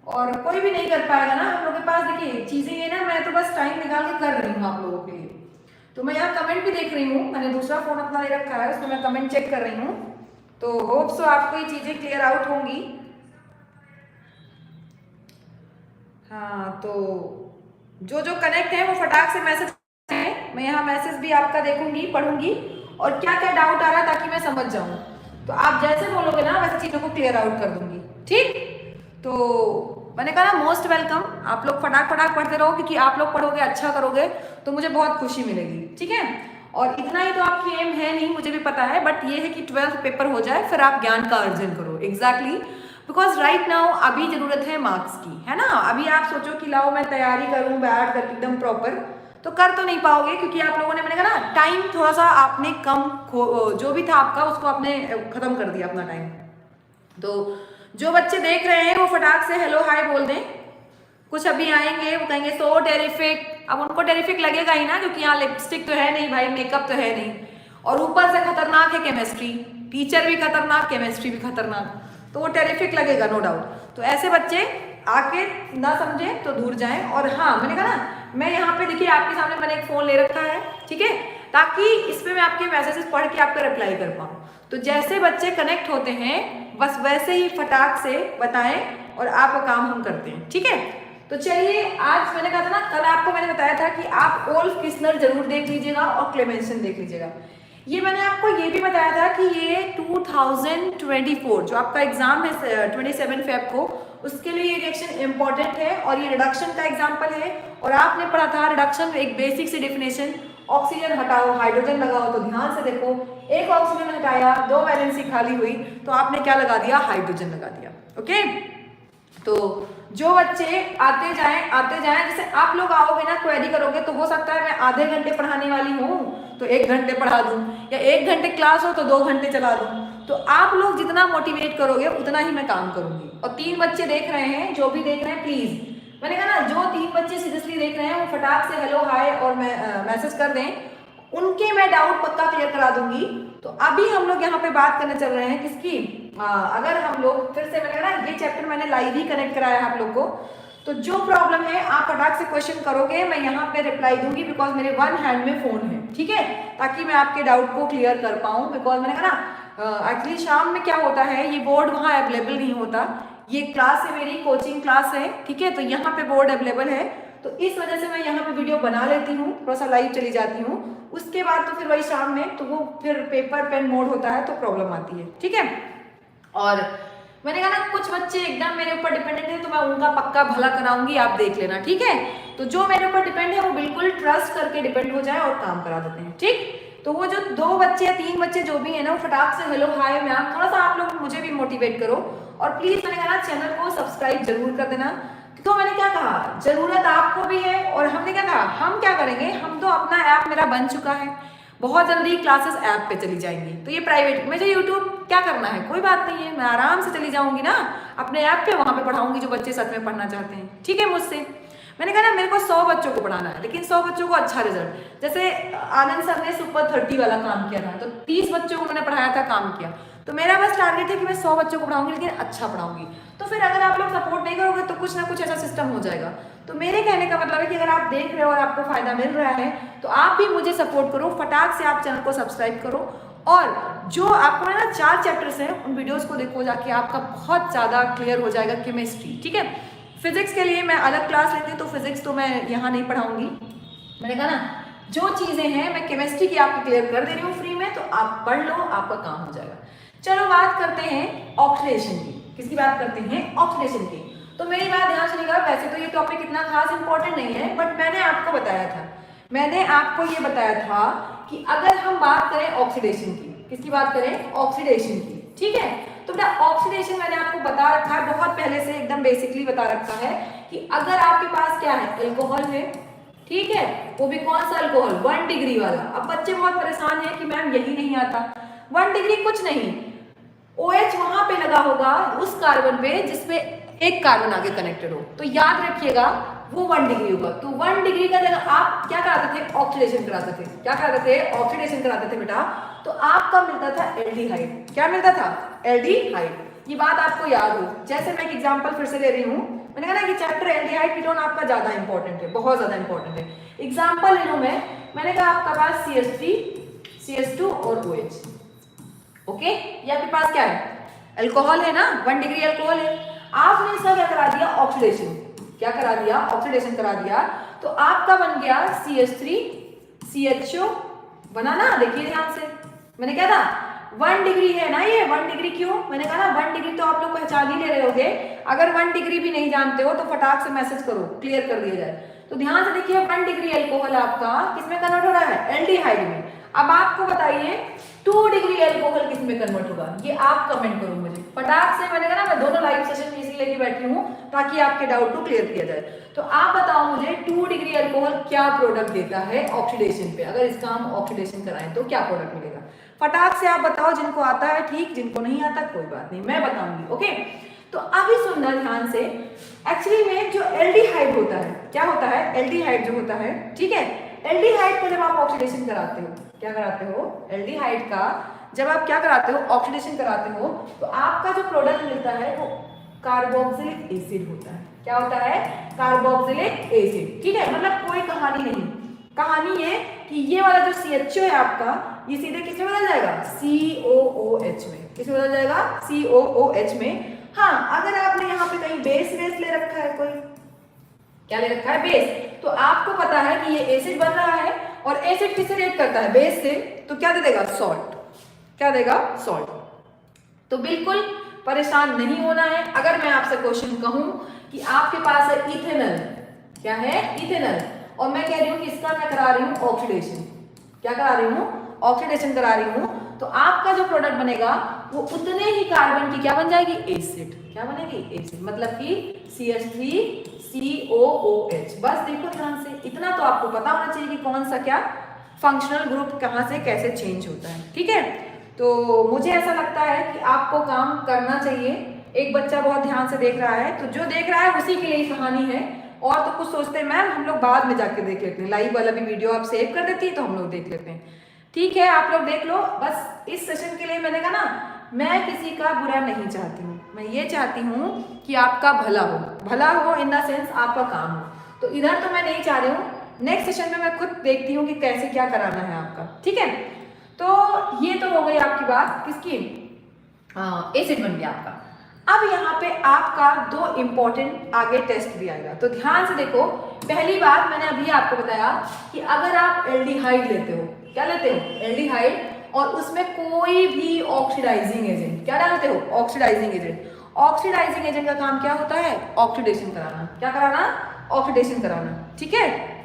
और कोई भी नहीं कर पाएगा ना हम लोग के पास। देखिए चीजें ये ना मैं तो बस टाइम निकाल के कर रही हूँ आप लोगों के लिए। तो मैं यहाँ कमेंट भी देख रही हूँ, मैंने दूसरा फोन अपना ले रखा है उसमें मैं कमेंट चेक कर रही हूँ। तो होप सो आपको ये चीजें क्लियर आउट होंगी। हाँ तो जो जो कनेक्ट है वो फटाक से मैसेज करें, मैं यहाँ मैसेज भी आपका देखूंगी पढ़ूंगी और क्या क्या डाउट आ रहा है ताकि मैं समझ जाऊं। तो आप जैसे बोलोगे ना वैसे चीजों को क्लियर आउट कर दूंगी, ठीक। तो मैंने कहा ना मोस्ट वेलकम, आप लोग फटाक फटाक पढ़ते रहो क्योंकि आप लोग पढ़ोगे अच्छा करोगे तो मुझे बहुत खुशी मिलेगी, ठीक है। और इतना ही तो आपकी एम है नहीं, मुझे भी पता है, बट ये है कि 12th पेपर हो जाए फिर आप ज्ञान का अर्जन करो। एग्जैक्टली बिकॉज राइट नाउ अभी जरूरत है मार्क्स की, है ना। अभी आप सोचो कि लाओ मैं तैयारी करूं बैठ कर एकदम प्रॉपर, तो कर तो नहीं पाओगे क्योंकि आप लोगों ने मैंने कहा ना टाइम थोड़ा सा आपने कम जो भी था आपका उसको आपने खत्म कर दिया अपना टाइम। तो जो बच्चे देख रहे हैं वो फटाक से हेलो हाय बोल दें। कुछ अभी आएंगे वो कहेंगे सो टेरिफिक, अब उनको टेरिफिक लगेगा ही ना क्योंकि यहाँ लिपस्टिक तो है नहीं भाई, मेकअप तो है नहीं, और ऊपर से खतरनाक है केमिस्ट्री, टीचर भी खतरनाक केमिस्ट्री भी खतरनाक, तो वो टेरिफिक लगेगा नो डाउट। तो ऐसे बच्चे आके ना समझे तो दूर जाएं। और हाँ मैंने कहा ना मैं यहाँ पे देखिए आपके सामने मैंने एक फोन ले रखा है, ठीक है, ताकि इस पे मैं आपके मैसेजेस पढ़ के आपका रिप्लाई कर पाऊँ। तो जैसे बच्चे कनेक्ट होते हैं बस वैसे ही फटाक से बताएं और आपका काम हम करते हैं, ठीक है। तो चलिए आज मैंने कहा था ना कल आपको मैंने बताया था कि आप ओल्फ किस्नर जरूर देख लीजिएगा और क्लेमेंसन देख लीजिएगा। ये मैंने आपको ये भी बताया था कि ये 2024 जो आपका एग्जाम है 27 फेब को, उसके लिए ये रिएक्शन इंपॉर्टेंट है और ये रिडक्शन का एग्जाम्पल है। और आपने पढ़ा था रिडक्शन में एक बेसिक सी डेफिनेशन, ऑक्सीजन हटाओ हाइड्रोजन लगाओ, तो ध्यान से देखो एक ऑक्सीजन हटाया 2 वैलेंसी खाली हुई तो आपने क्या लगा दिया, हाइड्रोजन लगा दिया, ओके। तो जो बच्चे आते जाएं, जैसे आप लोग आओगे ना क्वेरी करोगे तो हो सकता है मैं आधे घंटे पढ़ाने वाली हूँ तो 1 घंटे पढ़ा दूँ, या 1 घंटे क्लास हो तो 2 घंटे चला दूँ। तो आप लोग जितना मोटिवेट करोगे उतना ही मैं काम करूंगी। और 3 बच्चे देख रहे हैं, जो भी देख रहे हैं प्लीज मैंने कहा ना जो 3 बच्चे सीरियसली देख रहे हैं वो फटाक से हेलो हाय और मैसेज कर दें, उनके मैं डाउट पक्का क्लियर करा दूंगी। तो अभी हम लोग यहाँ पे बात करने चल रहे हैं किसकी, अगर हम लोग फिर से मैंने कहा ना ये चैप्टर मैंने लाइव ही कनेक्ट कराया है आप लोग को। तो जो प्रॉब्लम है आप फटाक से क्वेश्चन करोगे मैं यहाँ पे रिप्लाई दूंगी बिकॉज मेरे 1 हैंड में फोन है, ठीक है, ताकि मैं आपके डाउट को क्लियर कर पाऊँ। बिकॉज मैंने कहा ना एक्चुअली शाम में क्या होता है ये बोर्ड वहाँ अवेलेबल नहीं होता, ये क्लास है मेरी कोचिंग क्लास है, ठीक है, तो यहाँ पे बोर्ड अवेलेबल है तो इस वजह से मैं यहाँ पे वीडियो बना लेती हूँ, थोड़ा सा लाइव चली जाती हूँ, उसके बाद तो फिर वही शाम में तो वो फिर पेपर पेन मोड होता है तो प्रॉब्लम आती है, ठीक है। और मैंने कहा ना कुछ बच्चे एकदम मेरे ऊपर डिपेंडेंट है तो मैं उनका पक्का भला कराऊंगी, आप देख लेना, ठीक है। तो जो मेरे ऊपर डिपेंड है वो बिल्कुल ट्रस्ट करके डिपेंड हो जाए और काम करा देते हैं, ठीक। तो वो जो 2 बच्चे या 3 बच्चे जो भी है ना वो फटाक से हेलो हाय मैम, थोड़ा सा आप लोग मुझे भी मोटिवेट करो और प्लीज मैंने कहा ना चैनल को सब्सक्राइब जरूर कर देना। तो मैंने क्या कहा जरूरत आपको भी है और हमने क्या कहा हम क्या करेंगे, हम तो अपना ऐप मेरा बन चुका है, बहुत जल्दी क्लासेस ऐप पे चली जाएंगी। तो ये प्राइवेट मुझे यूट्यूब क्या करना है कोई बात नहीं है, मैं आराम से चली जाऊंगी ना अपने ऐप पे, वहां पे पढ़ाऊंगी जो बच्चे सच में पढ़ना चाहते हैं, ठीक है। मुझसे मैंने कहा ना मेरे को 100 बच्चों को पढ़ाना है लेकिन 100 बच्चों को अच्छा रिजल्ट, जैसे आनंद सर ने सुपर 30 वाला काम किया था तो 30 बच्चों को मैंने पढ़ाया था, काम किया। तो मेरा बस टारगेट है कि मैं 100 बच्चों को पढ़ाऊंगी लेकिन अच्छा पढ़ाऊंगी। तो फिर अगर आप लोग सपोर्ट नहीं करोगे तो कुछ ना कुछ ऐसा सिस्टम हो जाएगा। तो मेरे कहने का मतलब है कि अगर आप देख रहे हो और आपको फायदा मिल रहा है तो आप भी मुझे सपोर्ट करो, फटाक से आप चैनल को सब्सक्राइब करो और जो आपको ना 4 चैप्टर्स हैं उन वीडियोस को देखो जाके, आपका बहुत ज़्यादा क्लियर हो जाएगा केमिस्ट्री, ठीक है। फिजिक्स के लिए मैं अलग क्लास लेती हूँ तो फिजिक्स तो मैं यहाँ नहीं पढ़ाऊंगी। मैंने कहा ना जो चीज़ें हैं मैं केमिस्ट्री की आपको क्लियर कर दे रही हूँ फ्री में, तो आप पढ़ लो आपका काम हो जाएगा। चलो बात करते हैं ऑक्सीडेशन की, किसकी बात करते हैं, ऑक्सीडेशन की। तो मेरी बात ध्यान सुनिएगा, वैसे तो ये टॉपिक इतना खास इंपॉर्टेंट नहीं है, बट मैंने आपको बताया था, मैंने आपको ये बताया था कि अगर हम बात करें ऑक्सीडेशन की, किसकी बात करें, ऑक्सीडेशन की, ठीक है। तो बेटा ऑक्सीडेशन मैंने आपको बता रखा है बहुत पहले से, एकदम बेसिकली बता रखा है कि अगर आपके पास क्या है, अल्कोहल है, ठीक है, वो भी कौन सा अल्कोहल, 1 डिग्री वाला। अब बच्चे बहुत परेशान है कि मैम यही नहीं आता, 1 डिग्री कुछ नहीं, OH वहां पे लगा होगा उस कार्बन पे जिसपे एक कार्बन आगे कनेक्टेड हो, तो याद रखिएगा वो 1 डिग्री होगा। तो 1 डिग्री का जगह आप क्या कराते थे, ऑक्सीडेशन कराते थे, क्या कराते थे, ऑक्सीडेशन कराते थे बेटा, तो आपका मिलता था एल्डिहाइड। क्या मिलता था, एल्डिहाइड। ये बात आपको याद हो। जैसे मैं एक एग्जांपल फिर से ले रही हूँ, मैंने कहा ना कि चैप्टर एल्डिहाइड कीटोन आपका ज्यादा इंपॉर्टेंट है, बहुत ज्यादा इंपॉर्टेंट है। एग्जांपल ले लूं मैंने कहा आपका पास CH3 CH2 और OH, ओके, ये आपके पास क्या है, अल्कोहल है ना, 1 डिग्री अल्कोहल है। आपने इसका क्या करा दिया, ऑक्सीडेशन, क्या करा दिया, ऑक्सीडेशन करा दिया, तो आपका बन गया CH3 CHO बना ना, देखिए ध्यान से, मैंने क्या था 1 डिग्री है ना, ये 1 डिग्री क्यों, मैंने कहा ना 1 डिग्री तो आप लोग पहचान ही ले रहे होगे, अगर 1 डिग्री भी नहीं जानते हो तो फटाक से मैसेज करो, क्लियर कर दिया जाए। तो ध्यान से देखिए 1 डिग्री अल्कोहल आपका किसमें कन्वर्ट हो रहा है, एल्डिहाइड में। अब आपको बताइए 2 डिग्री अल्कोहल किस में कन्वर्ट होगा, ये आप कमेंट करो मुझे फटाक से। मैंने कहा ना मैं दोनों लाइव सेशन में इसलिए लेके बैठी हूँ ताकि आपके डाउट को क्लियर किया जाए। तो आप बताओ मुझे 2 डिग्री अल्कोहल क्या प्रोडक्ट देता है ऑक्सीडेशन पे, अगर इसका हम ऑक्सीडेशन कराएं तो क्या प्रोडक्ट मिलेगा, फटाक से आप बताओ, जिनको आता है ठीक, जिनको नहीं आता कोई बात नहीं, मैं बताऊंगी, ओके। तो अभी सुनना ध्यान से, एक्चुअली में जो एल्डिहाइड होता है, क्या होता है, एल्डिहाइड जो होता है, ठीक है, एल्डिहाइड को जब आप ऑक्सीडेशन कराते हो, क्या कराते हो, एल्डिहाइड का जब आप क्या कराते हो, ऑक्सीडेशन कराते हो, तो आपका जो प्रोडक्ट मिलता है वो कार्बोक्सिलिक एसिड होता है। क्या होता है, कार्बोक्सिलिक एसिड, ठीक है। मतलब कोई कहानी नहीं, कहानी ये कि ये वाला जो CHO है आपका, ये सीधे किसमें बदल जाएगा, COOH में, किसमें बदल जाएगा, COOH में। हाँ, अगर आपने यहाँ पे कहीं बेस ले रखा है, कोई क्या ले रखा है, बेस, तो आपको पता है कि ये एसिड बन रहा है और एसिड किससे रिएक्ट करता है, बेस से, तो क्या दे देगा, सॉल्ट, क्या देगा, सॉल्ट। तो बिल्कुल परेशान नहीं होना है। अगर मैं आपसे क्वेश्चन कहूं कि आपके पास है इथेनॉल, क्या है, इथेनॉल, और मैं कह रही हूं कि इसका मैं करा रही हूं ऑक्सीडेशन, क्या करा रही हूं, ऑक्सीडेशन करा रही हूं, तो आपका जो प्रोडक्ट बनेगा वो उतने ही कार्बन की क्या बन जाएगी, एसिड, क्या बनेगी, एसिड, मतलब कि CH3COOH। बस देखो ध्यान से, इतना तो आपको पता होना चाहिए कि कौन सा क्या फंक्शनल ग्रुप कहां से कैसे चेंज होता है, ठीक है। तो मुझे ऐसा लगता है कि आपको काम करना चाहिए। एक बच्चा बहुत ध्यान से देख रहा है, तो जो देख रहा है उसी के लिए कहानी है, और तो कुछ सोचते हैं मैम हम लोग बाद में जाके देख लेते हैं, लाइव वाला भी वीडियो आप सेव कर देती है तो हम लोग देख लेते हैं, ठीक है, आप लोग देख लो। बस इस सेशन के लिए मैंने कहा ना, मैं किसी का बुरा नहीं चाहती हूँ, मैं ये चाहती हूँ कि आपका भला हो, भला हो इन द सेंस आपका काम हो। तो इधर तो मैं नहीं चाह रही हूँ, नेक्स्ट सेशन में मैं खुद देखती हूँ कि कैसे क्या कराना है आपका, ठीक है। तो ये तो हो गई आपकी बात किसकी, एसिड बन गया आपका। अब यहाँ पे आपका 2 इंपॉर्टेंट आगे टेस्ट भी आएगा, तो ध्यान से देखो। पहली बात मैंने अभी आपको बताया कि अगर आप एल्डिहाइड लेते हो, क्या लेते हो, एल्डिहाइड, और उसमें कोई भी ऑक्सीडाइजिंग एजेंट, क्या डालते हो, ऑक्सीडाइजिंग एजेंट। ऑक्सीडाइजिंग एजेंट का काम क्या होता है, ऑक्सीडेशन कराना, क्या कराना, ऑक्सीडेशन कराना, ठीक है।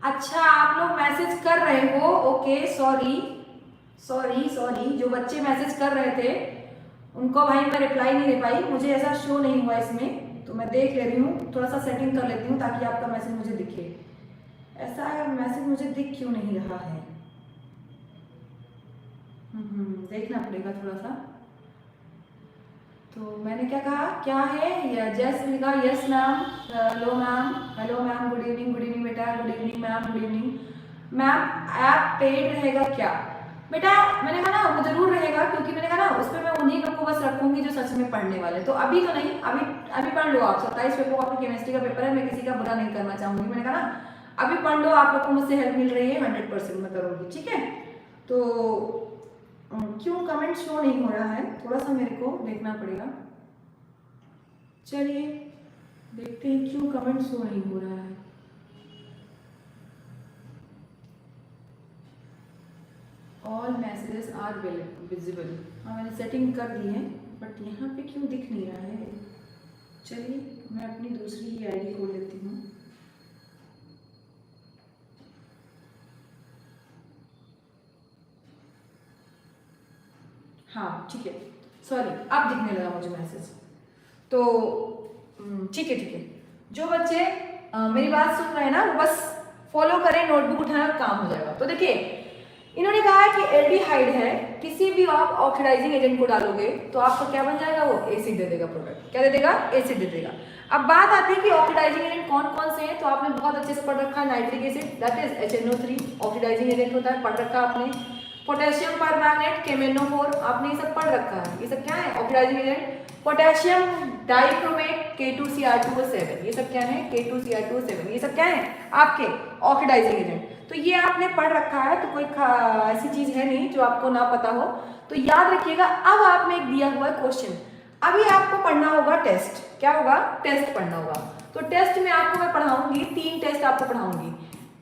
अच्छा, आप लोग मैसेज कर रहे हो, ओके, सॉरी सॉरी सॉरी, जो बच्चे मैसेज कर रहे थे उनको भाई मैं रिप्लाई नहीं दे पाई, मुझे ऐसा शो नहीं हुआ इसमें, तो मैं देख ले रही हूँ, थोड़ा सा सेटिंग कर लेती हूँ ताकि आपका मैसेज मुझे दिखे। ऐसा मैसेज मुझे दिख क्यों नहीं रहा है, देखना पड़ेगा थोड़ा सा। तो मैंने क्या कहा, क्या है, जस्ट लिखा, yes ma'am, hello ma'am, hello ma'am, good evening बेटा, good evening ma'am, good evening ma'am. App paid रहेगा क्या बेटा, मैंने कहा ना वो जरूर रहेगा, क्योंकि मैंने कहा ना उस पर मैं उन्हीं लोग को बस रखूंगी जो सच में पढ़ने वाले। तो अभी तो नहीं, अभी पढ़ लो आप, 27 पेपर आपका केमिस्ट्री का पेपर है, मैं किसी का बुरा नहीं करना चाहूंगी, मैंने कहा ना अभी पढ़ लो, आप लोग को मुझसे हेल्प मिल रही है, 100% मैं करूँगी, ठीक है। तो क्यों कमेंट शो नहीं हो रहा है, थोड़ा सा मेरे को देखना पड़ेगा। चलिए देखते हैं क्यों कमेंट शो नहीं हो रहा है। ऑल मैसेजेस आर विजिबल, हाँ मैंने सेटिंग कर दी है, बट यहाँ पे क्यों दिख नहीं रहा है। चलिए मैं अपनी दूसरी ही आईडी खोल लेती हूँ। हाँ ठीक है, सॉरी अब दिखने लगा मुझे मैसेज। तो ठीक है। जो बच्चे मेरी बात सुन रहे हैं ना वो बस फॉलो करें, नोटबुक उठाएं और काम हो जाएगा। तो देखिए इन्होंने कहा कि एल्डिहाइड है, किसी भी आप ऑक्सीडाइजिंग एजेंट को डालोगे तो आपको क्या बन जाएगा, वो एसिड दे देगा प्रोडक्ट। क्या दे देगा, एसिड दे देगा। अब बात आती है कि ऑक्सीडाइजिंग एजेंट कौन कौन से हैं, तो आपने बहुत अच्छे से पढ़ रखा है nitric acid that is HNO3 oxidising agent होता है, पढ़ रखा आपने। पोटेशियम परमैंगनेट KMnO4 आपने ये सब पढ़ रखा है, ये सब क्या है oxidising agent. Potassium dichromate K2Cr2O7 ये सब क्या है, K2Cr2O7 ये सब क्या है आपके ऑक्सीडाइजिंग एजेंट। तो ये आपने पढ़ रखा है, तो कोई ऐसी चीज है नहीं जो आपको ना पता हो, तो याद रखिएगा। अब आप में एक दिया हुआ है क्वेश्चन, अभी आपको पढ़ना होगा टेस्ट। क्या होगा, टेस्ट पढ़ना होगा। तो टेस्ट में आपको मैं पढ़ाऊंगी 3 टेस्ट आपको पढ़ाऊंगी।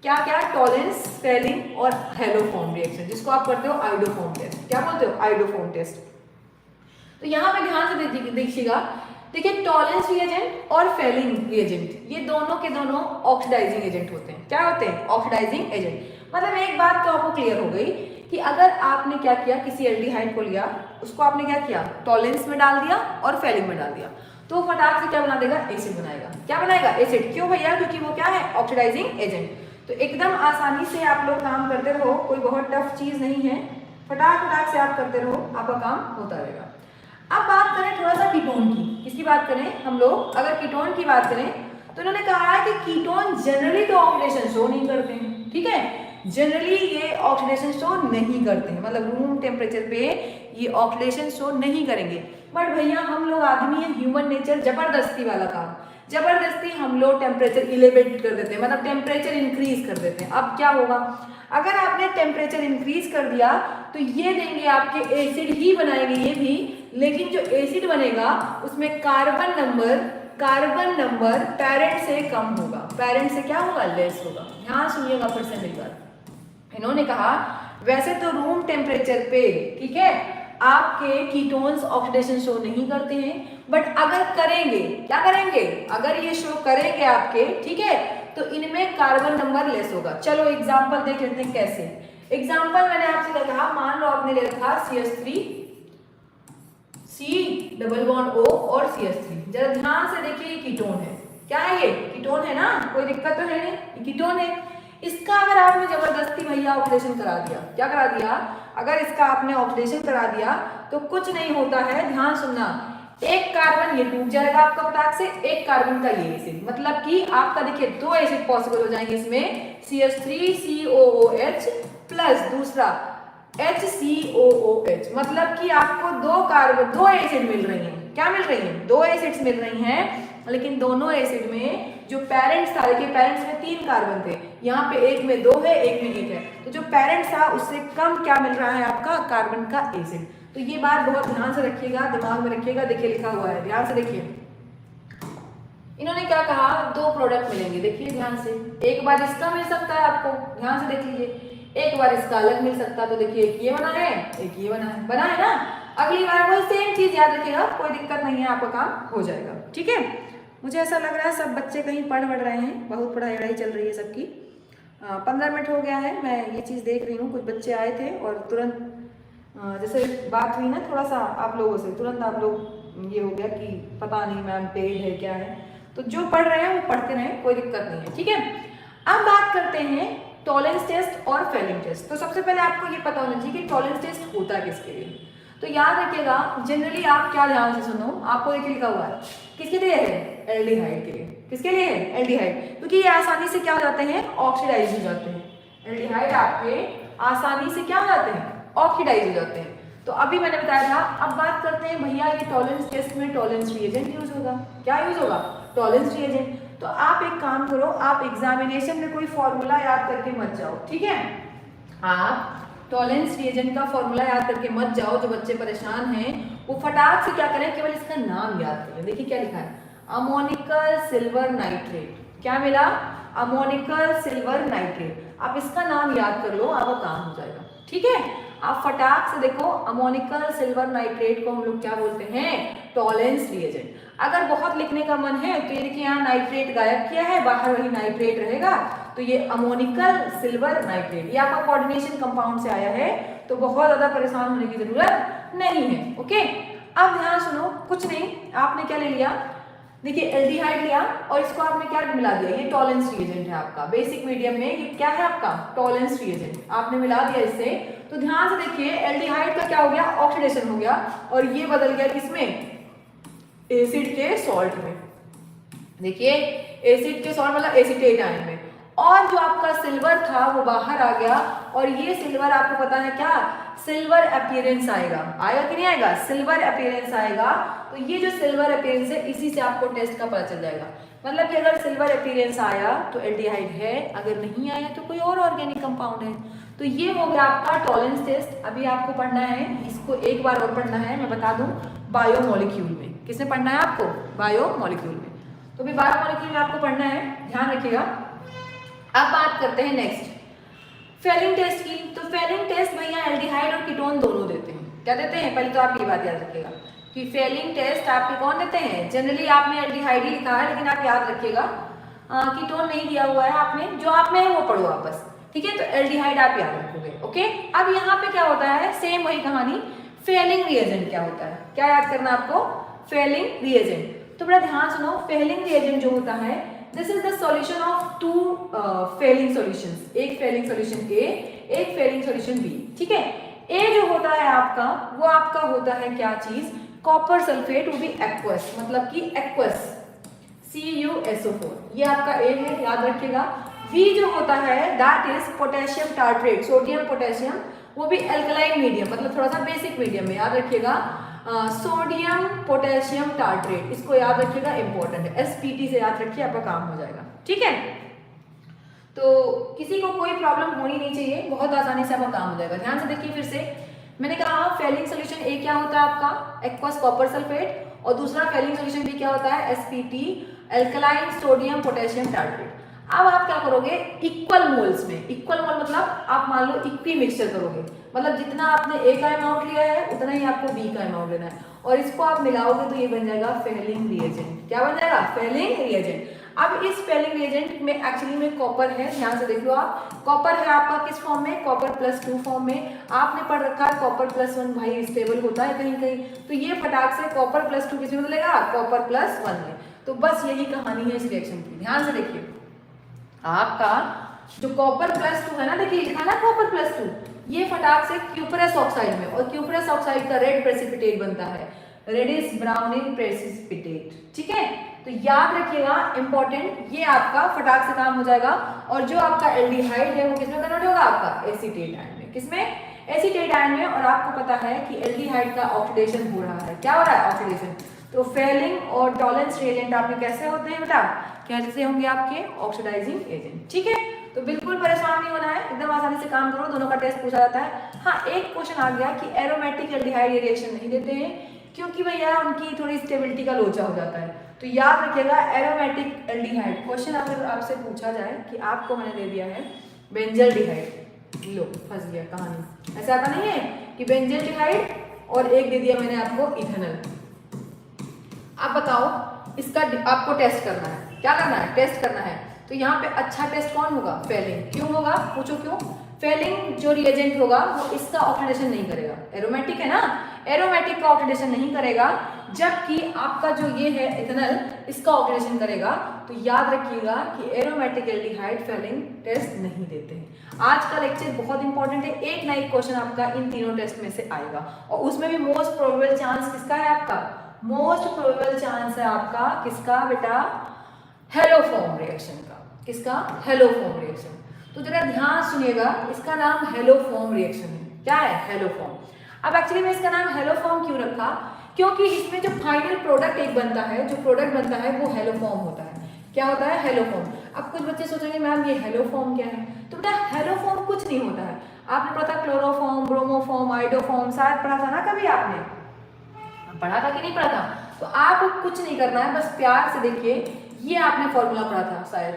क्या क्या, टॉलेंस, फेलिंग और हेलोफॉर्म रिएक्शन, जिसको आप करते हो आइडोफॉर्म टेस्ट। क्या बोलते हो, आइडोफॉर्म टेस्ट। तो यहाँ पे ध्यान से देखिएगा, देखिए टॉलेंस रिएजेंट और फेलिंग रिएजेंट ये दोनों के दोनों ऑक्सीडाइजिंग एजेंट होते हैं। क्या होते हैं, ऑक्सीडाइजिंग एजेंट। मतलब एक बात तो आपको क्लियर हो गई कि अगर आपने क्या किया, किसी एल्डिहाइड को लिया, उसको आपने क्या किया, टॉलेंस में डाल दिया और फेलिंग में डाल दिया, तो फटाक से क्या बना देगा, एसिड बनाएगा। क्या बनाएगा, एसिड। क्यों भैया, क्योंकि वो क्या है, ऑक्सीडाइजिंग एजेंट। तो एकदम आसानी से आप लोग काम करते रहो, कोई बहुत टफ चीज नहीं है, फटाक से आप करते रहो, आपका काम होता रहेगा। अब बात करें थोड़ा सा कीटोन की। किसकी बात करें हम लोग, अगर कीटोन की बात करें तो उन्होंने कहा है कि कीटोन जनरली तो ऑक्सीडेशन शो नहीं करते हैं। ठीक है, जनरली ये ऑक्सीडेशन शो नहीं करते हैं, मतलब रूम टेम्परेचर पे ये ऑक्सीडेशन शो नहीं करेंगे। बट भैया हम लोग आदमी हैं, ह्यूमन नेचर, जबरदस्ती वाला काम, जबरदस्ती हम लोग टेम्परेचर इलेवेट कर देते हैं, मतलब टेम्परेचर इंक्रीज कर देते हैं। अब क्या होगा, अगर आपने टेम्परेचर इंक्रीज कर दिया तो ये देंगे आपके एसिड ही बनाएंगे ये भी, लेकिन जो एसिड बनेगा उसमें कार्बन नंबर पेरेंट से कम होगा, पेरेंट से क्या होगा, लेस होगा। ध्यान सुनिएगा फिर से मेरी बात। इन्होंने कहा वैसे तो रूम टेम्परेचर पे, ठीक है, आपके कीटोन्स ऑक्सीडेशन शो नहीं करते हैं, बट अगर करेंगे, क्या करेंगे, अगर ये शो करेंगे आपके, ठीक है, तो इनमें कार्बन नंबर लेस होगा। चलो एग्जांपल देख लेते हैं कैसे। एग्जांपल मैंने आपसे क्या कहा, मान लो आपने ले रखा CH3 C double bond O और CH3। जरा ध्यान से देखिए, ये कीटोन है। क्या है ये, कीटोन है ना, कोई दिक्कत तो है नहीं, ये कीटोन है। इसका अगर आपने जबरदस्ती भैया ऑक्सीडेशन करा दिया, क्या करा दिया, अगर इसका आपने ऑक्सीडेशन करा दिया तो कुछ नहीं होता है। ध्यान सुनना, एक कार्बन ये टूट जाएगा आपका फटाक से, एक कार्बन का ये एसिड, मतलब कि आपका देखिए 2 एसिड पॉसिबल हो जाएंगे इसमें, CH3COOH प्लस दूसरा HCOOH, मतलब कि आपको 2 एसिड मिल रही हैं। क्या मिल रही हैं, 2 एसिड्स मिल रही हैं, लेकिन दोनों एसिड में जो पेरेंट्स था, देखिए पेरेंट्स में 3 कार्बन थे, यहाँ पे एक में 2 है, एक में 1 है, तो जो पेरेंट्स था उससे कम क्या मिल रहा है आपका, कार्बन का एसिड। तो ये बात बहुत ध्यान से रखिएगा, दिमाग में रखिएगा। देखिए लिखा हुआ है, ध्यान से देखिए। इन्होंने क्या कहा, 2 प्रोडक्ट मिलेंगे, देखिए ध्यान से। एक बार इसका मिल सकता है आपको, ध्यान से देख लीजिए, एक बार इसका अलग मिल सकता है। तो देखिए एक ये बना है, एक ये बना है ना। अगली बार वही सेम चीज याद रखिएगा, कोई दिक्कत नहीं है, आपका काम हो जाएगा। ठीक है, मुझे ऐसा लग रहा है सब बच्चे कहीं पढ़ रहे हैं, बहुत पढ़ाई चल रही है सबकी। 15 मिनट हो गया है, मैं ये चीज़ देख रही हूँ। कुछ बच्चे आए थे और तुरंत जैसे बात हुई ना थोड़ा सा आप लोगों से, तुरंत आप लोग ये हो गया कि पता नहीं मैम पेड है क्या है। तो जो पढ़ रहे हैं वो पढ़ते रहें, कोई दिक्कत नहीं है। ठीक है, अब बात करते हैं टॉलेंस टेस्ट और फेलिंग टेस्ट। तो सबसे पहले आपको ये पता होना चाहिए कि टॉलेंस टेस्ट होता है किसके लिए। तो याद रखिएगा, जनरली आप क्या ध्यान से सुनो, आपको देखिए लिखा हुआ है किसके लिए है, एल्डिहाइड के लिए। किसके लिए है, एल्डिहाइड, क्योंकि ये आसानी से क्या हो जाते हैं, ऑक्सीडाइज हो जाते हैं। एल्डिहाइड आपके आसानी से क्या हो जाते हैं, ऑक्सीडाइज हो जाते हैं। तो अभी मैंने बताया था। अब बात करते हैं भैया, ये टॉलेंस टेस्ट में टॉलेंस रिएजेंट यूज होगा। क्या यूज होगा, टॉलेंस रिएजेंट। तो आप एक काम करो, आप एग्जामिनेशन में कोई फॉर्मूला याद करके मत जाओ, ठीक है, आप टॉलेंस रिएजेंट का फॉर्मूला याद करके मत जाओ। जो बच्चे परेशान हैं वो फटाक से क्या करें, केवल इसका नाम याद करें। देखिए क्या लिखा है, अमोनिकल सिल्वर नाइट्रेट। क्या मिला? Ammoniacal silver nitrate. आप इसका नाम याद कर लो, आपका काम हो जाएगा। ठीक है, आप फटाक से देखो, अमोनिकल सिल्वर नाइट्रेट को हम लोग क्या बोलते हैं? Tollens reagent. अगर बहुत लिखने का मन है तो ये देखिए यहाँ नाइट्रेट गायब किया है, बाहर वही नाइट्रेट रहेगा, तो ये अमोनिकल सिल्वर नाइट्रेट, ये आपका कोऑर्डिनेशन कंपाउंड से आया है, तो बहुत ज्यादा परेशान होने की जरूरत नहीं है। ओके, अब ध्यान सुनो, कुछ नहीं, आपने क्या ले लिया, देखिए एल्डिहाइड लिया और इसको आपने क्या मिला दिया, ये टॉलेंस रिएजेंट है आपका। बेसिक मीडियम में ये क्या है आपका? Tollens reagent. आपने मिला दिया इससे, तो ध्यान से देखिए एल्डिहाइड का क्या हो गया? ऑक्सीडेशन हो गया, और ये बदल गया किसमें? एसिड के सॉल्ट में। देखिए एसिड के सॉल्ट मतलब एसीटेट आयन में, और जो आपका सिल्वर था वो बाहर आ गया, और ये सिल्वर आपको पता है क्या? सिल्वर अपीयरेंस आएगा। आएगा कि नहीं आएगा? सिल्वर अपीयरेंस आएगा। तो ये जो सिल्वर अपीयरेंस है, इसी से आपको टेस्ट का पता चल जाएगा। मतलब कि अगर सिल्वर अपीयरेंस आया तो एल्डिहाइड है, अगर नहीं आया तो कोई और ऑर्गेनिक कंपाउंड है। तो ये हो गया आपका टॉलेंस टेस्ट। अभी आपको पढ़ना है, इसको एक बार और पढ़ना है, मैं बता दूं, बायोमोलिक्यूल में। किसमें पढ़ना है आपको? बायोमोलिक्यूल में। तो भी बायोमोलिक्यूल में आपको पढ़ना है, ध्यान रखिएगा। अब बात करते हैं नेक्स्ट फेलिंग टेस्ट की। तो फेलिंग टेस्ट भैया एल्डिहाइड और कीटोन दोनों देते हैं। क्या देते हैं? पहले तो आप ये बात याद रखिएगा कि फेलिंग टेस्ट आपके कौन देते हैं? जनरली आपने एल्डिहाइड ही लिखा है, लेकिन आप याद रखिएगा कीटोन नहीं दिया हुआ है आपने, जो आप में है वो पढ़ो आप बस। ठीक है, तो एल्डिहाइड आप याद रखोगे। ओके, अब यहाँ पे क्या होता है? सेम वही कहानी, फेलिंग रिएजेंट क्या होता है? क्या याद करना आपको? Fehling reagent. तो बड़ा ध्यान सुनो, फेलिंग रिएजेंट जो होता है, this is the solution of two Fehling solutions. एक फेलिंग सॉल्यूशन ए, एक फेलिंग सॉल्यूशन बी। ठीक है, ए जो होता है आपका, वो आपका होता है क्या चीज? कॉपर सल्फेट, वो भी एक्वस, मतलब कि एक्वस, CuSO4, ये आपका ए है, याद रखिएगा। बी जो होता है that is potassium tartrate, sodium potassium, वो भी एल्कलाइन मीडियम, मतलब थोड़ा सा बेसिक मीडियम में, याद रखिएगा। सोडियम पोटेशियम टार्ट्रेट, इसको याद रखिएगा, इंपॉर्टेंट है। SPT से याद रखिए, आपका काम हो जाएगा। ठीक है, तो किसी को कोई प्रॉब्लम होनी नहीं चाहिए, बहुत आसानी से आपका काम हो जाएगा। ध्यान से देखिए फिर से, मैंने कहा फेलिंग सोल्यूशन ए क्या होता है आपका? एक्वस कॉपर सल्फेट, और दूसरा फेलिंग सोल्यूशन बी क्या होता है? SPT, alkaline sodium potassium tartrate. अब आप क्या करोगे? इक्वल मोल्स में, इक्वल मोल मतलब आप मान लो इक्वी मिक्सचर करोगे, मतलब जितना आपने ए का अमाउंट लिया है उतना ही आपको बी का अमाउंट लेना है, और इसको आप मिलाओगे तो ये बन जाएगा फेलिंग रिएजेंट। क्या बन जाएगा? Fehling reagent. अब इस फेलिंग रिएजेंट में एक्चुअली में कॉपर है, ध्यान से देख लो आप, कॉपर है आपका किस फॉर्म में? कॉपर +2 फॉर्म में। आपने पढ़ रखा है कॉपर +1 भाई स्टेबल होता है कहीं कहीं, तो ये फटाक से कॉपर +2 किस में बदलेगा? कॉपर +1 में। तो बस यही कहानी है इस रिएक्शन की। ध्यान से देखिए, आपका जो कॉपर +2 है ना, देखिए लिखा ना कॉपर +2, ये फटाक से क्यूपरस ऑक्साइड में, और क्यूपरस ऑक्साइड का रेड प्रेसिपिटेट बनता है, रेडिश ब्राउनिंग प्रेसिपिटेट। ठीक है, तो याद रखिएगा, इंपॉर्टेंट, ये आपका फटाक से काम हो जाएगा। और जो आपका एल्डिहाइड है वो किसमें कन्वर्ट होगा? आपका एसीटेट आयन में। किसमें? एसीटेट आयन में। और आपको पता है कि एल्डिहाइड का ऑक्सीडेशन हो रहा है। क्या हो रहा है? ऑक्सीडेशन। तो फेलिंग और टॉलेंस रिएजेंट आपके कैसे होते हैं बेटा? कैसे होंगे आपके? Oxidising agent. ठीक है, तो बिल्कुल परेशान नहीं होना है, एकदम आसानी से काम करो, दोनों का टेस्ट पूछा जाता है। हाँ, एक क्वेश्चन आ गया कि एरोमेटिक एल्डिहाइड ये रिएक्शन नहीं देते हैं क्योंकि भैया उनकी थोड़ी स्टेबिलिटी का लोचा हो जाता है। तो याद रखिएगा, एरोमेटिक एल्डिहाइड क्वेश्चन अगर आपसे पूछा जाए कि आपको मैंने दे दिया है बेंजल्डिहाइड, लो फंस गया कहानी। ऐसा आता नहीं है कि बेंजल्डिहाइड और एक दे दिया मैंने आपको इथेनॉल। आप बताओ, इसका आपको टेस्ट करना है। क्या करना है? टेस्ट करना है। तो यहाँ पे अच्छा टेस्ट कौन होगा? फेलिंग। क्यों होगा? पूछो क्यों? फेलिंग जो रिएजेंट होगा वो इसका ऑक्सीडेशन नहीं करेगा, एरोमेटिक है ना, एरोमेटिक का ऑक्सीडेशन नहीं करेगा, जबकि आपका जो ये है इथेनॉल, इसका ऑक्सीडेशन करेगा। तो याद रखिएगा कि एरोमेटिक एल्डिहाइड फेलिंग टेस्ट नहीं देते हैं। आज का लेक्चर बहुत इंपॉर्टेंट है, एक ना एक क्वेश्चन आपका इन तीनों टेस्ट में से आएगा, और उसमें भी मोस्ट प्रोबेबल चांस किसका है? आपका मोस्ट प्रोबेबल चांस है आपका किसका बेटा? हेलोफॉर्म रिएक्शन का। किसका? Haloform reaction. तो जरा ध्यान सुनिएगा, इसका नाम हेलोफॉर्म रिएक्शन है। क्या है? हेलोफॉर्म। अब एक्चुअली में इसका नाम हेलोफॉर्म क्यों रखा? क्योंकि इसमें जो फाइनल प्रोडक्ट एक बनता है, जो प्रोडक्ट बनता है वो हेलोफॉर्म होता है। क्या होता है? हेलोफॉर्म। अब कुछ बच्चे सोचेंगे मैम ये हेलोफॉर्म क्या है? तो बेटा हेलोफॉर्म कुछ नहीं होता है। आपने पढ़ा था क्लोरोफॉर्म, ब्रोमोफॉर्म, आइडोफॉर्म, शायद पढ़ा था ना कभी आपने? पढ़ा था कि नहीं पढ़ा था? तो आपको कुछ नहीं करना है, बस प्यार से देखिए, ये आपने फॉर्मूला पढ़ा था शायद,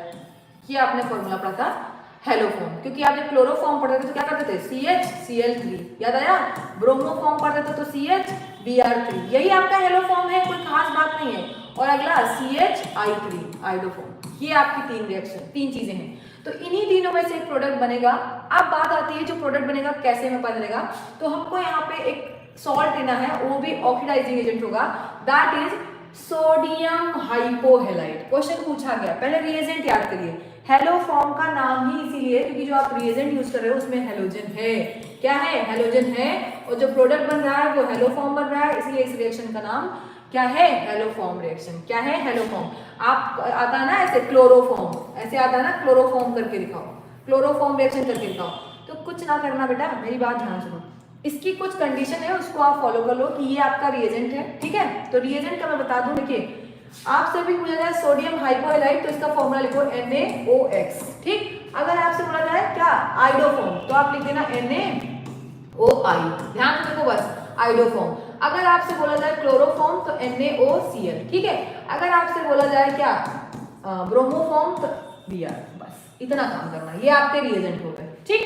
ये आपने फॉर्मूला पढ़ा था हेलोफॉर्म, क्योंकि आप जब क्लोरोफॉर्म पढ़ते थे तो क्या करते थे, CH Cl3, याद आया? ब्रोमोफॉर्म पढ़ते थे तो CH Br3, यही आपका हेलोफॉर्म है, कोई खास बात नहीं है। और अगला CHI3 आइडोफॉर्म। ये आपकी तीन रिएक्शन, तीन चीजें हैं। तो इन्हीं तीनों में से एक प्रोडक्ट बनेगा। अब बात आती है जो प्रोडक्ट बनेगा कैसे में बनेगा, तो हमको यहाँ पे एक सॉल्ट लेना है, वो भी ऑक्सीडाइजिंग एजेंट होगा, दैट इज सोडियम हाइपोहेलाइट। क्वेश्चन पूछा गया, पहले रिएजेंट याद करिए, हेलोफॉर्म का नाम ही इसीलिए क्योंकि जो आप रिएजेंट यूज कर रहे हो उसमें हेलोजन है। क्या है? हेलोजन है, और जो प्रोडक्ट बन रहा है वो हेलोफॉर्म बन रहा है, इसलिए इस रिएक्शन का नाम क्या है? Haloform reaction. क्या है? हेलोफॉर्म। आप आता है ना ऐसे क्लोरोफॉर्म, ऐसे आता है ना क्लोरोफॉर्म करके दिखाओ, क्लोरोफॉर्म रिएक्शन करके दिखाओ। तो कुछ ना करना बेटा, मेरी बात ध्यान सुनो, इसकी कुछ कंडीशन है उसको आप फॉलो कर लो कि ये आपका रिएजेंट है, ठीक है? तो रिएजेंट का मैं बता दूं, देखिए आपसे भी पूछा जाए सोडियम हाइपोहेलाइट तो इसका फॉर्मूला लिखो NaOX, ठीक? अगर आपसे बोला जाए क्या आइडोफॉर्म तो आप लिख देना NaOI, ध्यान से देखो बस, आइडोफॉर्म। अगर आपसे बोला जाए क्लोरोफॉर्म तो NaOCl, ठीक है? अगर आपसे बोला जाए क्या ब्रोमोफॉर्म तो Br, बस इतना काम करना, ये आपके रिएजेंट हो गए, ठीक?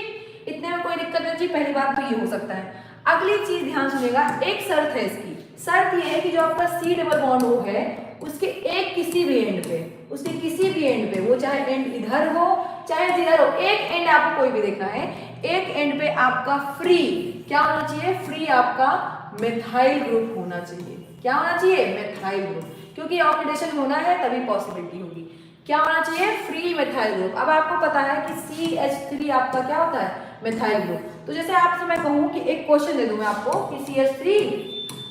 इतने में कोई दिक्कत नहीं जी, पहली बात तो ये हो सकता है। अगली चीज ध्यान सुनिएगा, एक शर्त है इसकी, शर्त ये है कि जो आपका C डबल बॉन्ड O है उसके एक किसी भी एंड पे, उसके किसी भी एंड पे, वो चाहे एंड इधर हो चाहे इधर हो, एक एंड आपको कोई भी देखना है, एक एंड पे आपका फ्री क्या होना चाहिए? फ्री आपका मेथाइल ग्रुप होना चाहिए। क्या होना चाहिए? मेथाइल ग्रुप, क्योंकि ऑक्सीडेशन होना है तभी पॉसिबिलिटी होगी। क्या होना चाहिए? Free methyl group. अब आपको पता है कि CH3 आपका क्या होता है? Methyl group. तो जैसे आपसे मैं कहूँ कि एक क्वेश्चन दे दूं मैं आपको कि CH3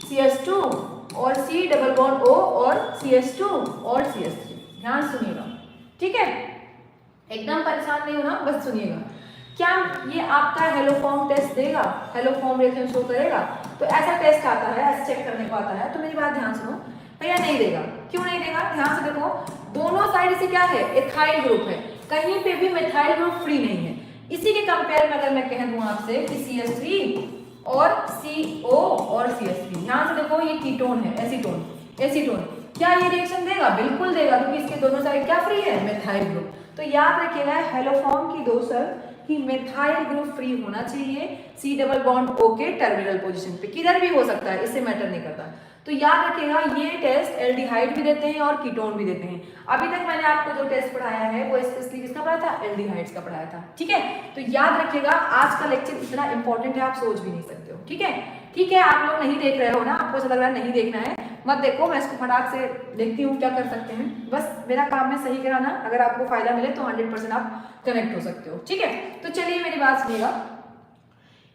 CH2 और C डबल बॉन्ड O और CH2 और CH3, ध्यान सुनिएगा, ठीक है? एकदम परेशान नहीं होना, बस सुनिएगा। क्या ये आपका हेलोफॉर्म टेस्ट देगा? हेलोफॉर्म रिएक्शन शो करेगा? तो ऐसा टेस्ट आता है, ऐसा चेक करने को आता है, तो मेरी बात ध्यान सुनो भैया, नहीं देगा। क्यों नहीं देगा? ध्यान से देखो, दोनों साइड से क्या है? एथाइल ग्रुप है, कहीं पे भी मेथाइल ग्रुप फ्री नहीं है। इसी के कंपेयर में अगर मैं कह दूं आपसे कि CH3 और CO और CH3, ध्यान से देखो ये कीटोन है, एसीटोन, एसीटोन, क्या ये रिएक्शन देगा? बिल्कुल देगा, क्योंकि इसके दोनों साइड क्या फ्री है? Methyl group. तो याद रखिएगा हेलोफॉर्म की दो शर्त कि मेथाइल ग्रुप फ्री होना चाहिए C डबल बॉन्ड O के टर्मिनल पोजीशन पे, किधर भी हो सकता है, इससे मैटर नहीं करता। तो याद रखिएगा ये टेस्ट एल्डिहाइड भी देते हैं और कीटोन भी देते हैं। अभी तक मैंने आपको जो टेस्ट पढ़ाया है वो स्पेशली किसका पढ़ाया था? एल्डिहाइड्स का पढ़ाया था, ठीक है? तो याद रखिएगा आज का लेक्चर इतना इंपॉर्टेंट है, आप सोच भी नहीं सकते हो, ठीक है? ठीक है, आप लोग नहीं देख रहे हो ना, आपको ऐसा लग रहा है नहीं देखना है, मत देखो, मैं इसको फटाक से देखती हूँ क्या कर सकते हैं, बस मेरा काम है सही कराना। अगर आपको फायदा मिले तो 100% आप कनेक्ट हो सकते हो, ठीक है? तो चलिए मेरी बात सुनिएगा,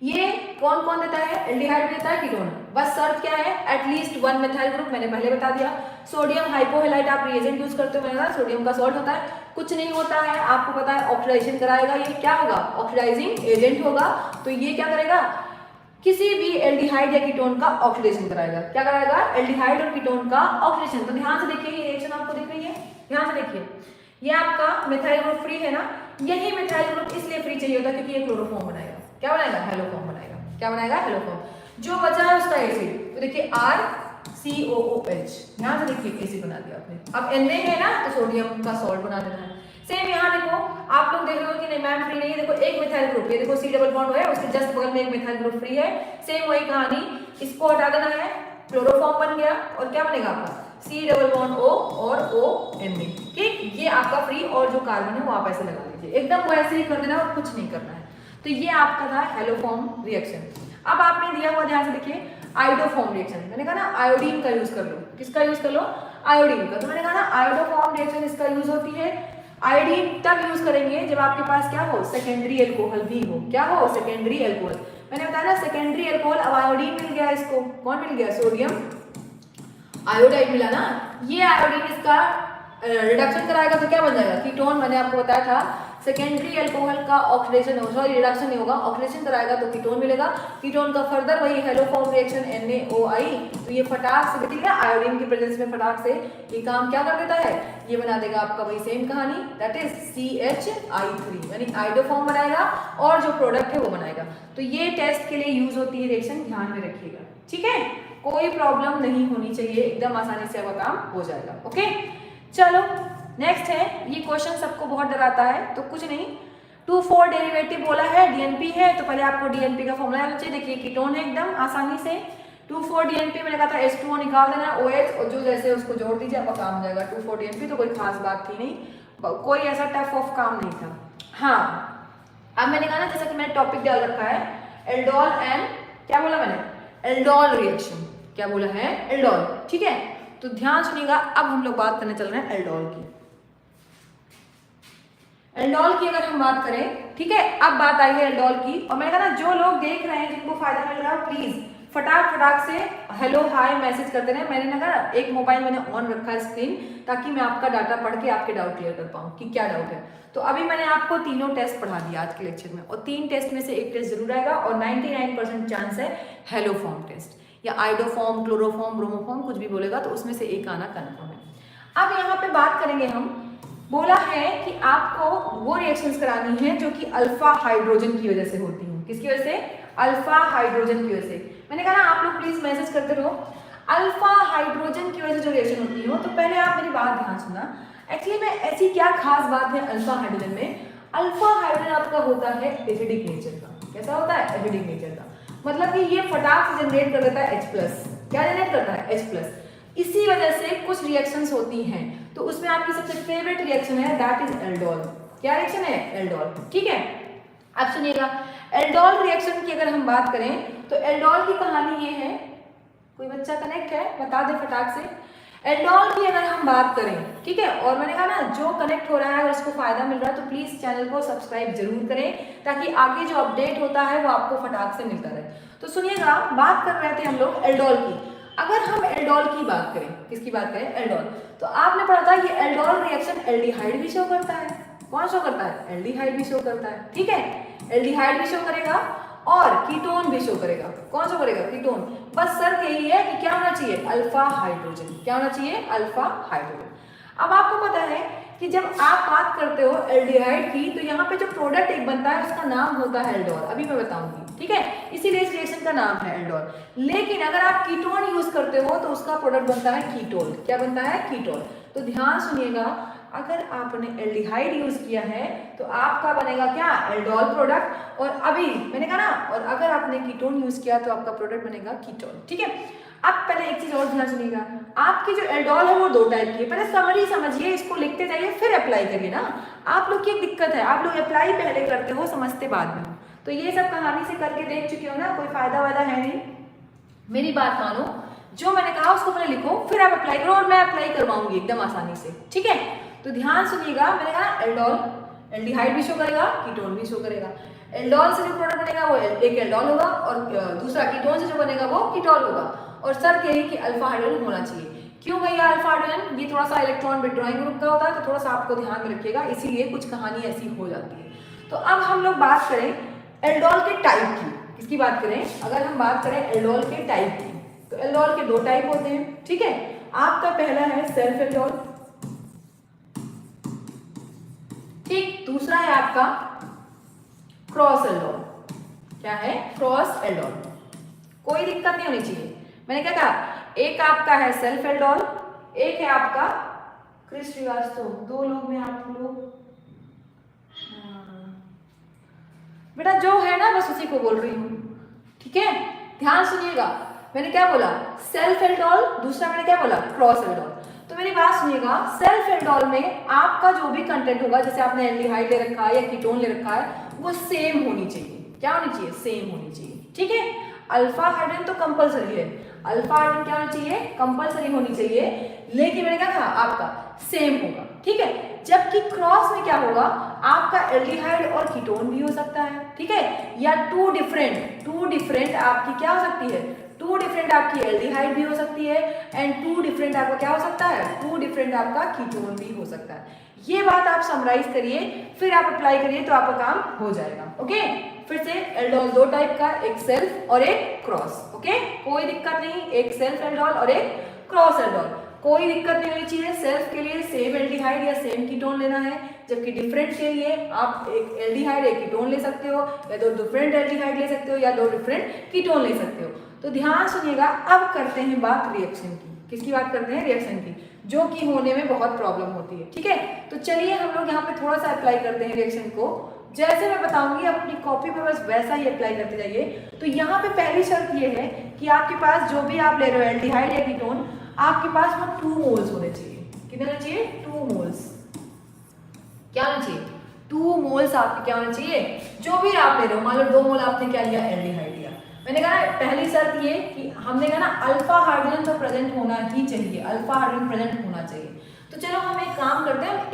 ये कौन कौन देता है? एल्डिहाइड देता है, कीटोन। बस शर्त क्या है? एटलीस्ट वन मेथाइल ग्रुप, मैंने पहले बता दिया। सोडियम हाइपोहेलाइट आप रिएजेंट यूज करते हो, मैंने कहा सोडियम का सॉल्ट होता है, कुछ नहीं होता है, आपको पता है ऑक्सीडाइजेशन कराएगा, ये क्या होगा? ऑक्सीडाइजिंग एजेंट होगा। तो ये क्या करेगा? किसी भी एल्डिहाइड या कीटोन का ऑक्सीडेशन कराएगा। क्या कराएगा? एल्डिहाइड और कीटोन का ऑक्सीडेशन। तो ध्यान से देखिए, ये रिएक्शन आपको दिख रही है, ध्यान से देखिए, ये आपका मेथाइल ग्रुप फ्री है ना, यही मेथाइल ग्रुप इसलिए फ्री चाहिए होता क्योंकि ये क्लोरोफॉर्म बनाएगा। क्या बनाएगा? हेलोफॉर्म बनाएगा। क्या बनाएगा? हेलोफॉर्म। जो बचा है उसका एसिड, तो देखिए RCOOH, ध्यान से देखिए एसिड बना दिया आपने। अब Na है ना, तो सोडियम का सॉल्ट बना देना है। सेम यहाँ देखो, आप लोग देख रहे हो कि नहीं मैम फ्री नहीं है, देखो एक मेथाइल ग्रुप, ये देखो C डबल बॉन्ड है, उसके जस्ट बगल में एक मेथाइल ग्रुप फ्री है। सेम वही कहानी, इसको हटा देना है, क्लोरोफॉर्म बन गया, और क्या बनेगा आपका? C डबल बॉन्ड O और ONA, ठीक? ये आपका फ्री, और जो कार्बन है वो आप ऐसे लगा लीजिए, एकदम वो ऐसे ही कर देना और कुछ नहीं करना है। तो ये आपका था हेलोफॉर्म रिएक्शन। अब आपने दिया हुआ, ध्यान से देखिए, आयोडोफॉर्म रिएक्शन, मैंने कहा ना आयोडीन का यूज कर लो। किसका यूज कर लो? आयोडीन का। तो मैंने कहा ना आयोडोफॉर्म रिएक्शन इसका यूज होती है। आयोडीन तब यूज करेंगे जब आपके पास क्या हो? सेकेंडरी एल्कोहल भी हो। क्या हो? Secondary alcohol. मैंने बताया ना सेकेंडरी एल्कोहल, अब आयोडीन मिल गया इसको, कौन मिल गया? सोडियम आयोडाइड मिला ना, ये आयोडीन इसका रिडक्शन कराएगा तो क्या बन जाएगा? कीटोन। मैंने आपको बताया था सेकेंडरी अल्कोहल का ऑक्सीडेशन हो, सॉरी रिडक्शन नहीं होगा, ऑक्सीडेशन कराएगा तो कीटोन मिलेगा। कीटोन का फर्दर वही हेलोफॉर्म रिएक्शन NaOI, तो ये फटाक से ठीक है, आयोडीन की प्रेजेंस में फटाक से ये काम क्या कर देता है? ये बना देगा आपका वही सेम कहानी, दैट इज CHI3, यानी आइडोफॉर्म बनाएगा और जो प्रोडक्ट है वो बनाएगा। तो ये टेस्ट के लिए यूज होती है रिएक्शन, ध्यान में रखिएगा, ठीक है? कोई प्रॉब्लम नहीं होनी चाहिए, एकदम आसानी से आपका काम हो जाएगा। ओके चलो नेक्स्ट है, ये क्वेश्चन सबको बहुत डराता है, तो कुछ नहीं, 2,4 डेरिवेटिव बोला है, डीएनपी है, तो पहले आपको डीएनपी का फॉर्मूला आना चाहिए। देखिए कीटोन है एकदम आसानी से, 2,4 डीएनपी मैंने कहा था H2O निकाल देना, OH और जो जैसे उसको जोड़ दीजिए आपका काम हो जाएगा। 2,4 डीएनपी तो कोई खास बात थी नहीं, कोई ऐसा टफ ऑफ काम नहीं था। हाँ अब मैंने कहा ना, जैसा कि मैंने टॉपिक डाल रखा है एल्डोल एंड, क्या बोला मैंने, एल्डोल रिएक्शन, क्या बोला है, एल्डोल, ठीक है। तो ध्यान सुनिएगा, अब हम लोग बात करने चल रहे हैं एल्डोल की। एल्डोल की अगर हम बात करें, ठीक है, अब बात आई है एल्डोल की, और मैंने कहा ना जो लोग देख रहे हैं जिनको फायदा मिल रहा है प्लीज फटाक से हेलो हाय मैसेज करते रहे। मैंने ना एक मोबाइल मैंने ऑन रखा है स्क्रीन, ताकि मैं आपका डाटा पढ़ के आपके डाउट क्लियर कर पाऊँ कि क्या डाउट है। तो अभी मैंने आपको तीनों टेस्ट पढ़ा दिया आज के लेक्चर में, और 3 टेस्ट में से एक टेस्ट जरूर आएगा, और 99% चांस है हेलोफॉर्म टेस्ट या आइडोफॉर्म, क्लोरोफॉर्म, ब्रोमोफॉर्म, कुछ भी बोलेगा तो उसमें से एक आना कन्फर्म है। अब यहाँ पे बात करेंगे हम, बोला है कि आपको वो रिएक्शंस करानी है जो कि अल्फा हाइड्रोजन की वजह से होती हैं। किसकी वजह से, अल्फा हाइड्रोजन की वजह से। मैंने कहा ना आप लोग प्लीज मैसेज करते रहो, अल्फा हाइड्रोजन की वजह से जो रिएक्शन होती हो। तो पहले आप मेरी बात ध्यान सुनना, एक्चुअली में ऐसी क्या खास बात है अल्फा हाइड्रोजन में। अल्फा हाइड्रोजन आपका होता है एसिडिक नेचर का। कैसा होता है, एसिडिक नेचर का, मतलब कि ये फटाक से जनरेट कर देता है H+। क्या जनरेट करता है, H+। इसी वजह से कुछ रिएक्शंस होती हैं, तो उसमें आपकी सबसे फेवरेट रिएक्शन है दैट इज एल्डोल। क्या रिएक्शन है, एल्डोल, ठीक है। अब सुनिएगा, एल्डोल रिएक्शन की अगर हम बात करें तो एल्डोल की कहानी ये है, कोई बच्चा कनेक्ट है बता दे फटाक से। एल्डोल की अगर हम बात करें, ठीक है, और मैंने कहा ना जो कनेक्ट हो रहा है अगर उसको फायदा मिल रहा है तो प्लीज चैनल को सब्सक्राइब जरूर करें, ताकि आगे जो अपडेट होता है वो आपको फटाक से मिलता रहे। तो सुनिएगा, बात कर रहे थे हम लोग एल्डोल की। अगर हम एल्डोल की बात करें, किसकी बात करें, एल्डोल, तो आपने पढ़ा था ये एल्डोल रिएक्शन एल्डिहाइड भी शो करता है। कौन शो करता है, एल्डिहाइड भी शो करता है, ठीक है, एल्डिहाइड भी शो करेगा और कीटोन भी शो करेगा। कौन शो करेगा, कीटोन। बस शर्त यही है कि क्या होना चाहिए, अल्फा हाइड्रोजन। क्या होना चाहिए, अल्फा हाइड्रोजन। अब आपको पता है कि जब आप बात करते हो एल्डिहाइड की, तो यहाँ पे जो प्रोडक्ट एक बनता है उसका नाम होता है एल्डोल, अभी मैं बताऊंगी, ठीक है, इसीलिए इस रिएक्शन का नाम है एल्डोल। लेकिन अगर आप कीटोन यूज करते हो तो उसका प्रोडक्ट बनता है कीटोल। क्या बनता है, कीटोल। तो ध्यान सुनिएगा, अगर आपने एल्डिहाइड यूज किया है तो आपका बनेगा क्या, एल्डोल प्रोडक्ट। और अभी मैंने कहा ना, और अगर आपने कीटोन यूज किया तो आपका प्रोडक्ट बनेगा कीटोन, ठीक है। अब पहले एक चीज और ध्यान सुनिएगा, आपकी जो एल्डोल है वो 2 टाइप की है। पहले समरी समझिए, इसको लिखते जाइए फिर अप्लाई करिए ना। आप लोग की एक दिक्कत है, आप लोग अप्लाई पहले करते हो, समझते बाद में। तो ये सब कहानी से करके देख चुके हो ना, कोई फायदा वायदा है नहीं। मेरी बात मानो, जो मैंने कहा उसको पहले लिखो, फिर आप अप्लाई करो, और मैं अप्लाई करवाऊंगी एकदम आसानी से, ठीक है। तो ध्यान सुनिएगा, मैंने कहा एल्डोल एल्डिहाइड भी शो करेगा, कीटोन भी शो करेगा। एल्डोल से जो प्रोडक्ट बनेगा वो एक एल्डोल होगा, और दूसरा कीटोन से जो बनेगा वो कीटोल होगा। और शर्त यही कि अल्फा हाइड्रोजन होना चाहिए। क्यों भैया अल्फा हाइड्रोजन, ये थोड़ा सा इलेक्ट्रॉन विड्रॉइंग ग्रुप का होता है, तो थोड़ा सा आपको ध्यान में रखिएगा, इसीलिए कुछ कहानी ऐसी हो जाती है। तो अब हम लोग बात करें एल्डोल के टाइप की। किसकी बात करें, अगर हम बात करें एल्डोल के टाइप की, तो एल्डोल के 2 टाइप होते हैं, ठीक है। आपका पहला है सेल्फ एल्डोल, ठीक, दूसरा है आपका क्रॉस एल्डोल। क्या है, क्रॉस एल्डोल। कोई दिक्कत नहीं होनी चाहिए। मैंने क्या कहा, एक आपका है सेल्फ एल्डोल, एक है आपका क्रिस श्रीवास्तव। 2 लोग में आप लोग, बेटा जो है ना बस उसी को बोल रही हूँ, ठीक है। ध्यान सुनिएगा, मैंने क्या बोला, सेल्फ एल्डोल, दूसरा मैंने क्या बोला, क्रॉस एल्डोल। तो मेरी बात सुनिएगा, सेल्फ एल्डोल में आपका जो भी कंटेंट होगा, जैसे आपने एल्डिहाइड ले रखा है या कीटोन ले रखा है, वो सेम होनी चाहिए। क्या होनी चाहिए, सेम होनी चाहिए, ठीक है। अल्फा हाइड्रोजन तो कंपलसरी है, अल्फा हाइड्रोजन क्या होना चाहिए, कंपलसरी होनी चाहिए, लेकिन मैंने क्या कहा, आपका सेम होगा, ठीक है। जबकि क्रॉस में क्या होगा, आपका एल्डिहाइड और कीटोन भी हो सकता है, ठीक है, या टू डिफरेंट आपकी क्या हो सकती है, 2 डिफरेंट आपकी एल्डिहाइड भी हो सकती है, एंड 2 डिफरेंट आपका क्या हो सकता है, 2 डिफरेंट आपका कीटोन भी हो सकता है। ये बात आप समराइज करिए, फिर आप अप्लाई करिए तो आपका काम हो जाएगा, ओके। फिर से एल्डोल 2 टाइप का, एक सेल्फ और एक क्रॉस, ओके, कोई दिक्कत नहीं, एक सेल्फ एल्डोल और एक क्रॉस एल्डोल, कोई दिक्कत नहीं होनी चाहिए। सेल्फ के लिए सेम एल्डिहाइड या सेम कीटोन लेना है, जबकि डिफरेंट के लिए आप एक एल्डिहाइड एक कीटोन ले सकते हो, या 2 डिफरेंट एल्डिहाइड ले सकते हो, या 2 डिफरेंट कीटोन ले सकते हो। तो ध्यान सुनिएगा, अब करते हैं बात रिएक्शन की। किसकी बात करते हैं? रिएक्शन की, जो कि होने में बहुत प्रॉब्लम होती है। ठीक है, तो चलिए हम लोग यहाँ पे थोड़ा सा अप्लाई करते हैं रिएक्शन को। जैसे मैं बताऊंगी अपनी कॉपी पे बस वैसा ही अप्लाई करते जाइए। तो यहाँ पे पहली शर्त ये है कि आपके पास जो भी आप ले रहे हो एल्डिहाइड या कीटोन, आपके पास वो 2 मोल्स होने चाहिए। कितने होने चाहिए? 2 मोल्स। क्या होना चाहिए? 2 मोल्स आपके क्या होना चाहिए? जो भी आप ले रहे हो, मान लो 2 मोल आपने क्या लिया? एल्डिहाइड लिया। मैंने कहा पहली शर्त ये कि हमने कहा ना अल्फा हाइड्रोजन तो प्रेजेंट होना ही चाहिए, अल्फा हाइड्रोजन प्रेजेंट होना चाहिए। तो चलो हम एक काम करते हैं,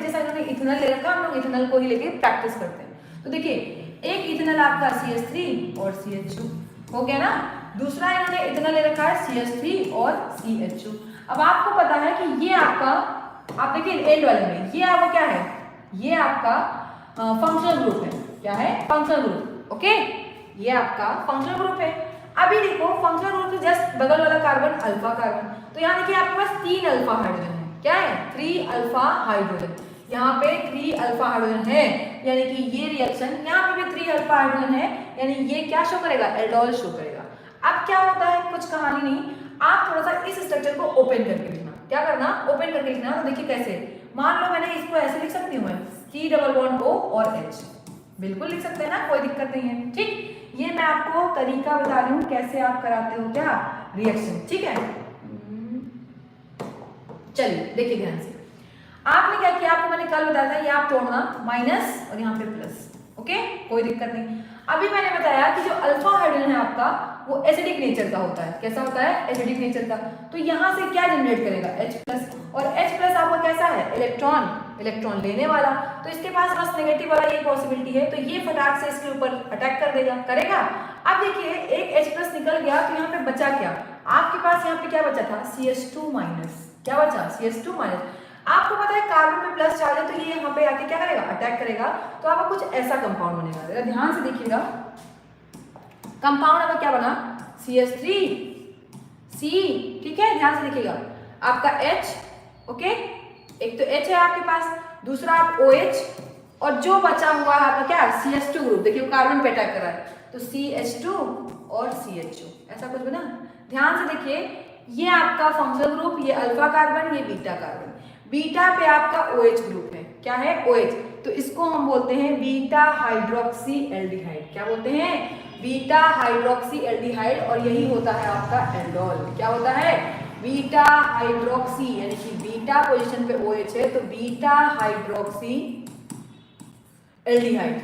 जैसा इन्होंने इथेनॉल ले रखा, हम लोग इथेनॉल को ही लेके प्रैक्टिस करते हैं। तो देखिए, एक इथेनॉल आपका CH3 और CH2 हो गया ना। दूसरा इन्होंने इथेनॉल ले रखा है CH3 और CH2। अब आपको पता है कि ये आपका, आप देखिए एंड वाले में, ये आपका क्या है? ये आपका फंक्शनल ग्रुप है। क्या है? Functional group. ओके, ये आपका फंक्शनल ग्रुप है। अभी देखो फंक्शनल ग्रुप के जस्ट बगल वाला कार्बन अल्फा कार्बन, तो यहाँ देखिए आपके पास 3 अल्फा हाइड्रोजन है। क्या है? 3 अल्फा हाइड्रोजन। यहाँ पे 3 अल्फा हाइड्रोजन है, यानी कि ये रिएक्शन यहाँ पे भी 3 अल्फा हाइड्रोजन है, यानी ये क्या शो करेगा? एल्डोल शो करेगा। अब क्या होता है? कुछ कहानी नहीं, आप थोड़ा सा इस स्ट्रक्चर को ओपन करके लिखना। क्या करना? ओपन करके लिखना। तो देखिए कैसे, मान लो मैंने इसको ऐसे लिख सकती हूँ मैं, C डबल बॉन्ड O और H, बिल्कुल लिख सकते हैं ना, कोई दिक्कत नहीं है। ठीक, ये मैं आपको तरीका बता रही हूँ कैसे आप कराते हो क्या? रिएक्शन। ठीक है, चलिए देखिए ध्यान से। आपने क्या किया? आपको मैंने कल बताया था, ये आप तोड़ना माइनस और यहाँ पे प्लस। ओके, कोई दिक्कत नहीं। अभी मैंने बताया कि जो अल्फा हाइड्रोजन है आपका वो एसिडिक नेचर का होता है। कैसा होता है? एसिडिक नेचर का। तो यहाँ से क्या जनरेट करेगा? H+, और H+ आपका कैसा है? इलेक्ट्रॉन लेने वाला। तो इसके पास बस नेगेटिव वाला ये पॉसिबिलिटी है, तो ये फटाक से इसके ऊपर अटैक कर देगा, करेगा। अब देखिए एक H+ निकल गया, तो यहाँ पे बचा क्या? आपके पास यहाँ पे क्या बचा था? CH2-। क्या बचा? CH2-। आपको पता है कार्बन में प्लस चार्ज है, तो ये यहाँ पे आके क्या करेगा? अटैक करेगा। तो आपका कुछ ऐसा कंपाउंड बनेगा। ध्यान से देखिएगा, कंपाउंड आपका क्या बना? CH3C। ठीक है, ध्यान से देखिएगा, आपका H। ओके, एक तो H है आपके पास, दूसरा आप OH, और जो बचा हुआ है आपका क्या? CH2 group. देखिए कार्बन पे अटैक कर रहा है, तो CH2 और CH2, ऐसा कुछ बना। ध्यान से देखिए, ये आपका फंक्शनल ग्रुप, ये अल्फा कार्बन, ये बीटा कार्बन। बीटा पे आपका OH ग्रुप है। क्या है? OH। तो इसको हम बोलते हैं बीटा हाइड्रोक्सी एल्डिहाइड। क्या बोलते हैं? बीटा हाइड्रोक्सी एल्डिहाइड, और यही होता है आपका एल्डोल। क्या होता है? बीटा हाइड्रोक्सी, यानी कि बीटा पोजीशन पे OH है, तो बीटा हाइड्रोक्सी एल्डिहाइड।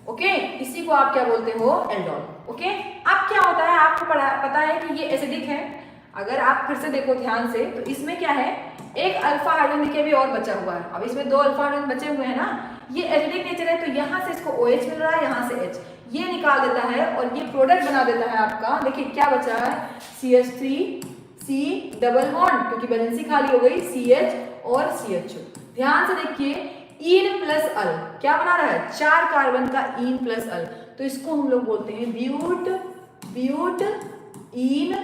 ओके, इसी को आप क्या बोलते हो? एल्डोल। ओके, अब क्या होता है? आपको पता है कि ये एसिडिक है। अगर आप फिर से देखो ध्यान से, तो इसमें क्या है? एक अल्फा हाइड्रोजन देखिए अभी और बचा हुआ है। अब इसमें 2 अल्फा हाइड्रोजन बचे हुए हैं ना, ये एसिडिक नेचर है, तो यहाँ से इसको OH मिल रहा है, यहाँ से H, ये निकाल देता है और ये प्रोडक्ट बना देता है आपका। देखिए क्या बचा है? CH3C डबल बॉन्ड, क्योंकि वैलेंसी खाली हो गई, CH और CH2। ध्यान से देखिए, इन प्लस अल क्या बना रहा है? 4 कार्बन का इन प्लस अल, तो इसको हम लोग बोलते हैं ब्यूट इन।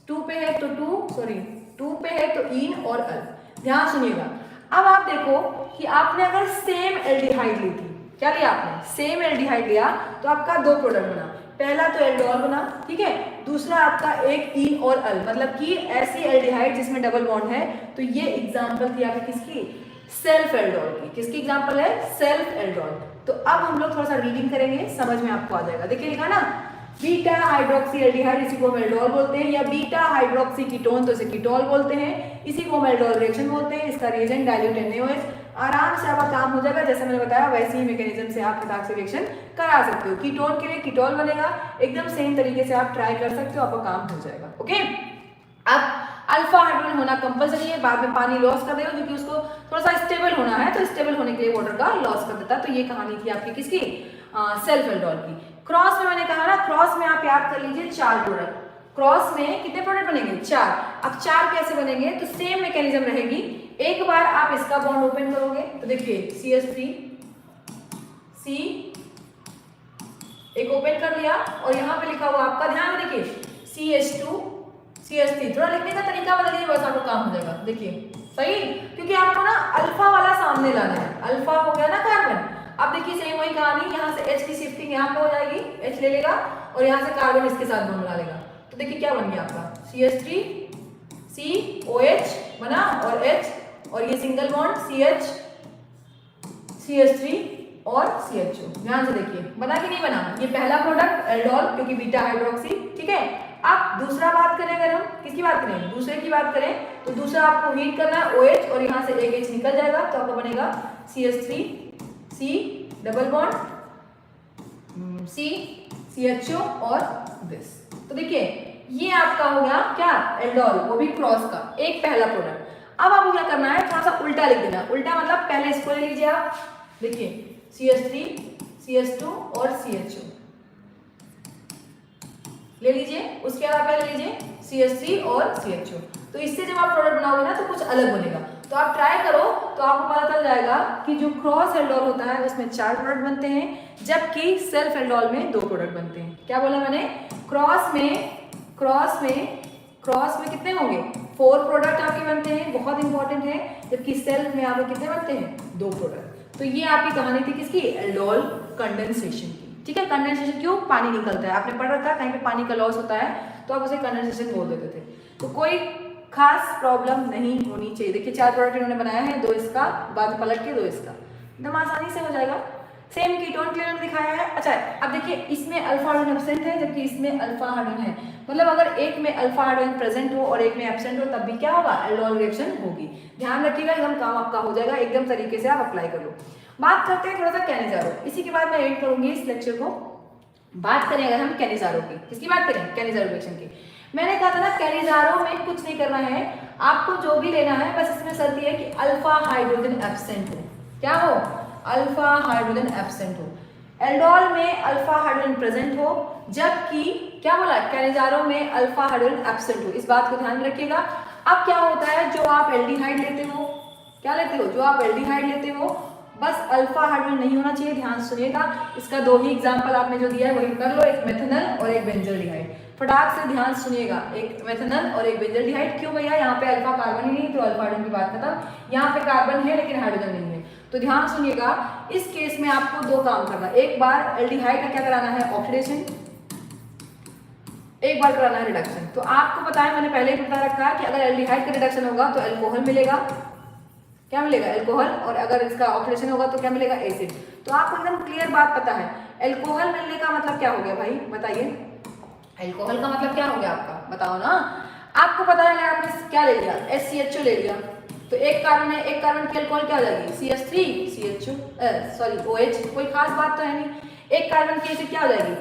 2 पे है तो 2 पे है तो इन और अल। ध्यान सुनिएगा, अब आप देखो कि आपने अगर सेम एल्डिहाइड ली थी, क्या लिया आपने? सेम एल्डिहाइड लिया, तो आपका 2 प्रोडक्ट बना। पहला तो एल्डोल बना, ठीक है, दूसरा आपका एक इन और अल, मतलब कि ऐसी एल्डिहाइड जिसमें डबल बॉन्ड है। तो ये एग्जांपल थी आपकी किसकी? सेल्फ एल्डोल की। किसकी एग्जांपल है? Self aldol. तो अब हम लोग थोड़ा सा रीडिंग करेंगे, समझ में आपको आ जाएगा। देखिए लिखा ना, बीटा हाइड्रोक्सी एल्डिहाइड, इसी को हम एल्डोल बोलते हैं, या बीटा हाइड्रोक्सी कीटोन, तो इसे कीटोल बोलते हैं, इसी को हम एल्डोल रिएक्शन बोलते हैं। इसका रिएजेंट डाइल्यूट NaOH। आराम से आपका काम हो जाएगा, जैसे मैंने बताया वैसे ही मैकेनिज्म से आप फटाक से रिएक्शन करा सकते हो। कीटोन के लिए कीटोल बनेगा, एकदम सेम तरीके से आप ट्राई कर सकते हो, आपका काम हो जाएगा। ओके, अब अल्फा हाइड्रोजन होना कंपलसरी है, बाद में पानी लॉस कर देगा, क्योंकि उसको थोड़ा सा स्टेबल होना है, तो स्टेबल होने के लिए वाटर का लॉस कर देता है। तो ये कहानी थी आपकी किसकी? सेल्फ एल्डोल की। क्रॉस में मैंने कहा ना, क्रॉस में आप याद कर लीजिए 4 प्रोडक्ट। क्रॉस में कितने प्रोडक्ट बनेंगे? 4। अब 4 कैसे बनेंगे? तो सेम मैकेनिज्म रहेगी। एक बार आप इसका बॉन्ड ओपन करोगे, तो देखिए CH3C एक ओपन कर लिया, और यहाँ पे लिखा हुआ आपका, ध्यान में देखिए, CH2CH3। थोड़ा लिखने का तरीका बदलिए, बस आपको काम हो जाएगा। देखिए सही, क्योंकि आपको ना अल्फा वाला सामने लाना है। अल्फा हो गया ना कार्बन। अब देखिए सेम वही कहानी, यहाँ से H की शिफ्टिंग यहाँ पे हो जाएगी, H ले लेगा, और यहाँ से कार्बन इसके साथ बॉन्ड बना लेगा। तो देखिए क्या बन गया आपका CH3 COH बना और H और ये सिंगल बॉन्ड CH CH3 और CHO। ध्यान से देखिए बना कि नहीं बना। ये पहला प्रोडक्ट एल्डोल क्योंकि बीटा हाइड्रोक्सी, ठीक है। अब दूसरा बात करें, अगर हम किसकी बात करें, दूसरे की बात करें तो दूसरा आपको हीट करना है OH और यहाँ से एक H निकल जाएगा तो आपको बनेगा CH3 C double bond C CHO और दिस। तो देखिए ये आपका हो गया क्या, एल्डोल, वो भी क्रॉस का एक पहला प्रोडक्ट। अब आपको क्या करना है, थोड़ा सा उल्टा लिख देना। उल्टा मतलब पहले इसको ले लीजिए आप, देखिए CH3 CH2 और CHO ले लीजिए, उसके बाद पहले लीजिए CH3 और CHO। तो इससे जब आप प्रोडक्ट बनाओगे ना तो कुछ अलग बनेगा। तो आप ट्राई करो तो आपको पता चल जाएगा कि जो क्रॉस एल्डोल होता है उसमें 4 प्रोडक्ट बनते हैं, जबकि सेल्फ एल्डोल में 2 प्रोडक्ट बनते हैं। क्या बोला मैंने, क्रॉस में कितने होंगे, 4 प्रोडक्ट आपके बनते हैं, बहुत इंपॉर्टेंट है, जबकि सेल्फ में आपके कितने बनते हैं, 2 प्रोडक्ट। तो ये आपकी कहानी थी किसकी, एल्डोल कंडेंसेशन की, ठीक है। कंडेंसेशन क्यों, पानी निकलता है, आपने पढ़ रखा है कहीं पे पानी का लॉस होता है तो आप उसे कंडेंसेशन बोल देते थे। तो कोई खास प्रॉब्लम नहीं होनी चाहिए। देखिए 4 प्रोडक्ट इन्होंने बनाया है, 2 इसका, बाद में पलट के 2 इसका, एकदम आसानी से हो जाएगा। सेम कीटोन के लिए दिखाया है। अच्छा अब देखिए इसमें अल्फा हाइड्रोजन एब्सेंट है जबकि इसमें अल्फा हाइड्रोजन है, मतलब अगर एक में अल्फा हाइड्रोजन प्रेजेंट हो और एक में एब्सेंट हो तब भी क्या होगा, एल्डोल रिएक्शन होगी। ध्यान रखिएगा, एकदम काम आपका हो जाएगा, एकदम तरीके से आप अप्लाई कर लो। बात करते हैं थोड़ा सा कैनिजारो, इसी के बाद मैं एड करूंगी इस लेक्चर को। बात करें अगर हम कैनिजारो की, किसकी बात करें, कैनिजारो रिएक्शन की। मैंने कहा था ना कैनिजारो में कुछ नहीं करना है, आपको जो भी लेना है बस इसमें शर्त है कि अल्फा हाइड्रोजन एब्सेंट हो। क्या हो, अल्फा हाइड्रोजन एब्सेंट हो। एल्डोल में अल्फा हाइड्रोजन प्रेजेंट हो, जबकि क्या बोला, कैनिजारो में अल्फा हाइड्रोजन एब्सेंट हो। इस बात को ध्यान में रखिएगा। अब क्या होता है, जो आप एल्डिहाइड लेते हो, क्या लेते हो, जो आप एल्डिहाइड लेते हो बस अल्फा हाइड्रोजन नहीं होना चाहिए। ध्यान सुनिएगा, इसका 2 ही एग्जांपल आपने जो दिया है वही कर लो, एक मेथनल और एक बेंजल्डिहाइड। फटाक से ध्यान सुनिएगा, एक मेथनल और एक बेंजल्डिहाइड। क्यों भैया, यहाँ पे अल्फा कार्बन ही नहीं तो अल्फा हाइड्रोजन की बात खत्म। यहाँ पे कार्बन है लेकिन हाइड्रोजन नहीं है। तो ध्यान सुनिएगा, इस केस में आपको 2 काम करना है। एक बार एल्डिहाइड का क्या कराना है, ऑक्सीडेशन, एक बार कराना है रिडक्शन। तो आपको पता है, मैंने पहले ही बता रखा है कि अगर एल्डिहाइड का रिडक्शन होगा तो अल्कोहल मिलेगा, क्या मिलेगा, अल्कोहल, और अगर इसका ऑक्सीडेशन होगा तो क्या मिलेगा, एसिड। तो आपको एकदम क्लियर बात पता है। अल्कोहल मिलने का मतलब क्या हो गया भाई, बताइए, अल्कोहल का मतलब क्या हो गया आपका, बताओ ना। आपको पता है आपने क्या ले लिया, HCHO ले लिया, तो एक कार्बन है, एक कार्बन की अल्कोहल क्या हो जाएगी, CH3 CHO सॉरी OH, कोई खास बात तो है नहीं। एक कार्बन की एसिड क्या हो जाएगी,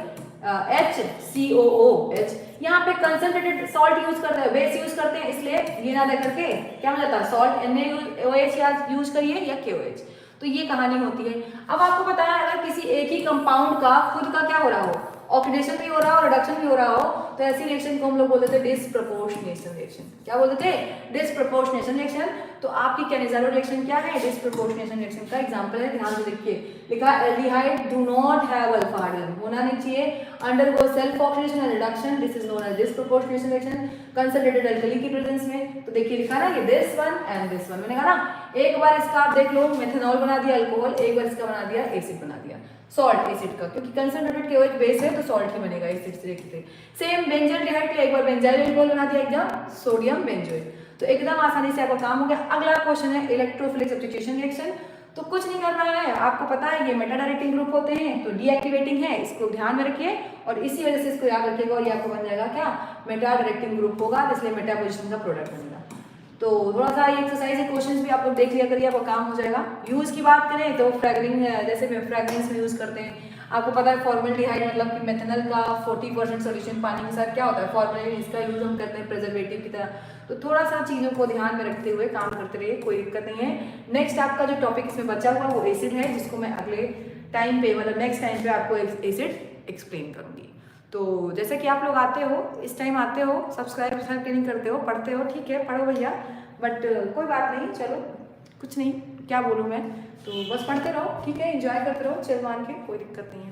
HCOOH। यहाँ पे कंसंट्रेटेड सॉल्ट यूज करते हैं, बेस यूज करते हैं, इसलिए ये ना दे करके क्या मिल जाता है, सॉल्ट NaOH या यूज करिए या KOH। तो ये कहानी होती है। अब आपको पता है अगर किसी एक ही कंपाउंड का खुद का क्या हो रहा हो, ऑक्सीडेशन भी हो रहा हो, रिडक्शन भी हो रहा हो, तो ऐसी रिएक्शन को हम लोग बोलते थे डिसप्रपोर्शनेशन रिएक्शन। क्या बोलते थे, डिसप्रपोर्शनेशन रिएक्शन। तो आपकी कैनिजारो रिएक्शन क्या है, डिसप्रपोर्शनेशन रिएक्शन का एग्जांपल है। ध्यान से देखिए, लिखा aldehyde do not have alpha hydrogen, होना नहीं चाहिए, undergo self oxidation and reduction, this is known as disproportionation reaction, concentrated alkali की प्रेजेंस में। तो देखिए लिखा ना ये this one and this one, मैंने कहा ना एक बार इसका आप देख लो, मेथनॉल बना दिया अल्कोहल, एक बार इसका बना दिया एसिड, बना दिया सॉल्ट एसिड का, क्योंकि कंसंट्रेटेड KOH बेस है तो सॉल्ट ही बनेगा एसिड से। सेम बेंजल्डिहाइड का एक बार बेंजाइल अल्कोहल बना दिया, एकदम सोडियम बेंजोएट। तो एकदम आसानी से आपका काम हो गया। अगला क्वेश्चन है इलेक्ट्रोफिलिक सब्स्टिट्यूशन रिएक्शन। तो कुछ नहीं करना है, आपको पता है ये मेटा डायरेक्टिंग ग्रुप होते हैं तो डीएक्टिवेटिंग है, इसको ध्यान में रखिए और इसी वजह से इसको याद रखिएगा और ये आपको बन जाएगा क्या, मेटा डायरेक्टिंग ग्रुप होगा, इसलिए मेटा पोजीशन का प्रोडक्ट बनेगा। तो थोड़ा सा ये एक्सरसाइज के क्वेश्चंस भी आप लोग देख लिया करिए, आपका काम हो जाएगा। यूज की बात करें तो फ्रैगरिंग, जैसे फ्रैग्रेंस में यूज करते हैं, आपको पता है फॉर्मल्डिहाइड मतलब कि मेथनल का 40% सोल्यूशन पानी के साथ क्या होता है, फॉर्मल्डिहाइड, इसका यूज हम करते हैं प्रिजर्वेटिव की तरह। तो थोड़ा सा चीज़ों को ध्यान में रखते हुए काम करते रहिए, कोई दिक्कत नहीं है। नेक्स्ट आपका जो टॉपिक इसमें बचा हुआ वो एसिड है, जिसको मैं अगले टाइम पे मतलब नेक्स्ट टाइम पे आपको एसिड एक्सप्लेन करूंगी। तो जैसे कि आप लोग आते हो, इस टाइम आते हो, सब्सक्राइब नहीं करते हो, पढ़ते हो, ठीक है पढ़ो भैया, बट कोई बात नहीं, चलो कुछ नहीं, क्या बोलूँ मैं, तो बस पढ़ते रहो, ठीक है, एंजॉय करते रहो, चिल मान के, कोई दिक्कत नहीं है।